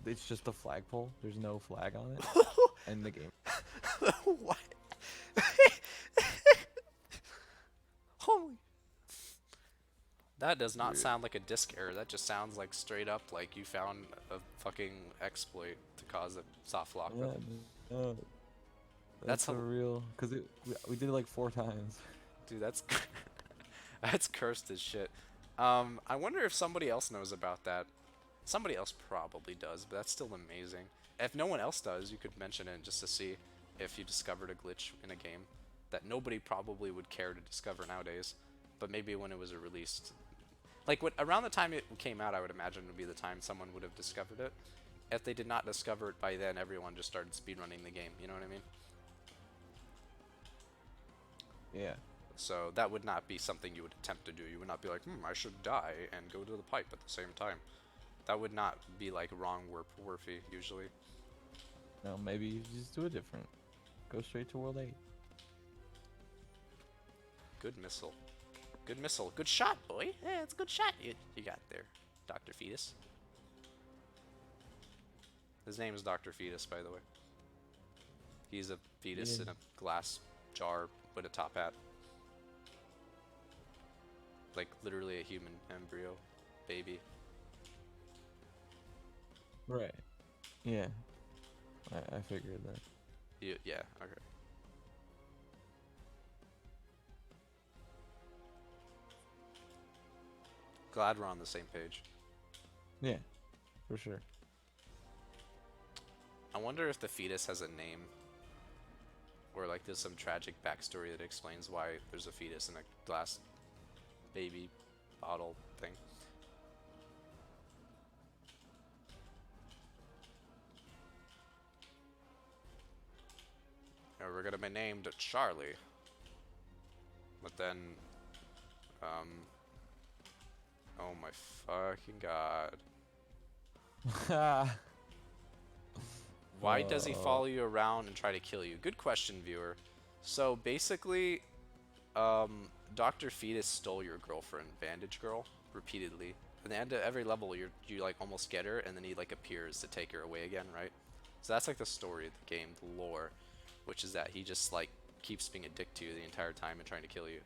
Speaker 2: It's just a flagpole. There's no flag on it. And the game.
Speaker 1: What? Holy. That does not
Speaker 2: Weird.
Speaker 1: sound like a disk error. That just sounds like straight up like you found a fucking exploit to cause a soft lock.
Speaker 2: Yeah, no,
Speaker 1: That's
Speaker 2: that's a real. Cause we did it like 4 times.
Speaker 1: Dude, that's that's cursed as shit. I wonder if somebody else knows about that. Somebody else probably does, but that's still amazing. If no one else does, you could mention it just to see if you discovered a glitch in a game that nobody probably would care to discover nowadays. But maybe when it was released, like around the time it came out, I would imagine would be the time someone would have discovered it. If they did not discover it by then, everyone just started speedrunning the game. You know what I mean?
Speaker 2: Yeah.
Speaker 1: So that would not be something you would attempt to do. You would not be like, I should die and go to the pipe at the same time. That would not be like wrong warpy usually.
Speaker 2: No, maybe you just do it different. Go straight to World 8.
Speaker 1: Good missile. Good missile. Good shot, boy. Yeah, it's a good shot you got there, Dr. Fetus. His name is Dr. Fetus, by the way. He's a fetus in a glass jar with a top hat. Like, literally a human embryo baby.
Speaker 2: Right. Yeah. I figured that.
Speaker 1: Yeah, okay. Glad we're on the same page.
Speaker 2: Yeah, for sure.
Speaker 1: I wonder if the fetus has a name. Or, like, there's some tragic backstory that explains why there's a fetus in a glass baby bottle thing. Or we're gonna be named Charlie. But then, oh my fucking god. Why does he follow you around and try to kill you? Good question, viewer. So basically, Dr. Fetus stole your girlfriend, Bandage Girl, repeatedly. At the end of every level, you like almost get her, and then he like appears to take her away again, right? So that's like the story of the game, the lore, which is that he just like keeps being a dick to you the entire time and trying to kill you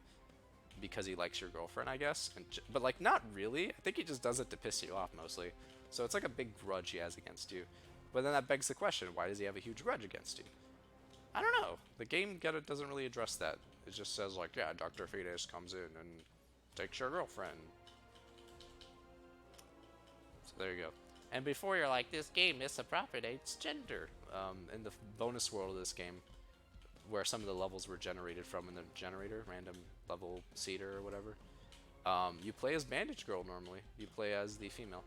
Speaker 1: because he likes your girlfriend, I guess. But like not really. I think he just does it to piss you off mostly. So it's like a big grudge he has against you. But then that begs the question: why does he have a huge grudge against you? I don't know. The game doesn't really address that. It just says like, yeah, Dr. Fetus comes in and takes your girlfriend. So there you go. And before you're like, this game misappropriates gender. In the bonus world of this game, where some of the levels were generated from in the generator, random level seeder or whatever, you play as Bandage Girl normally. You play as the female.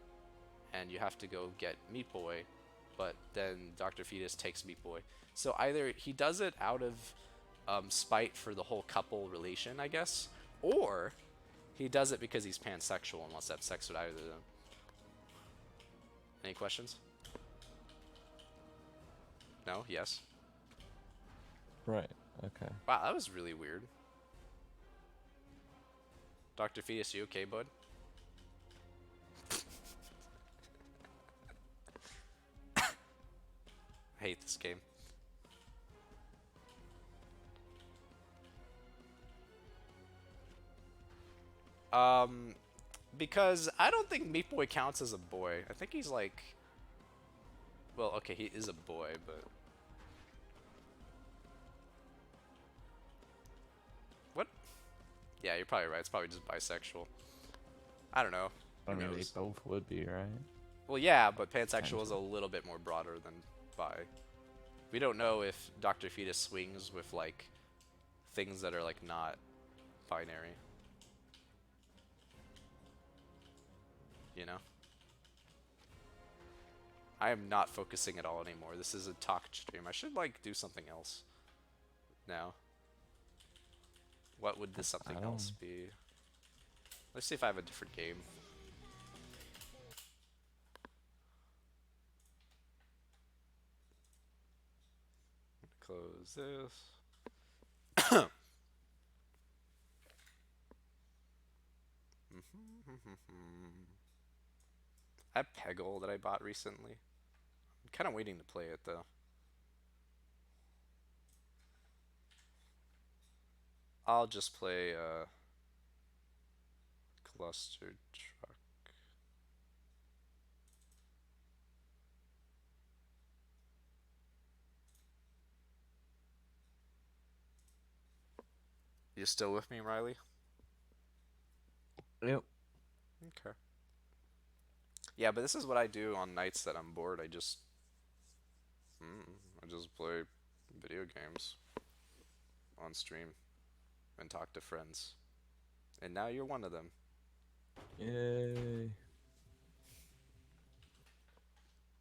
Speaker 1: And you have to go get Meat Boy, but then Dr. Fetus takes Meat Boy. So either he does it out of spite for the whole couple relation, I guess, or he does it because he's pansexual and wants to have sex with either of them. Any questions? No? Yes?
Speaker 2: Right. Okay.
Speaker 1: Wow, that was really weird. Dr. Fetus, you okay, bud? I hate this game. Because I don't think Meat Boy counts as a boy. I think he's like... Well, okay, he is a boy, but... What? Yeah, you're probably right. It's probably just bisexual. I don't know.
Speaker 2: I
Speaker 1: Who
Speaker 2: mean, they
Speaker 1: knows?
Speaker 2: both would be, right?
Speaker 1: Well, yeah, but pansexual is a little bit more broader than bi. We don't know if Dr. Fetus swings with, like, things that are, like, not binary. You know? I am not focusing at all anymore. This is a talk stream. I should, like, do something else now. What would this something else be? Let's see if I have a different game. Close this. I have Peggle that I bought recently. I'm kind of waiting to play it though. I'll just play Cluster Truck. You still with me, Riley?
Speaker 2: Yep.
Speaker 1: Okay. Yeah, but this is what I do on nights that I'm bored. I just play video games on stream and talk to friends. And now you're one of them.
Speaker 2: Yay.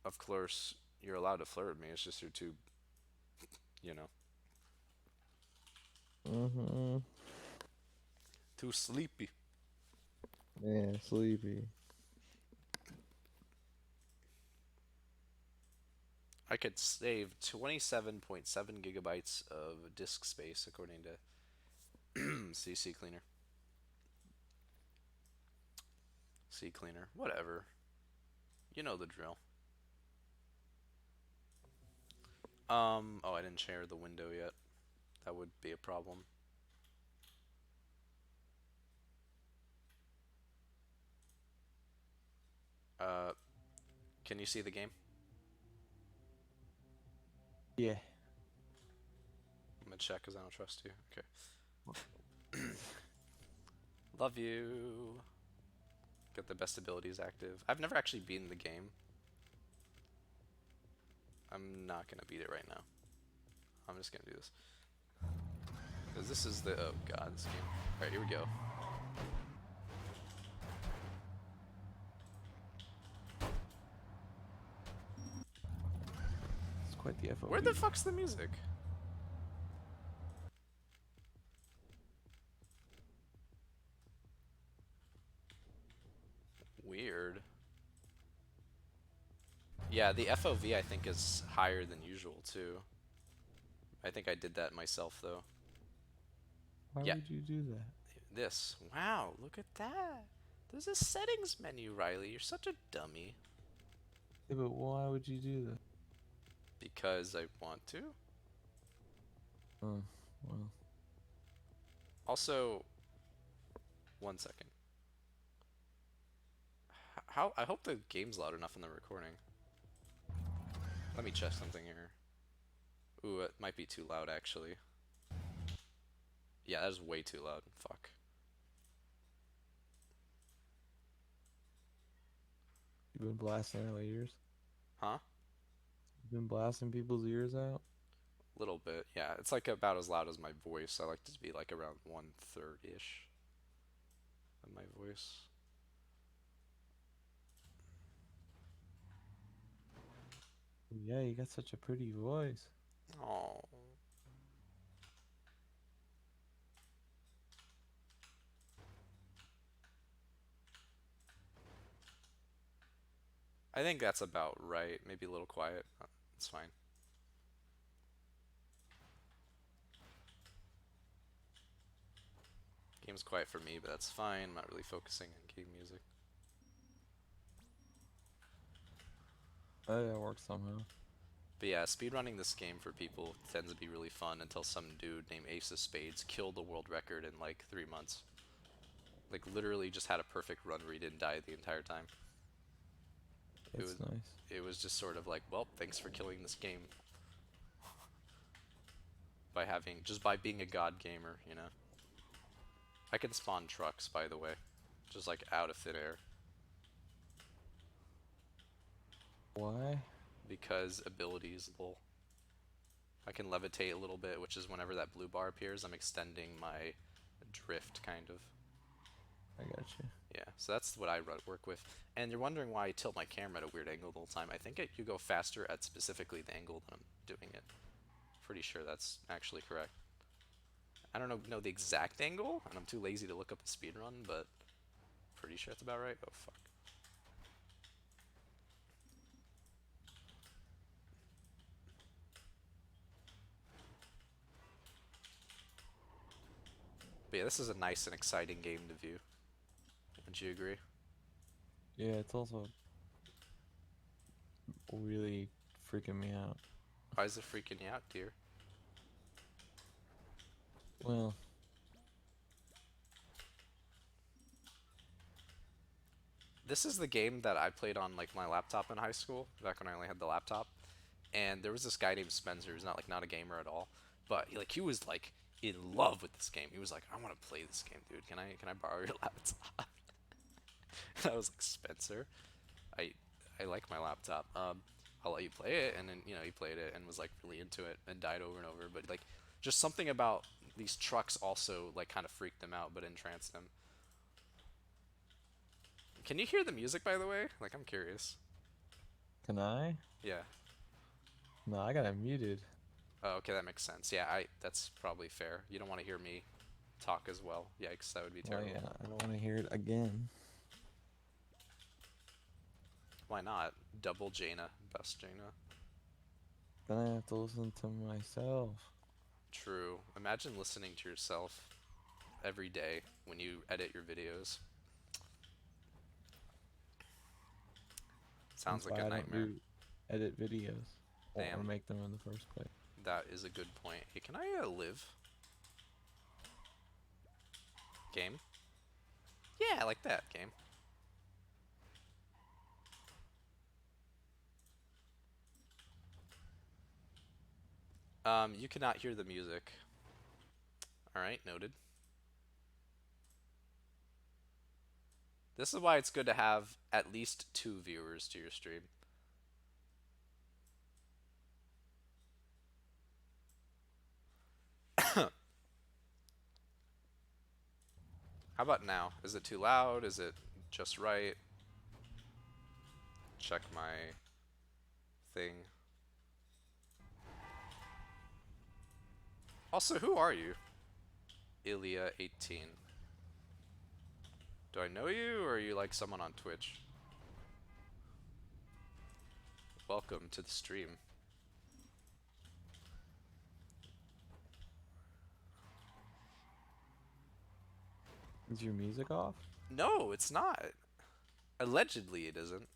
Speaker 1: Of course, you're allowed to flirt with me. It's just you're too, you know,
Speaker 2: Mm-hmm.
Speaker 1: too sleepy.
Speaker 2: Yeah, sleepy.
Speaker 1: I could save 27.7 gigabytes of disk space according to CC Cleaner. C Cleaner, whatever. You know the drill. Oh, I didn't share the window yet. That would be a problem. Can you see the game?
Speaker 2: Yeah.
Speaker 1: I'm gonna check because I don't trust you. Okay. Love you. Got the best abilities active. I've never actually beaten the game. I'm not gonna beat it right now. I'm just gonna do this. Because this is the... Oh god, this game. Alright, here we go.
Speaker 2: It's quite the FOV.
Speaker 1: Where the fuck's the music? Weird. Yeah, the FOV I think is higher than usual too. I think I did that myself though.
Speaker 2: Why
Speaker 1: Yeah,
Speaker 2: would you do that?
Speaker 1: this. Wow, look at that. There's a settings menu, Riley. You're such a dummy.
Speaker 2: Yeah, but why would you do that?
Speaker 1: Because I want to.
Speaker 2: Oh, well.
Speaker 1: Also, one second. How I hope the game's loud enough in the recording. Let me check something here. Ooh, it might be too loud actually. Yeah, that is way too loud. Fuck.
Speaker 2: You've been blasting our ears?
Speaker 1: Huh?
Speaker 2: You've been blasting people's ears out?
Speaker 1: Little bit. Yeah, it's like about as loud as my voice. I like it to be like around 1/3 ish of my voice.
Speaker 2: Yeah, you got such a pretty voice.
Speaker 1: Oh. I think that's about right. Maybe a little quiet. It's fine. Game's quiet for me, but that's fine. I'm not really focusing on game music.
Speaker 2: Oh, that works somehow.
Speaker 1: But yeah, speedrunning this game for people tends to be really fun until some dude named Ace of Spades killed the world record in like 3 months. Like literally just had a perfect run where he didn't die the entire time.
Speaker 2: That's nice.
Speaker 1: It was just sort of like, well, thanks for killing this game by by being a god gamer, you know. I can spawn trucks, by the way, just like out of thin air.
Speaker 2: Why?
Speaker 1: Because abilities, lol. I can levitate a little bit, which is whenever that blue bar appears, I'm extending my drift, kind of.
Speaker 2: I got you.
Speaker 1: Yeah, so that's what I work with. And you're wondering why I tilt my camera at a weird angle the whole time. I think you go faster at specifically the angle that I'm doing it. Pretty sure that's actually correct. I don't know the exact angle, and I'm too lazy to look up a speed run, but pretty sure that's about right. Oh, fuck. But yeah, this is a nice and exciting game to view. Wouldn't you agree?
Speaker 2: Yeah, it's also really freaking me out.
Speaker 1: Why is it freaking you out, dear?
Speaker 2: Well,
Speaker 1: This is the game that I played on like my laptop in high school, back when I only had the laptop. And there was this guy named Spencer, who's not a gamer at all, but he was like in love with this game. He was like, I want to play this game, dude. Can I borrow your laptop? And I was like, Spencer, I I like my laptop. I'll let you play it. And then he played it and was like really into it and died over and over. But like just something about these trucks also like kind of freaked him out, but entranced him. Can you hear the music, by the way? Like, I'm curious.
Speaker 2: can I?
Speaker 1: Yeah.
Speaker 2: No, I got it muted.
Speaker 1: Oh, okay, that makes sense. Yeah, that's probably fair. You don't want to hear me talk as well. Yikes, that would be
Speaker 2: Well,
Speaker 1: terrible.
Speaker 2: yeah, I don't want to hear it again.
Speaker 1: Why not? Double Jaina, best Jaina.
Speaker 2: Then I have to listen to myself.
Speaker 1: True. Imagine listening to yourself every day when you edit your videos. Sounds
Speaker 2: That's
Speaker 1: like
Speaker 2: why
Speaker 1: a
Speaker 2: I don't
Speaker 1: nightmare.
Speaker 2: do edit videos or
Speaker 1: Damn,
Speaker 2: make them in the first place.
Speaker 1: that is a good point. Hey, can I live? Game? Yeah, I like that game. You cannot hear the music. Alright, noted. This is why it's good to have at least 2 viewers to your stream. How about now? Is it too loud? Is it just right? Check my thing. Also, who are you? Ilya18. Do I know you, or are you like someone on Twitch? welcome to the stream.
Speaker 2: Is your music off?
Speaker 1: No, it's not. Allegedly, it isn't.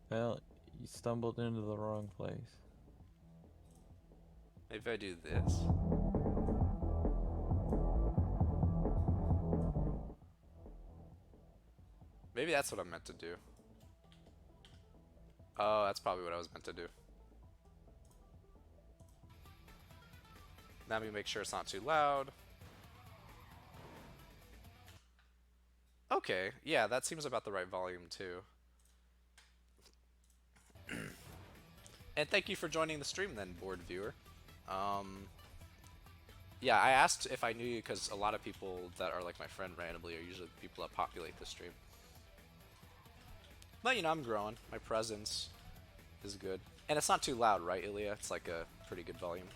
Speaker 2: Well, you stumbled into the wrong place.
Speaker 1: Maybe I do this. Maybe that's what I'm meant to do. Oh, that's probably what I was meant to do. Let me make sure it's not too loud. Okay, yeah, that seems about the right volume too. And thank you for joining the stream then, board viewer. Yeah, I asked if I knew you because a lot of people that are like my friend randomly are usually the people that populate the stream. But, you know, I'm growing. My presence is good. And it's not too loud, right, Ilya? It's like a pretty good volume.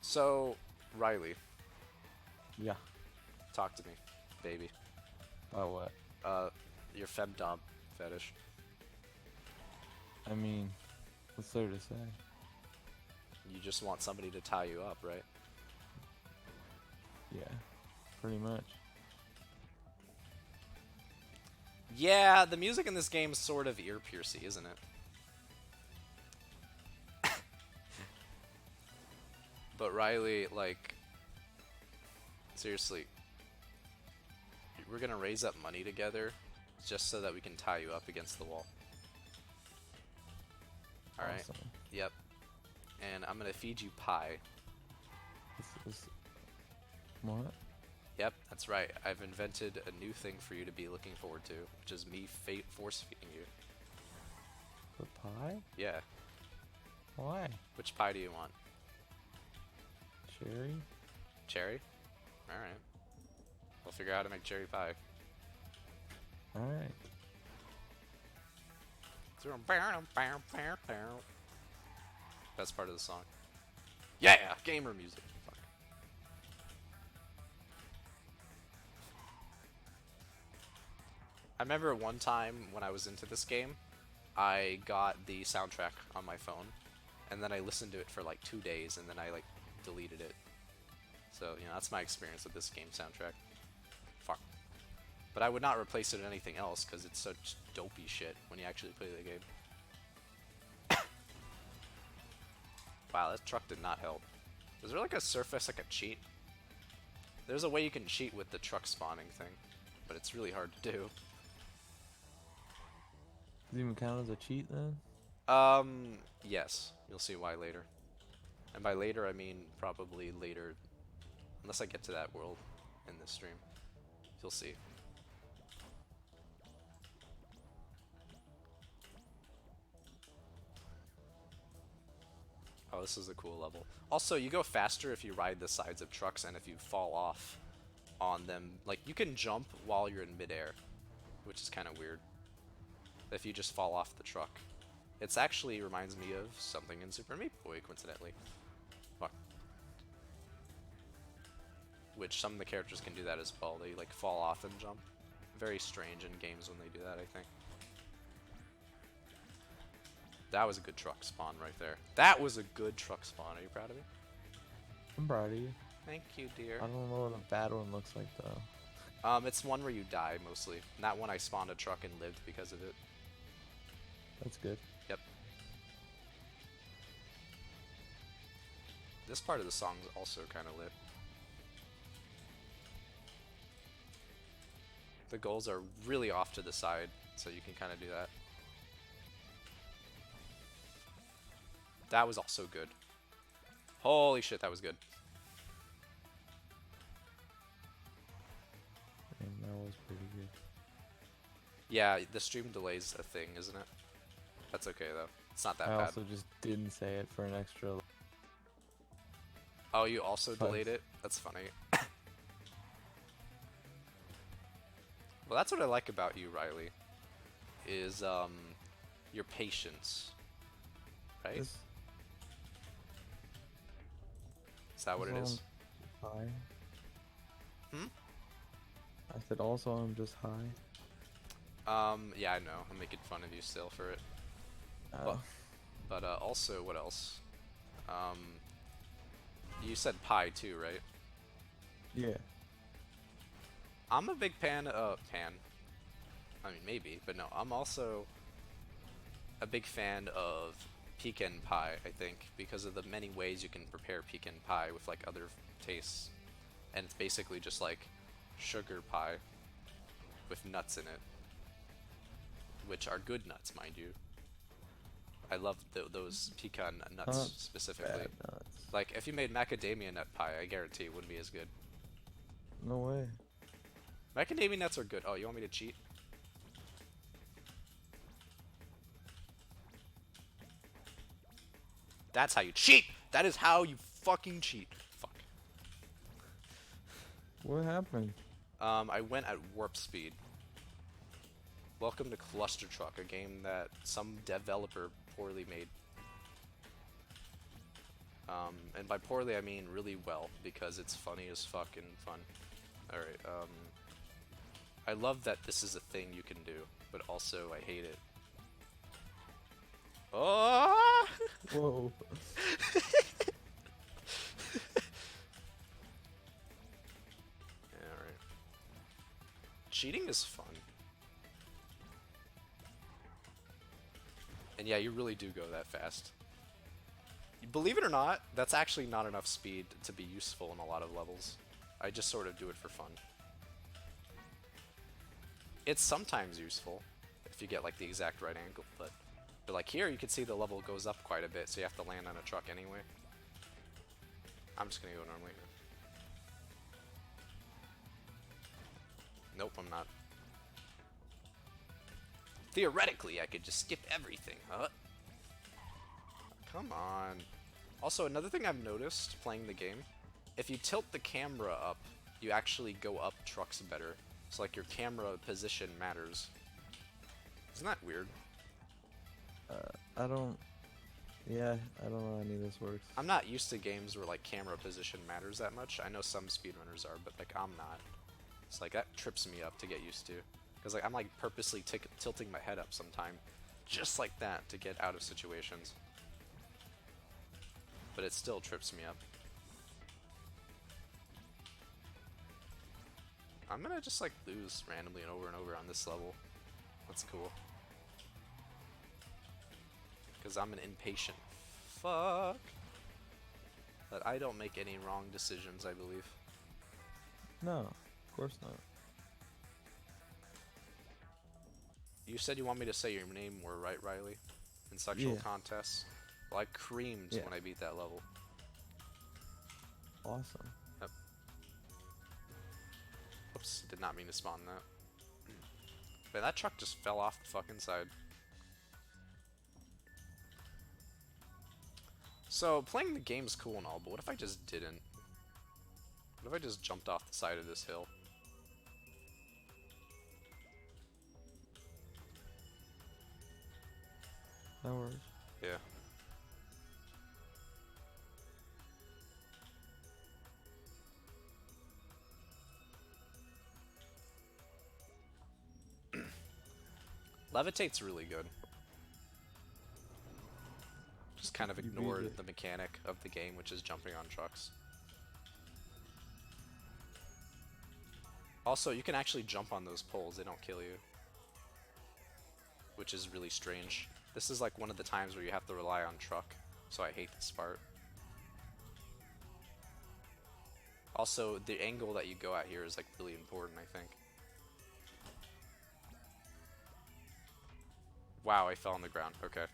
Speaker 1: So, Riley,
Speaker 2: Yeah.
Speaker 1: talk to me, baby.
Speaker 2: About what?
Speaker 1: Your femdom fetish.
Speaker 2: I mean, what's there to say?
Speaker 1: You just want somebody to tie you up, right?
Speaker 2: Yeah, pretty much.
Speaker 1: Yeah, the music in this game is sort of ear-piercy, isn't it? But Riley, like, seriously, we're gonna raise up money together just so that we can tie you up against the wall. Alright?
Speaker 2: Awesome.
Speaker 1: Yep. And I'm gonna feed you pie.
Speaker 2: This is... What?
Speaker 1: Yep, that's right. I've invented a new thing for you to be looking forward to, which is me force-feeding you.
Speaker 2: The pie?
Speaker 1: Yeah.
Speaker 2: Why?
Speaker 1: Which pie do you want?
Speaker 2: Cherry?
Speaker 1: Cherry? Alright. We'll figure out how to make cherry pie.
Speaker 2: Alright.
Speaker 1: Best part of the song. Yeah! Gamer music. Fuck. I remember one time when I was into this game, I got the soundtrack on my phone, and then I listened to it for like 2 days, and then I like deleted it. So, you know, that's my experience with this game soundtrack. Fuck. But I would not replace it with anything else, because it's such dopey shit when you actually play the game. Wow, that truck did not help. Is there like a surface, like a cheat? There's a way you can cheat with the truck spawning thing, but it's really hard to do.
Speaker 2: Does it even count as a cheat then?
Speaker 1: Yes. You'll see why later. And by later, I mean probably later, unless I get to that world in this stream. You'll see. Oh, this is a cool level. Also, you go faster if you ride the sides of trucks and if you fall off on them. Like, you can jump while you're in midair, which is kind of weird. If you just fall off the truck. It's actually reminds me of something in Super Meat Boy, coincidentally. Fuck. Which some of the characters can do that as well. They, like, fall off and jump. Very strange in games when they do that, I think. That was a good truck spawn right there. That was a good truck spawn. Are you proud of me?
Speaker 2: I'm proud of you.
Speaker 1: Thank you, dear.
Speaker 2: I don't know what a bad one looks like though.
Speaker 1: It's one where you die, mostly. That one I spawned a truck and lived because of it.
Speaker 2: That's good.
Speaker 1: Yep. This part of the song is also kind of lit. The goals are really off to the side, so you can kind of do that. That was also good. Holy shit, that was good.
Speaker 2: And that was pretty good.
Speaker 1: Yeah, the stream delay's a thing, isn't it? That's okay, though. It's not that
Speaker 2: I
Speaker 1: bad.
Speaker 2: also just didn't say it for an extra.
Speaker 1: Oh, you also delayed it? That's funny. Well, that's what I like about you, Riley. Is, your patience. Right? Is that what it is?
Speaker 2: High.
Speaker 1: Hmm?
Speaker 2: I said also I'm just high.
Speaker 1: Yeah, I know. I'm making fun of you still for it.
Speaker 2: Oh.
Speaker 1: But also, what else? You said pie too, right?
Speaker 2: Yeah.
Speaker 1: I'm a big fan. I mean, maybe, but no. I'm also a big fan of pecan pie. I think because of the many ways you can prepare pecan pie with like other tastes, and it's basically just like sugar pie with nuts in it, which are good nuts, mind you. I love those pecan nuts
Speaker 2: Not
Speaker 1: specifically.
Speaker 2: bad nuts.
Speaker 1: Like, if you made macadamia nut pie, I guarantee it wouldn't be as good.
Speaker 2: No way.
Speaker 1: Macadamia nuts are good. Oh, you want me to cheat? That's how you cheat! That is how you fucking cheat. Fuck.
Speaker 2: What happened?
Speaker 1: I went at warp speed. Welcome to Cluster Truck, a game that some developer poorly made. And by poorly I mean really well, because it's funny as fuck and fun. Alright, I love that this is a thing you can do, but also I hate it. Oh!
Speaker 2: Whoa.
Speaker 1: Alright. Cheating is fun. And yeah, you really do go that fast. Believe it or not, that's actually not enough speed to be useful in a lot of levels. I just sort of do it for fun. It's sometimes useful if you get like the exact right angle, but like here you can see the level goes up quite a bit, so you have to land on a truck anyway. I'm just gonna go normally. Nope, I'm not. Theoretically, I could just skip everything, huh? Come on. Also, another thing I've noticed playing the game, if you tilt the camera up, you actually go up trucks better. So like your camera position matters. Isn't that weird?
Speaker 2: I don't know how any of this works.
Speaker 1: I'm not used to games where like camera position matters that much. I know some speedrunners are, but like I'm not. It's like that trips me up to get used to. Because like I'm like purposely tilting my head up sometime, just like that, to get out of situations. But it still trips me up. I'm gonna just like lose randomly and over on this level. That's cool. Because I'm an impatient fuck. But I don't make any wrong decisions, I believe.
Speaker 2: No, of course not.
Speaker 1: You said you want me to say your name more, right, Riley? In sexual
Speaker 2: Yeah.
Speaker 1: contests? Well, I creamed
Speaker 2: Yeah.
Speaker 1: when I beat that level.
Speaker 2: Awesome.
Speaker 1: Yep. Oops, did not mean to spawn that. Man, that truck just fell off the fucking side. So, playing the game's cool and all, but what if I just didn't? What if I just jumped off the side of this hill?
Speaker 2: That works.
Speaker 1: Yeah. Levitate's really good. Just kind of
Speaker 2: You beat
Speaker 1: ignored
Speaker 2: it.
Speaker 1: the mechanic of the game, which is jumping on trucks. Also, you can actually jump on those poles, they don't kill you. Which is really strange. This is like one of the times where you have to rely on truck, so I hate this part. Also, the angle that you go at here is like really important, I think. Wow, I fell on the ground. Okay.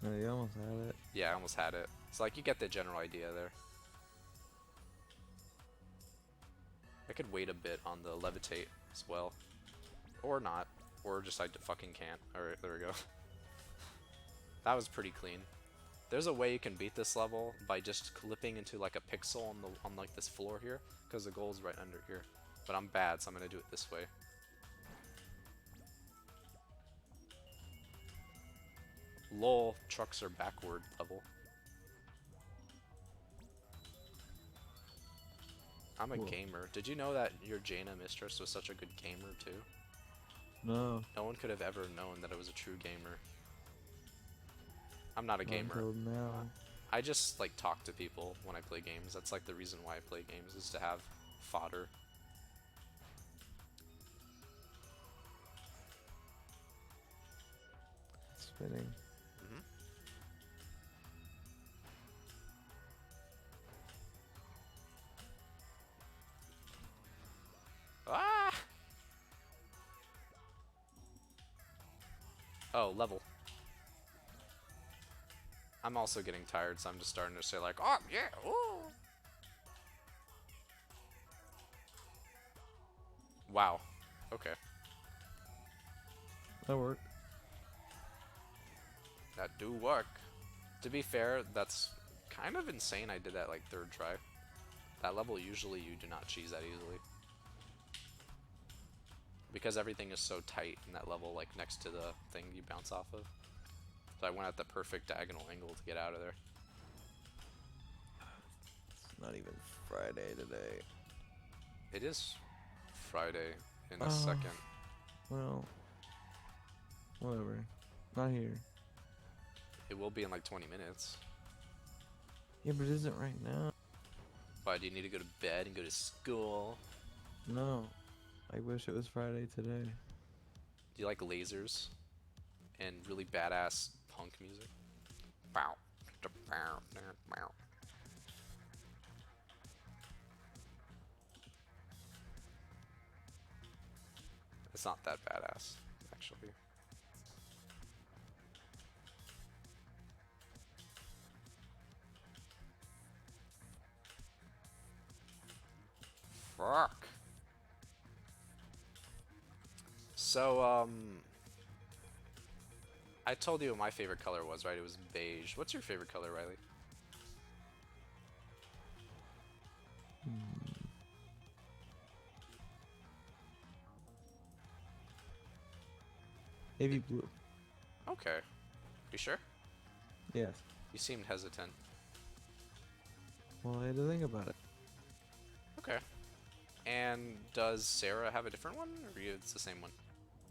Speaker 2: No, you almost had it.
Speaker 1: Yeah, I almost had it. It's like you get the general idea there. I could wait a bit on the levitate as well. Or not. Or just I fucking can't. Alright, there we go. That was pretty clean. There's a way you can beat this level by just clipping into like a pixel on like this floor here, because the goal's right under here. But I'm bad, so I'm gonna do it this way. Lol, trucks are backward level. I'm a
Speaker 2: Cool.
Speaker 1: gamer. Did you know that your Jaina mistress was such a good gamer too?
Speaker 2: No,
Speaker 1: No one could have ever known that I was a true gamer. I'm not a
Speaker 2: not
Speaker 1: gamer.
Speaker 2: until now.
Speaker 1: I just like talk to people when I play games. That's like the reason why I play games, is to have fodder.
Speaker 2: Spinning.
Speaker 1: Hmm. Ah! Oh, level. I'm also getting tired, so I'm just starting to say like, oh yeah, ooh. Wow. Okay,
Speaker 2: That worked.
Speaker 1: that do work. To be fair, that's kind of insane. I did that like third try. That level, usually you do not cheese that easily, because everything is so tight in that level, like next to the thing you bounce off of. So I went at the perfect diagonal angle to get out of there.
Speaker 2: It's not even Friday today.
Speaker 1: It is Friday in a
Speaker 2: Oh.
Speaker 1: second.
Speaker 2: Well, whatever. Not here.
Speaker 1: It will be in like 20 minutes.
Speaker 2: Yeah, but it isn't right now.
Speaker 1: Why, do you need to go to bed and go to school?
Speaker 2: No. I wish it was Friday today.
Speaker 1: Do you like lasers and really badass punk music? Bow. Bow. It's not that badass, actually. Fuck. So, I told you what my favorite color was, right? It was beige. What's your favorite color, Riley?
Speaker 2: Navy blue.
Speaker 1: Okay. You sure?
Speaker 2: Yes.
Speaker 1: You seemed hesitant.
Speaker 2: Well, I had to think about it.
Speaker 1: Okay. And does Sarah have a different one, or it's the same one?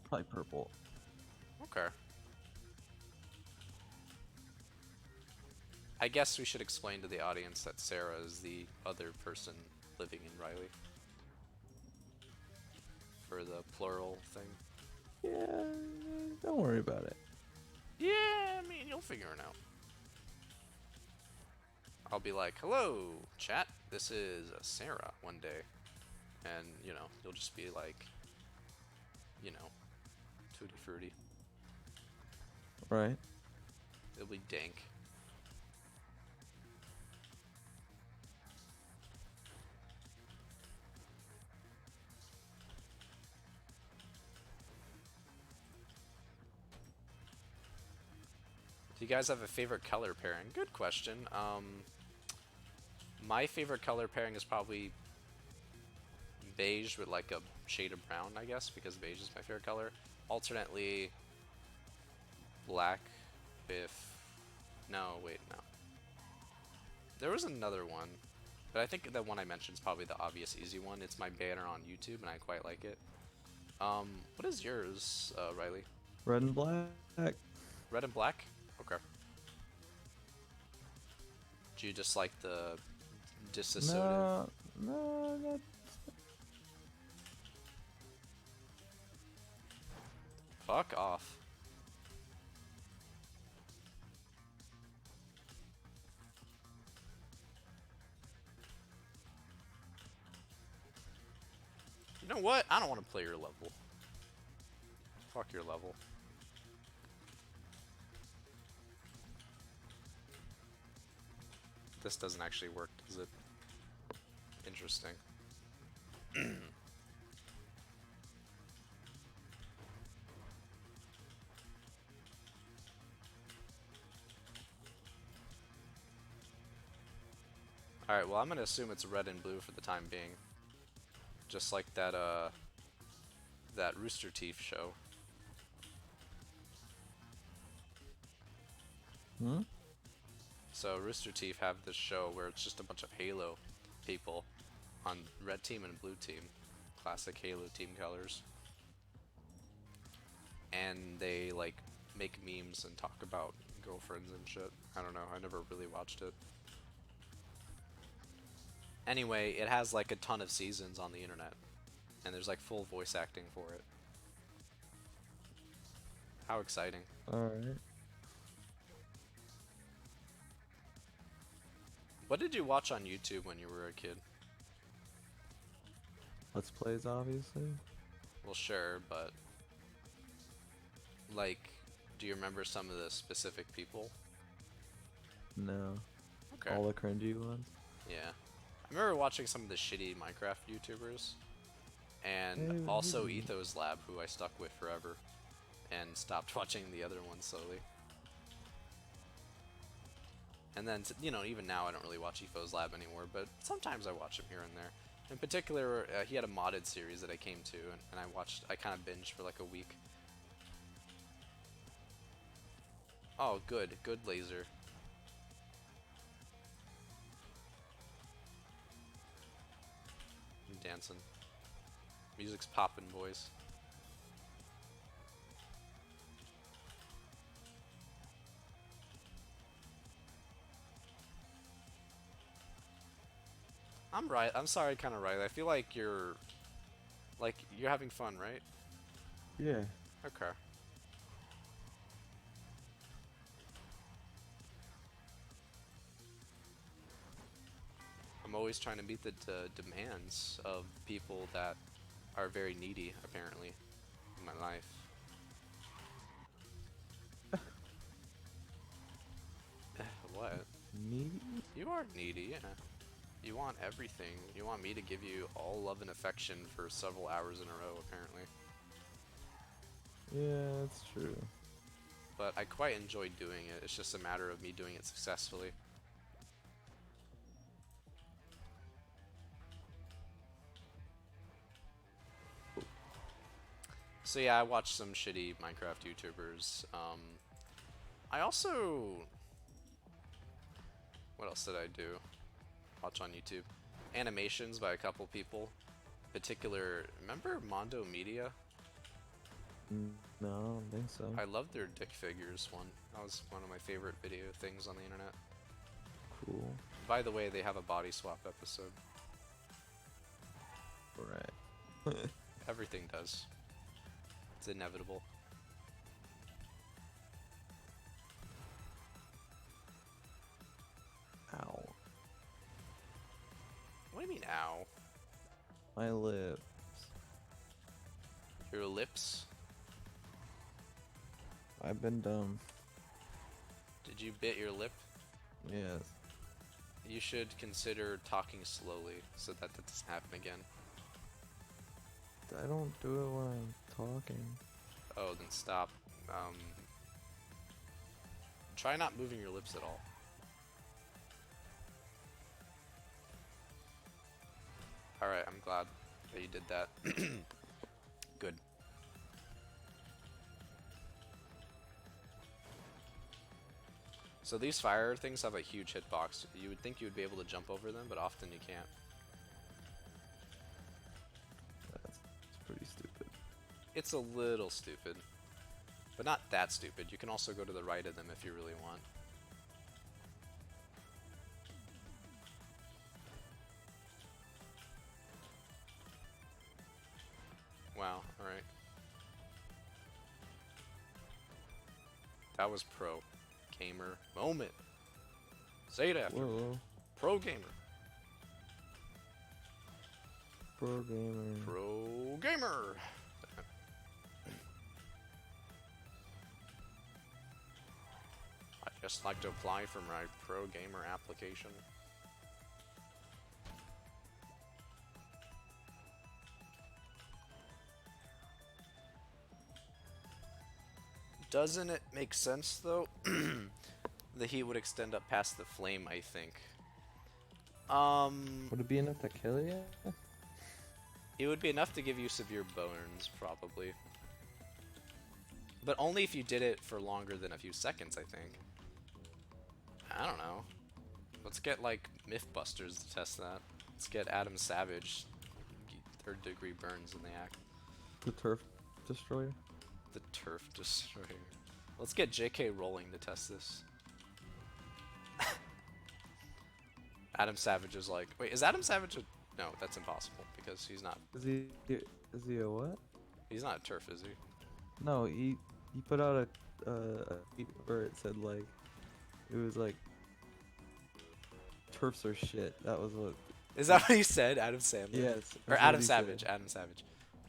Speaker 2: Probably purple.
Speaker 1: Okay. I guess we should explain to the audience that Sarah is the other person living in Riley. For the plural thing.
Speaker 2: Yeah, don't worry about it.
Speaker 1: Yeah, I mean, you'll figure it out. I'll be like, hello, chat, this is Sarah one day. And, you know, you'll just be like, you know, tutti frutti.
Speaker 2: Right.
Speaker 1: It'll be dank. Do you guys have a favorite color pairing? Good question. My favorite color pairing is probably beige with like a shade of brown, I guess, because beige is my favorite color. Alternately, black with... No, wait, no. There was another one, but I think the one I mentioned is probably the obvious easy one. It's my banner on YouTube, and I quite like it. What is yours, Riley?
Speaker 2: Red and black.
Speaker 1: Red and black? Okay. Do you just like the disassociative?
Speaker 2: No, that.
Speaker 1: Fuck off. You know what? I don't want to play your level. Fuck your level. This doesn't actually work, does it? Interesting. Alright, well I'm gonna assume it's red and blue for the time being. Just like that, that Rooster Teeth show.
Speaker 2: Hmm?
Speaker 1: So Rooster Teeth have this show where it's just a bunch of Halo people, on red team and blue team, classic Halo team colors, and they like make memes and talk about girlfriends and shit. I don't know. I never really watched it. Anyway, it has like a ton of seasons on the internet, and there's like full voice acting for it. How exciting.
Speaker 2: Alright.
Speaker 1: What did you watch on YouTube when you were a kid?
Speaker 2: Let's plays, obviously.
Speaker 1: Well, sure, but like, do you remember some of the specific people?
Speaker 2: No.
Speaker 1: Okay.
Speaker 2: All the cringy ones.
Speaker 1: Yeah. I remember watching some of the shitty Minecraft YouTubers, and
Speaker 2: Hey,
Speaker 1: also
Speaker 2: really?
Speaker 1: Ethos Lab, who I stuck with forever, and stopped watching the other ones slowly. And then, you know, even now I don't really watch Ethos Lab anymore, but sometimes I watch him here and there. In particular, he had a modded series that I came to, and I kind of binged for like a week. Oh, good laser. I'm dancing. Music's poppin', boys. I'm right. I'm sorry, kind of right. I feel like you're having fun, right?
Speaker 2: Yeah.
Speaker 1: Okay. I'm always trying to meet the demands of people that are very needy, apparently, in my life. What?
Speaker 2: Needy?
Speaker 1: You are needy, yeah. You want everything. You want me to give you all love and affection for several hours in a row, apparently.
Speaker 2: Yeah, that's true.
Speaker 1: But I quite enjoy doing it. It's just a matter of me doing it successfully. So yeah, I watched some shitty Minecraft YouTubers. I also... What else did I do? Watch on YouTube. Animations by a couple people. Particular... Remember Mondo Media?
Speaker 2: No, I don't think so.
Speaker 1: I loved their dick figures one. That was one of my favorite video things on the internet.
Speaker 2: Cool.
Speaker 1: By the way, they have a body swap episode.
Speaker 2: Right.
Speaker 1: Everything does. It's inevitable.
Speaker 2: Ow.
Speaker 1: What do you mean, ow?
Speaker 2: My lips.
Speaker 1: Your lips?
Speaker 2: I've been dumb.
Speaker 1: Did you bit your lip?
Speaker 2: Yes.
Speaker 1: You should consider talking slowly so that doesn't happen again.
Speaker 2: I don't do it when I'm talking.
Speaker 1: Oh, then stop. Try not moving your lips at all. Alright, I'm glad that you did that. Good. So these fire things have a huge hitbox. You would think you would be able to jump over them, but often you can't.
Speaker 2: That's pretty stupid.
Speaker 1: It's a little stupid. But not that stupid. You can also go to the right of them if you really want. Wow, alright. That was pro. Gamer moment. Say it after.
Speaker 2: Whoa.
Speaker 1: Pro gamer.
Speaker 2: Pro gamer.
Speaker 1: Pro gamer. I'd just like to apply for my pro gamer application. Doesn't it make sense though? The heat would extend up past the flame, I think.
Speaker 2: Would it be enough to kill you?
Speaker 1: It would be enough to give you severe burns, probably. But only if you did it for longer than a few seconds, I think. I don't know. Let's get, like, Mythbusters to test that. Let's get Adam Savage. Third degree burns in the act.
Speaker 2: The turf destroyer.
Speaker 1: The turf destroyer. Let's get J.K. Rowling to test this. Adam Savage is like, wait, is Adam Savage a... No, that's impossible because he's not.
Speaker 2: Is he a what?
Speaker 1: He's not a turf, is he?
Speaker 2: No, he put out a tweet where it said like, it was like, turfs are shit. That was what.
Speaker 1: Is that what he said, Adam Sandler?
Speaker 2: Yes.
Speaker 1: Or
Speaker 2: that's
Speaker 1: Adam
Speaker 2: what he
Speaker 1: Savage.
Speaker 2: said.
Speaker 1: Adam Savage.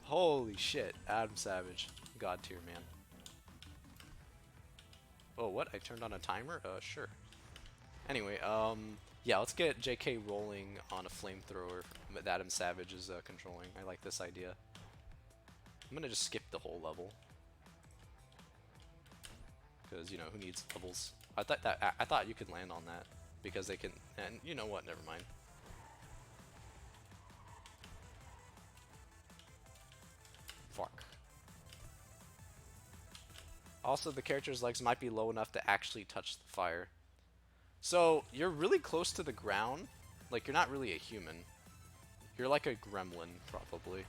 Speaker 1: Holy shit, Adam Savage. God tier, man. Oh, what? I turned on a timer? Sure. Anyway, yeah, let's get J.K. Rowling on a flamethrower that Adam Savage is controlling. I like this idea. I'm gonna just skip the whole level. Because, you know, who needs levels? I thought you could land on that. Because they can... And you know what? Never mind. Fuck. Also, the character's legs might be low enough to actually touch the fire. So, you're really close to the ground. Like, you're not really a human. You're like a gremlin, probably.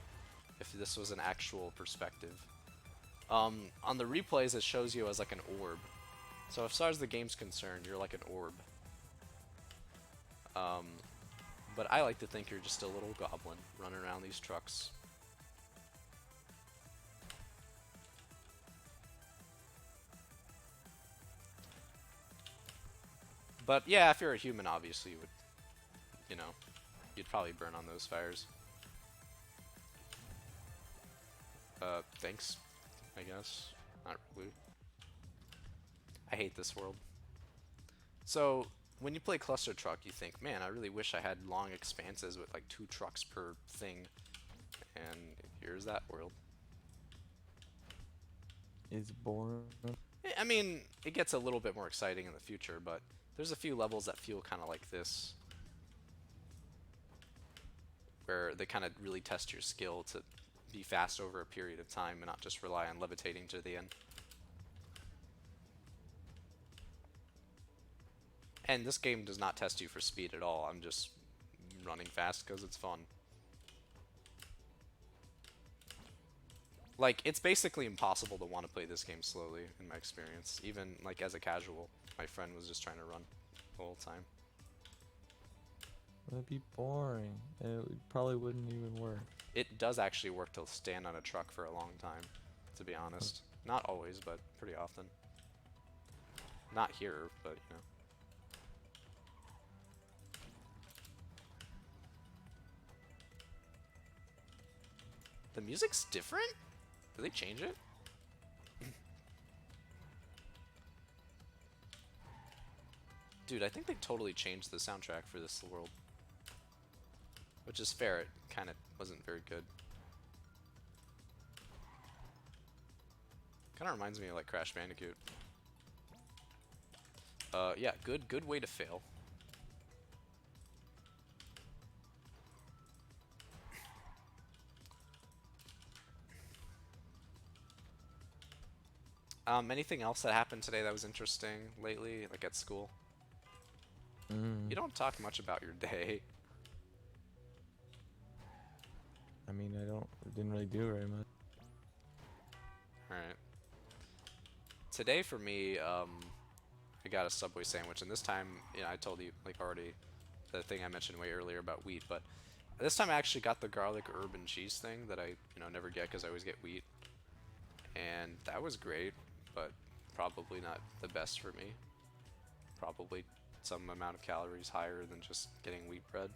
Speaker 1: If this was an actual perspective. On the replays, it shows you as like an orb. So, as far as the game's concerned, you're like an orb. But I like to think you're just a little goblin running around these trucks. But yeah, if you're a human, obviously you would, you know, you'd probably burn on those fires. Thanks, I guess. Not really. I hate this world. So, when you play Cluster Truck, you think, man, I really wish I had long expanses with like 2 trucks per thing. And here's that world.
Speaker 2: Is boring.
Speaker 1: I mean, it gets a little bit more exciting in the future, but there's a few levels that feel kind of like this. Where they kind of really test your skill to be fast over a period of time and not just rely on levitating to the end. And this game does not test you for speed at all. I'm just running fast because it's fun. Like, it's basically impossible to want to play this game slowly, in my experience. Even, like, as a casual, my friend was just trying to run the whole time.
Speaker 2: That'd be boring. Probably wouldn't even work.
Speaker 1: It does actually work to stand on a truck for a long time, to be honest. Not always, but pretty often. Not here, but, you know. The music's different? Did they change it? Dude, I think they totally changed the soundtrack for this world. Which is fair, it kind of wasn't very good. Kind of reminds me of like Crash Bandicoot. Yeah, good way to fail. Anything else that happened today that was interesting lately, like at school? You don't talk much about your day.
Speaker 2: I mean, didn't really do very much.
Speaker 1: Alright. Today for me, I got a Subway sandwich, and this time, you know, I told you, like, already, the thing I mentioned way earlier about wheat, but this time I actually got the garlic herb and cheese thing that I, you know, never get because I always get wheat. And that was great, but probably not the best for me. Probably some amount of calories higher than just getting wheat bread.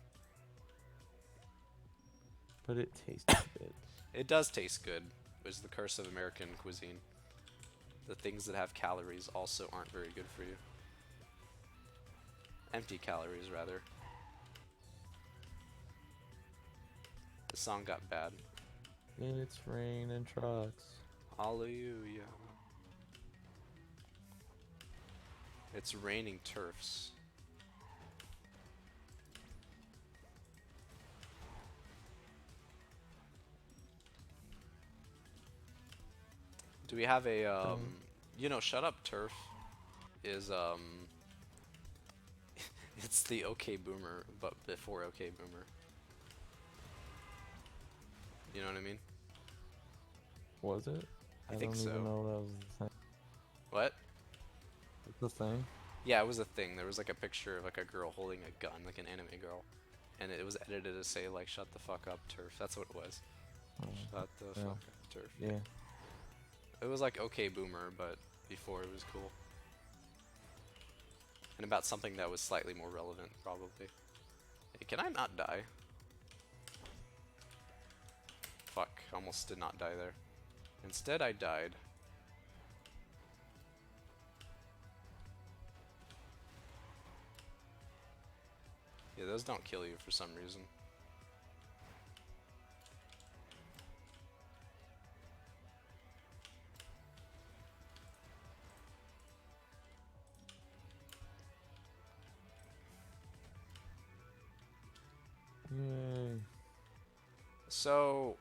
Speaker 2: But it tasted good.
Speaker 1: It does taste good, which is the curse of American cuisine. The things that have calories also aren't very good for you. Empty calories, rather. The song got bad.
Speaker 2: It's raining trucks.
Speaker 1: Hallelujah. It's raining turfs. Do we have a, you know, Shut Up Turf is, it's the OK Boomer, but before OK Boomer. You know what I mean?
Speaker 2: Was it?
Speaker 1: I
Speaker 2: I
Speaker 1: think
Speaker 2: don't
Speaker 1: so.
Speaker 2: even know that was the thing.
Speaker 1: What?
Speaker 2: It's the thing.
Speaker 1: Yeah, it was a thing. There was like a picture of like a girl holding a gun, like an anime girl, and it was edited to say like "Shut the fuck up, turf." That's what it was.
Speaker 2: Oh,
Speaker 1: Shut the
Speaker 2: yeah.
Speaker 1: fuck up, turf.
Speaker 2: Yeah.
Speaker 1: It was like okay boomer, but before it was cool. And about something that was slightly more relevant, probably. Hey, can I not die? Fuck, almost did not die there. Instead, I died. Yeah, those don't kill you for some reason.
Speaker 2: Yay.
Speaker 1: So,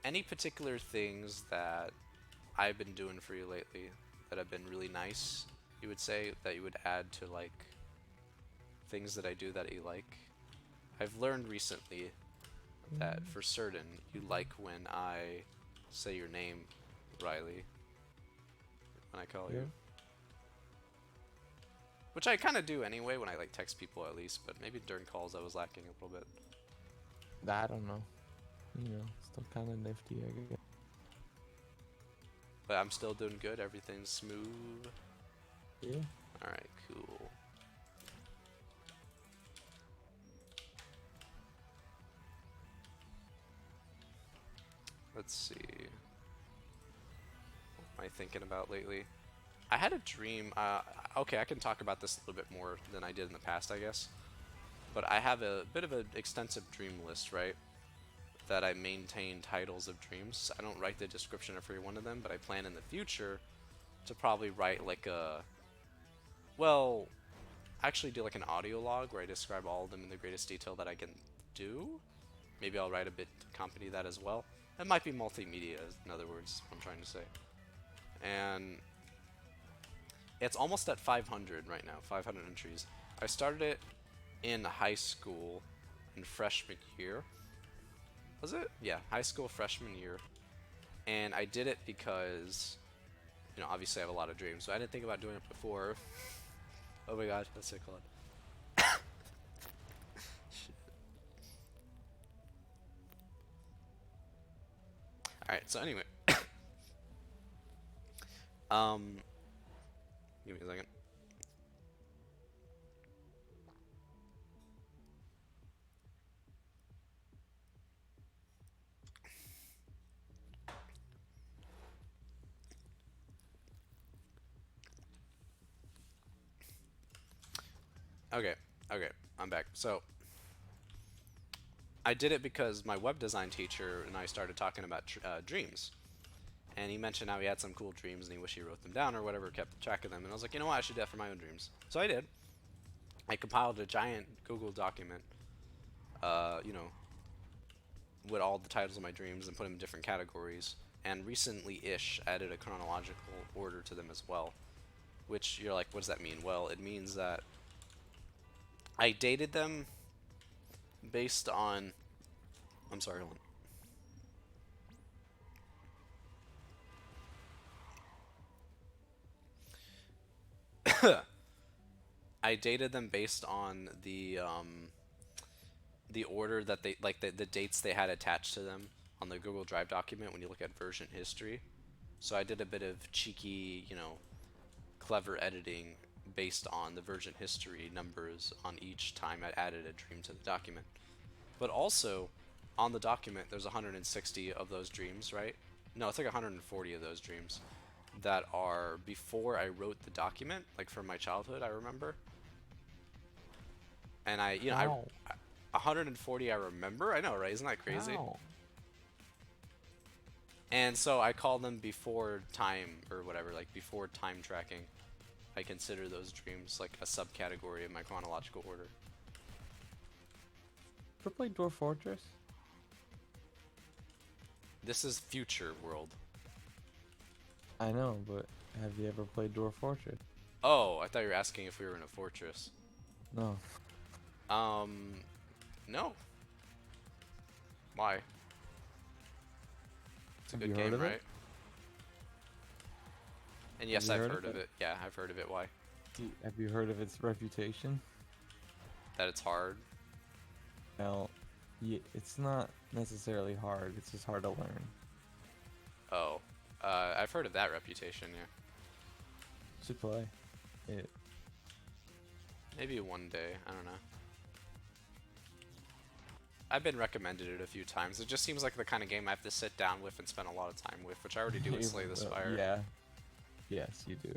Speaker 1: any particular things that I've been doing for you lately that have been really nice, you would say, that you would add to like things that I do that you like? I've learned recently that for certain you like when I say your name, Riley, when I call
Speaker 2: Yeah.
Speaker 1: you. Which I kind of do anyway when I like text people at least, but maybe during calls I was lacking a little bit.
Speaker 2: I don't know. You know, still kind of nifty, I guess.
Speaker 1: But I'm still doing good, everything's smooth.
Speaker 2: Yeah.
Speaker 1: Alright, cool. Let's see. What am I thinking about lately? I had a dream. Okay, I can talk about this a little bit more than I did in the past, I guess. But I have a bit of an extensive dream list, right? That I maintain titles of dreams. I don't write the description of every one of them, but I plan in the future to probably write like a. Well, actually do like an audio log where I describe all of them in the greatest detail that I can do. Maybe I'll write a bit to accompany that as well. It might be multimedia, in other words, what I'm trying to say. And it's almost at 500 right now, 500 entries. I started it in high school in freshman year. Was it? Yeah, high school freshman year. And I did it because, you know, obviously I have a lot of dreams, so I didn't think about doing it before. Oh my god, that's sick, hold on. Shit. Alright, so anyway. Give me a second. Okay, okay, I'm back. So, I did it because my web design teacher and I started talking about dreams. And he mentioned how he had some cool dreams and he wished he wrote them down or whatever, kept track of them. And I was like, you know what, I should do that for my own dreams. So I did. I compiled a giant Google document, you know, with all the titles of my dreams and put them in different categories. And recently-ish added a chronological order to them as well. Which you're like, what does that mean? Well, it means that I dated them based on. I'm sorry, hold on. I dated them based on the order that they like the dates they had attached to them on the Google Drive document when you look at version history. So I did a bit of cheeky, you know, clever editing based on the version history numbers on each time I added a dream to the document. But also, on the document, there's 160 of those dreams, right? No, it's like 140 of those dreams that are before I wrote the document, like from my childhood, I remember. And
Speaker 2: Ow.
Speaker 1: 140 I remember. I know, right? Isn't that crazy?
Speaker 2: Ow.
Speaker 1: And so I call them before time or whatever, like before time tracking. I consider those dreams like a subcategory of my chronological order.
Speaker 2: Ever played Dwarf Fortress?
Speaker 1: This is future world.
Speaker 2: I know, but have you ever played Dwarf Fortress?
Speaker 1: Oh, I thought you were asking if we were in a fortress.
Speaker 2: No.
Speaker 1: No. Why? It's a
Speaker 2: Have
Speaker 1: good
Speaker 2: you heard
Speaker 1: game,
Speaker 2: of it?
Speaker 1: right? And yes,
Speaker 2: you
Speaker 1: I've
Speaker 2: heard of
Speaker 1: heard of
Speaker 2: it?
Speaker 1: it. Yeah, I've heard of it. Why?
Speaker 2: Have you heard of its reputation?
Speaker 1: That it's hard.
Speaker 2: Well, it's not necessarily hard. It's just hard to learn.
Speaker 1: Oh, I've heard of that reputation. Yeah,
Speaker 2: You should play it.
Speaker 1: maybe one day. I don't know. I've been recommended it a few times. It just seems like the kind of game I have to sit down with and spend a lot of time with, which I already do with Slay the Spire.
Speaker 2: Yeah. Yes, you do.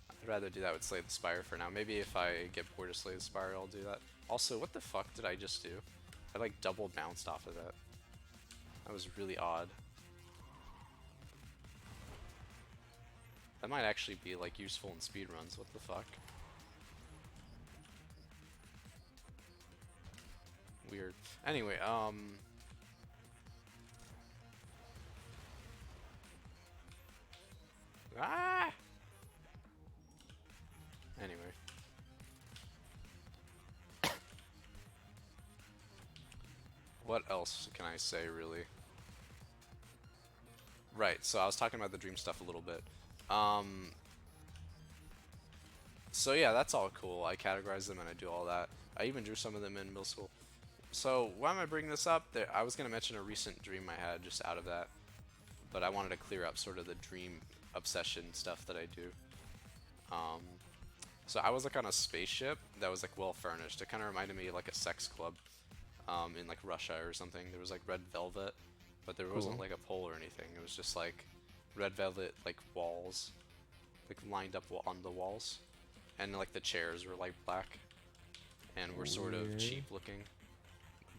Speaker 1: I'd rather do that with Slay the Spire for now. Maybe if I get bored of Slay the Spire, I'll do that. Also, what the fuck did I just do? I like double bounced off of that. That was really odd. That might actually be like useful in speedruns. What the fuck? Weird. Anyway, ah! Anyway. What else can I say, really? Right, so I was talking about the dream stuff a little bit. So yeah, that's all cool. I categorize them and I do all that. I even drew some of them in middle school. So why am I bringing this up? I was going to mention a recent dream I had just out of that. But I wanted to clear up sort of the dream obsession stuff that I do. So I was like on a spaceship that was like well furnished. It kind of reminded me of like a sex club in like Russia or something. There was like red velvet, but there wasn't like a pole or anything. It was just like red velvet like walls, like lined up on the walls, and like the chairs were like black and were sort of cheap looking.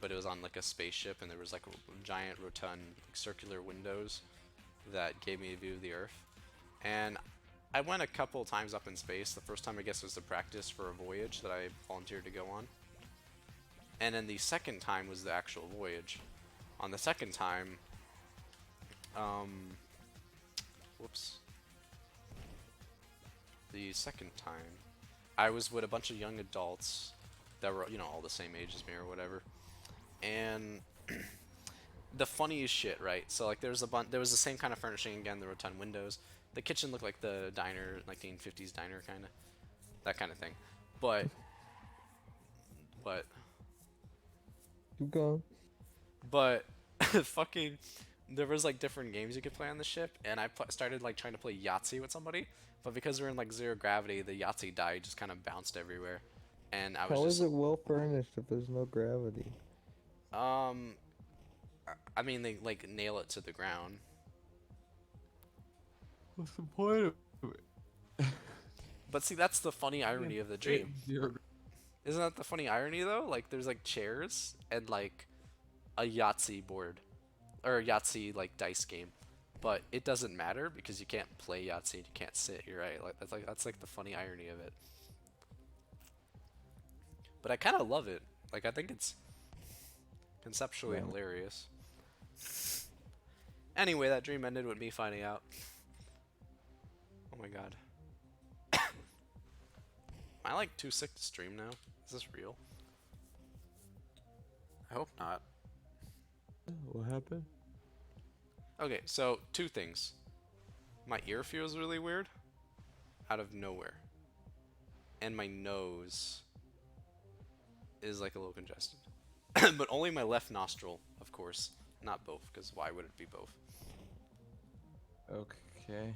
Speaker 1: But it was on like a spaceship, and there was like giant rotund like, circular windows that gave me a view of the Earth. And I went a couple times up in space. The first time I guess was to practice for a voyage that I volunteered to go on. And then the second time was the actual voyage. On the second time, whoops. The second time, I was with a bunch of young adults that were, you know, all the same age as me or whatever. And the funniest shit, right? So like there was the same kind of furnishing again, the rotund windows. The kitchen looked like the diner, 1950s diner kind of, that kind of thing. But
Speaker 3: Keep going.
Speaker 1: fucking, there was like different games you could play on the ship, and I started like trying to play Yahtzee with somebody, but because we're in like zero gravity, the Yahtzee die just kind of bounced everywhere, and I was
Speaker 3: How
Speaker 1: just
Speaker 3: is it well furnished if there's no gravity?
Speaker 1: I mean they like nail it to the ground.
Speaker 2: What's the point of it?
Speaker 1: But see, that's the funny irony of the dream. Isn't that the funny irony though? Like there's like chairs and like a Yahtzee board or a Yahtzee like dice game, but it doesn't matter because you can't play Yahtzee and you can't sit. You're right. That's like the funny irony of it. But I kind of love it. Like I think it's conceptually hilarious. Anyway, that dream ended with me finding out. Oh my god. Am I like too sick to stream now? Is this real? I hope not.
Speaker 2: What happened?
Speaker 1: Okay, so two things. My ear feels really weird out of nowhere. And my nose is like a little congested. But only my left nostril, of course. Not both, because why would it be both?
Speaker 2: Okay.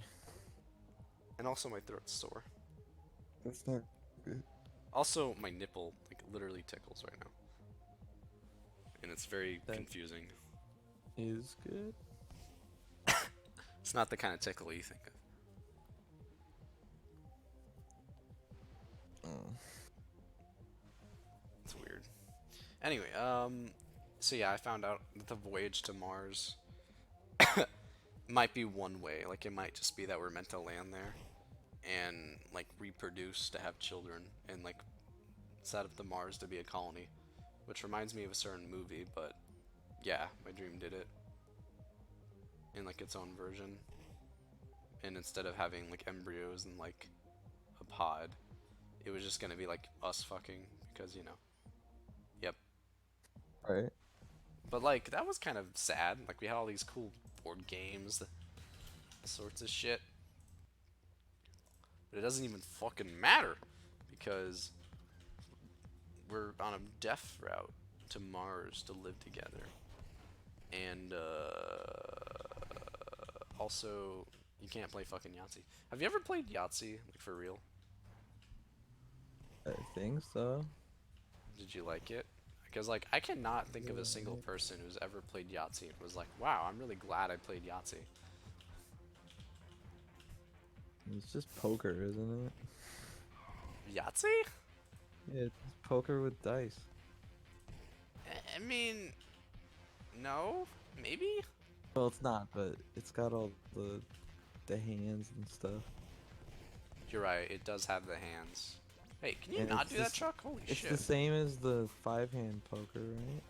Speaker 1: And also my throat's sore.
Speaker 3: That's not good.
Speaker 1: Also, my nipple like literally tickles right now. And it's very confusing.
Speaker 2: Is good.
Speaker 1: It's not the kind of tickle you think of. It's weird. Anyway, so yeah, I found out that the voyage to Mars might be one way. Like, it might just be that we're meant to land there and, like, reproduce to have children and, like, set up the Mars to be a colony. Which reminds me of a certain movie, but yeah, my dream did it. In, like, its own version. And instead of having, like, embryos and, like, a pod, it was just gonna be, like, us fucking, because, you know. Yep.
Speaker 3: Right.
Speaker 1: But like that was kind of sad. Like we had all these cool board games, sorts of shit. But it doesn't even fucking matter because we're on a death route to Mars to live together. And also you can't play fucking Yahtzee. Have you ever played Yahtzee, like for real?
Speaker 3: I think so.
Speaker 1: Did you like it? Because like I cannot think of a single person who's ever played Yahtzee and was like, "Wow, I'm really glad I played Yahtzee."
Speaker 3: It's just poker, isn't it?
Speaker 1: Yahtzee?
Speaker 3: Yeah, it's poker with dice.
Speaker 1: I mean, no, maybe.
Speaker 3: Well, it's not, but it's got all the hands and stuff.
Speaker 1: You're right. It does have the hands. Hey, can you
Speaker 3: And
Speaker 1: not
Speaker 3: it's
Speaker 1: do that,
Speaker 3: just-
Speaker 1: Chuck? Holy
Speaker 3: It's
Speaker 1: shit!
Speaker 3: the same as the 5-hand poker, right?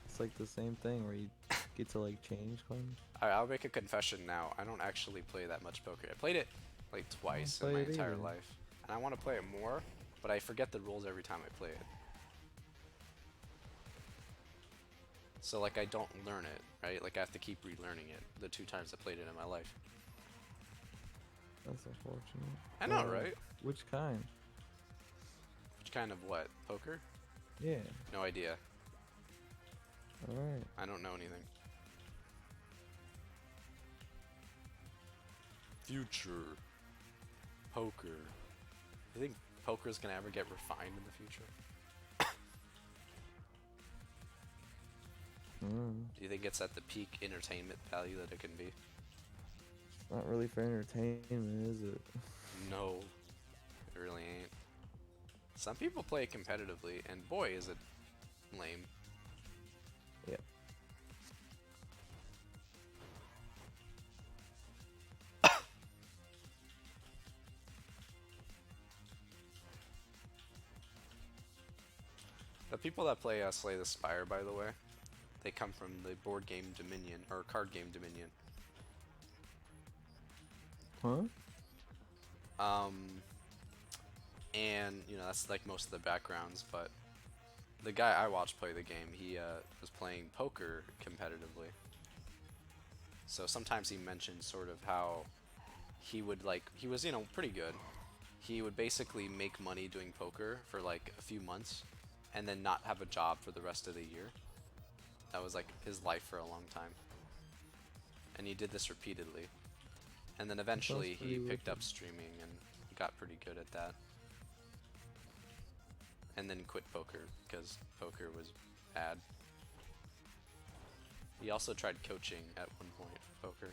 Speaker 3: It's like the same thing where you get to like change coins.
Speaker 1: Alright, I'll make a confession now. I don't actually play that much poker. I played it like twice in
Speaker 3: play
Speaker 1: my
Speaker 3: it
Speaker 1: entire
Speaker 3: either.
Speaker 1: life, and I want to play it more, but I forget the rules every time I play it. So like I don't learn it, right? Like I have to keep relearning it the 2 times I played it in my life.
Speaker 3: That's unfortunate.
Speaker 1: I know, right?
Speaker 3: Which kind?
Speaker 1: Which kind of what? Poker?
Speaker 3: Yeah.
Speaker 1: No idea.
Speaker 3: Alright.
Speaker 1: I don't know anything. Future. Poker. You think poker's gonna ever get refined in the future? Do you think it's at the peak entertainment value that it can be?
Speaker 3: Not really for entertainment, is it?
Speaker 1: No, it really ain't. Some people play it competitively, and boy, is it lame.
Speaker 3: Yep.
Speaker 1: The people that play Slay the Spire, by the way, they come from the board game Dominion, or card game Dominion.
Speaker 3: Huh?
Speaker 1: And you know that's like most of the backgrounds, but the guy I watched play the game, he was playing poker competitively. So sometimes he mentioned sort of how he would like he was pretty good. He would basically make money doing poker for like a few months, and then not have a job for the rest of the year. That was like his life for a long time, and he did this repeatedly. And then eventually he
Speaker 3: pretty
Speaker 1: picked up streaming and got pretty good at that. And then quit poker because poker was bad. He also tried coaching at one point for poker.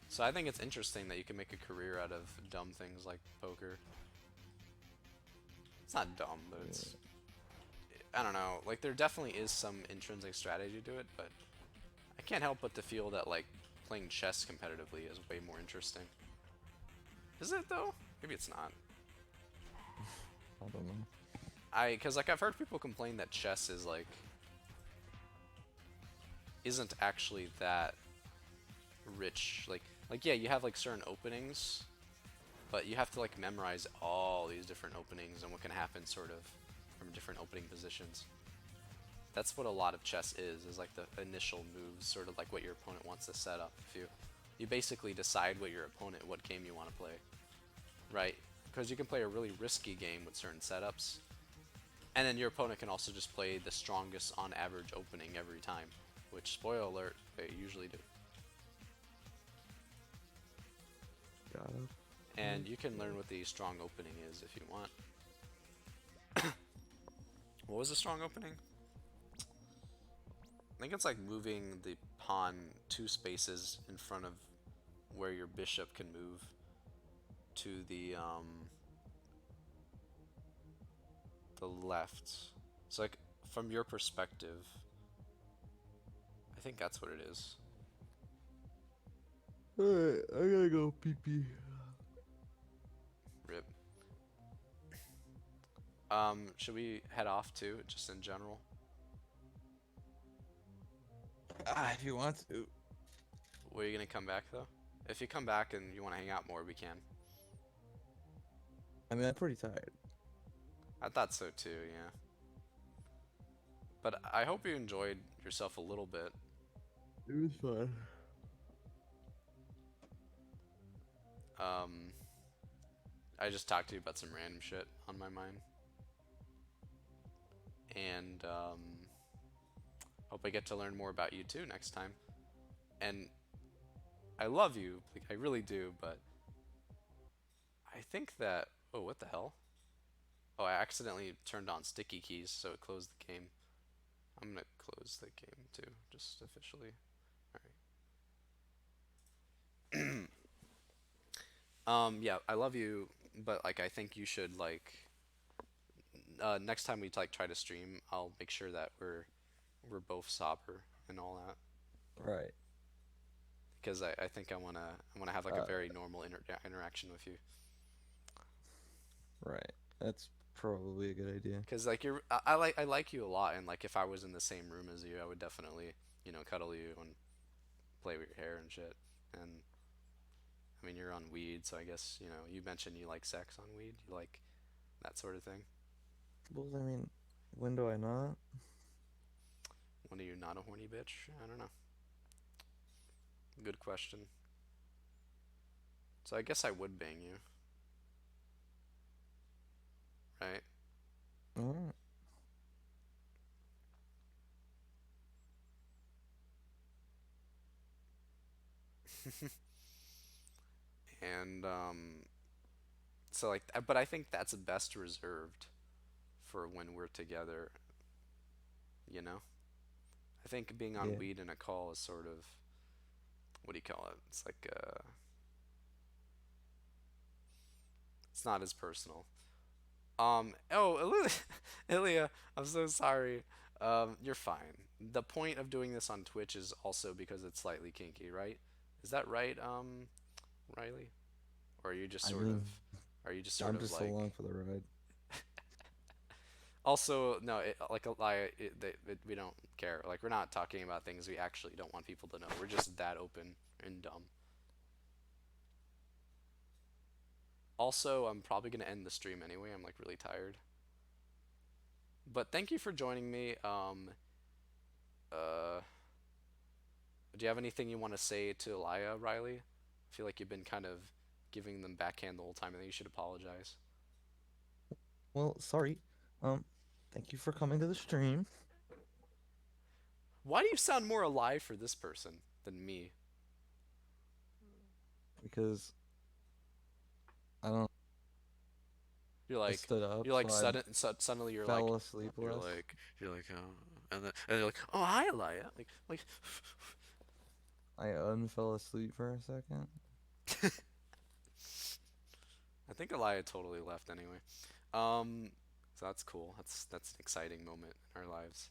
Speaker 1: So I think it's interesting that you can make a career out of dumb things like poker. It's not dumb, but it's... I don't know, like there definitely is some intrinsic strategy to it, but I can't help but to feel that like playing chess competitively is way more interesting. Is it though? Maybe it's not.
Speaker 3: I don't know.
Speaker 1: Cause like I've heard people complain that chess is like isn't actually that rich. Like yeah, you have like certain openings, but you have to like memorize all these different openings and what can happen sort of from different opening positions. That's what a lot of chess is like the initial moves, sort of like what your opponent wants to set up. If you basically decide what your opponent, what game you want to play, right? Because you can play a really risky game with certain setups, and then your opponent can also just play the strongest on average opening every time, which, spoiler alert, they usually do.
Speaker 3: Got it.
Speaker 1: And you can learn what the strong opening is if you want. What was the strong opening? I think it's like moving the pawn 2 spaces in front of where your bishop can move to the left. So like from your perspective, I think that's what it is.
Speaker 3: Alright, I gotta go pee pee.
Speaker 1: Rip. Should we head off too, just in general?
Speaker 3: If you want to.
Speaker 1: Were you gonna come back though? If you come back and you want to hang out more, we can.
Speaker 3: I mean, I'm pretty tired.
Speaker 1: I thought so too, yeah. But I hope you enjoyed yourself a little bit.
Speaker 3: It was fun.
Speaker 1: Um, I just talked to you about some random shit on my mind. And hope I get to learn more about you too next time. And I love you, like I really do, but I think that, oh, what the hell? Oh, I accidentally turned on sticky keys, so it closed the game. I'm gonna close the game too, just officially. Alright. Yeah, I love you, but like I think you should like next time we like try to stream, I'll make sure that we're both sober and all that.
Speaker 3: Right.
Speaker 1: Because I think I wanna have like a
Speaker 3: Uh,
Speaker 1: very normal interaction with you.
Speaker 3: right. That's probably a good idea.
Speaker 1: Because like I like you a lot, and like if I was in the same room as you, I would definitely cuddle you and play with your hair and shit. And I mean you're on weed, so I guess you mentioned you like sex on weed, you like that sort of thing.
Speaker 3: Well, I mean, when do I not?
Speaker 1: When are you not a horny bitch? I don't know. Good question. So I guess I would bang you, right?
Speaker 3: Alright.
Speaker 1: And so like, but I think that's best reserved for when we're together. You know, I think being on
Speaker 3: Yeah.
Speaker 1: weed in a call is sort of, what do you call it? It's like it's not as personal. Oh, Ilya, I'm so sorry. You're fine. The point of doing this on Twitch is also because it's slightly kinky, right? Is that right, Riley? Or
Speaker 3: I mean,
Speaker 1: are you just sort
Speaker 3: I'm
Speaker 1: of
Speaker 3: just
Speaker 1: like,
Speaker 3: along for the ride.
Speaker 1: also, no, like a lie, we don't care. Like, we're not talking about things we actually don't want people to know. We're just that open and dumb. Also, I'm probably gonna end the stream anyway. I'm like really tired. But thank you for joining me. Uh, do you have anything you want to say to Elia, Riley? I feel like you've been kind of giving them backhand the whole time, and then you should apologize.
Speaker 3: Well, sorry. Um, Thank you for coming to the stream
Speaker 1: Why do you sound more alive for this person than me?
Speaker 3: because I don't.
Speaker 1: You're
Speaker 3: I
Speaker 1: like,
Speaker 3: stood up,
Speaker 1: you're
Speaker 3: so
Speaker 1: like
Speaker 3: I
Speaker 1: suddenly
Speaker 3: fell asleep less.
Speaker 1: oh, and you're like, oh hi Elia, like,
Speaker 3: I unfell asleep for a second.
Speaker 1: I think Elia totally left anyway. Um, so that's cool. That's an exciting moment in our lives.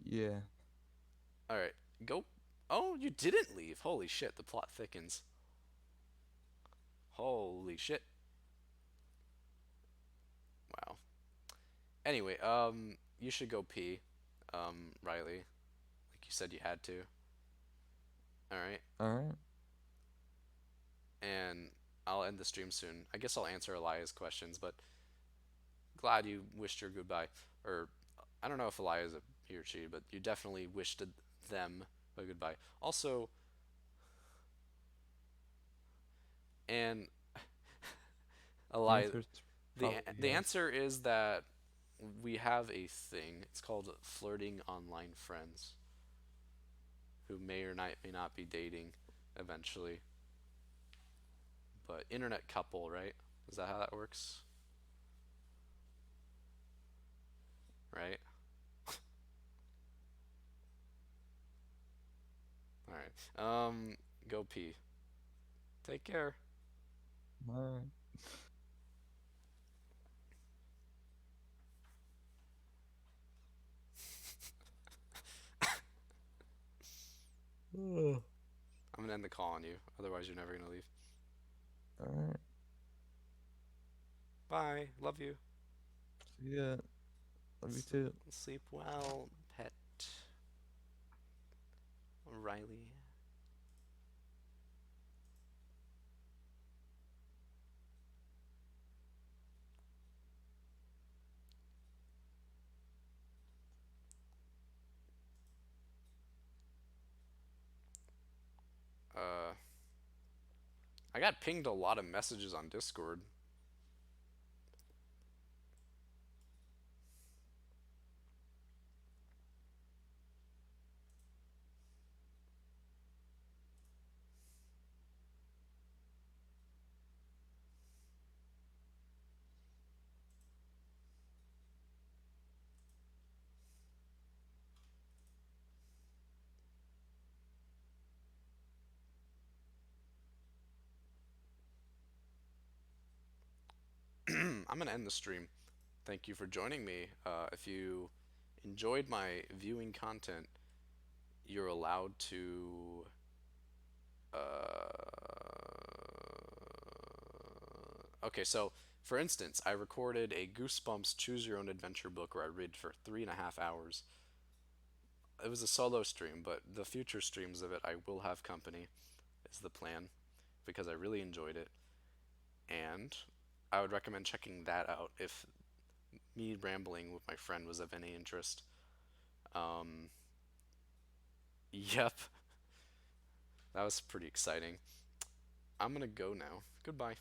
Speaker 3: Yeah.
Speaker 1: All right, go. Oh, you didn't leave. Holy shit, the plot thickens. Holy shit. Wow. Anyway, you should go pee, Riley. Like you said you had to. All right,
Speaker 3: All right.
Speaker 1: and I'll end the stream soon. I guess I'll answer Elia's questions, but glad you wished her goodbye. Or I don't know if Elia's a he or she, but you definitely wished them a goodbye. Also, and
Speaker 3: The
Speaker 1: Elia,
Speaker 3: answer's
Speaker 1: the
Speaker 3: probably
Speaker 1: the
Speaker 3: yes.
Speaker 1: answer is that we have a thing. It's called flirting online friends, who may not be dating eventually, but internet couple, right? Is that how that works? Right? All right. Go pee. Take care.
Speaker 3: All right.
Speaker 1: I'm gonna end the call on you. Otherwise, you're never gonna leave.
Speaker 3: All right.
Speaker 1: Bye. Love you.
Speaker 3: See ya. Love you too.
Speaker 1: Sleep well, pet. Riley. got pinged a lot of messages on Discord. I'm gonna end the stream. Thank you for joining me. If you enjoyed my viewing content, you're allowed to. Okay, so for instance, I recorded a Goosebumps Choose Your Own Adventure book where I read for 3.5 hours. It was a solo stream, but the future streams of it, I will have company, is the plan, because I really enjoyed it. And I would recommend checking that out if me rambling with my friend was of any interest. Um, yep, that was pretty exciting. I'm gonna go now. Goodbye.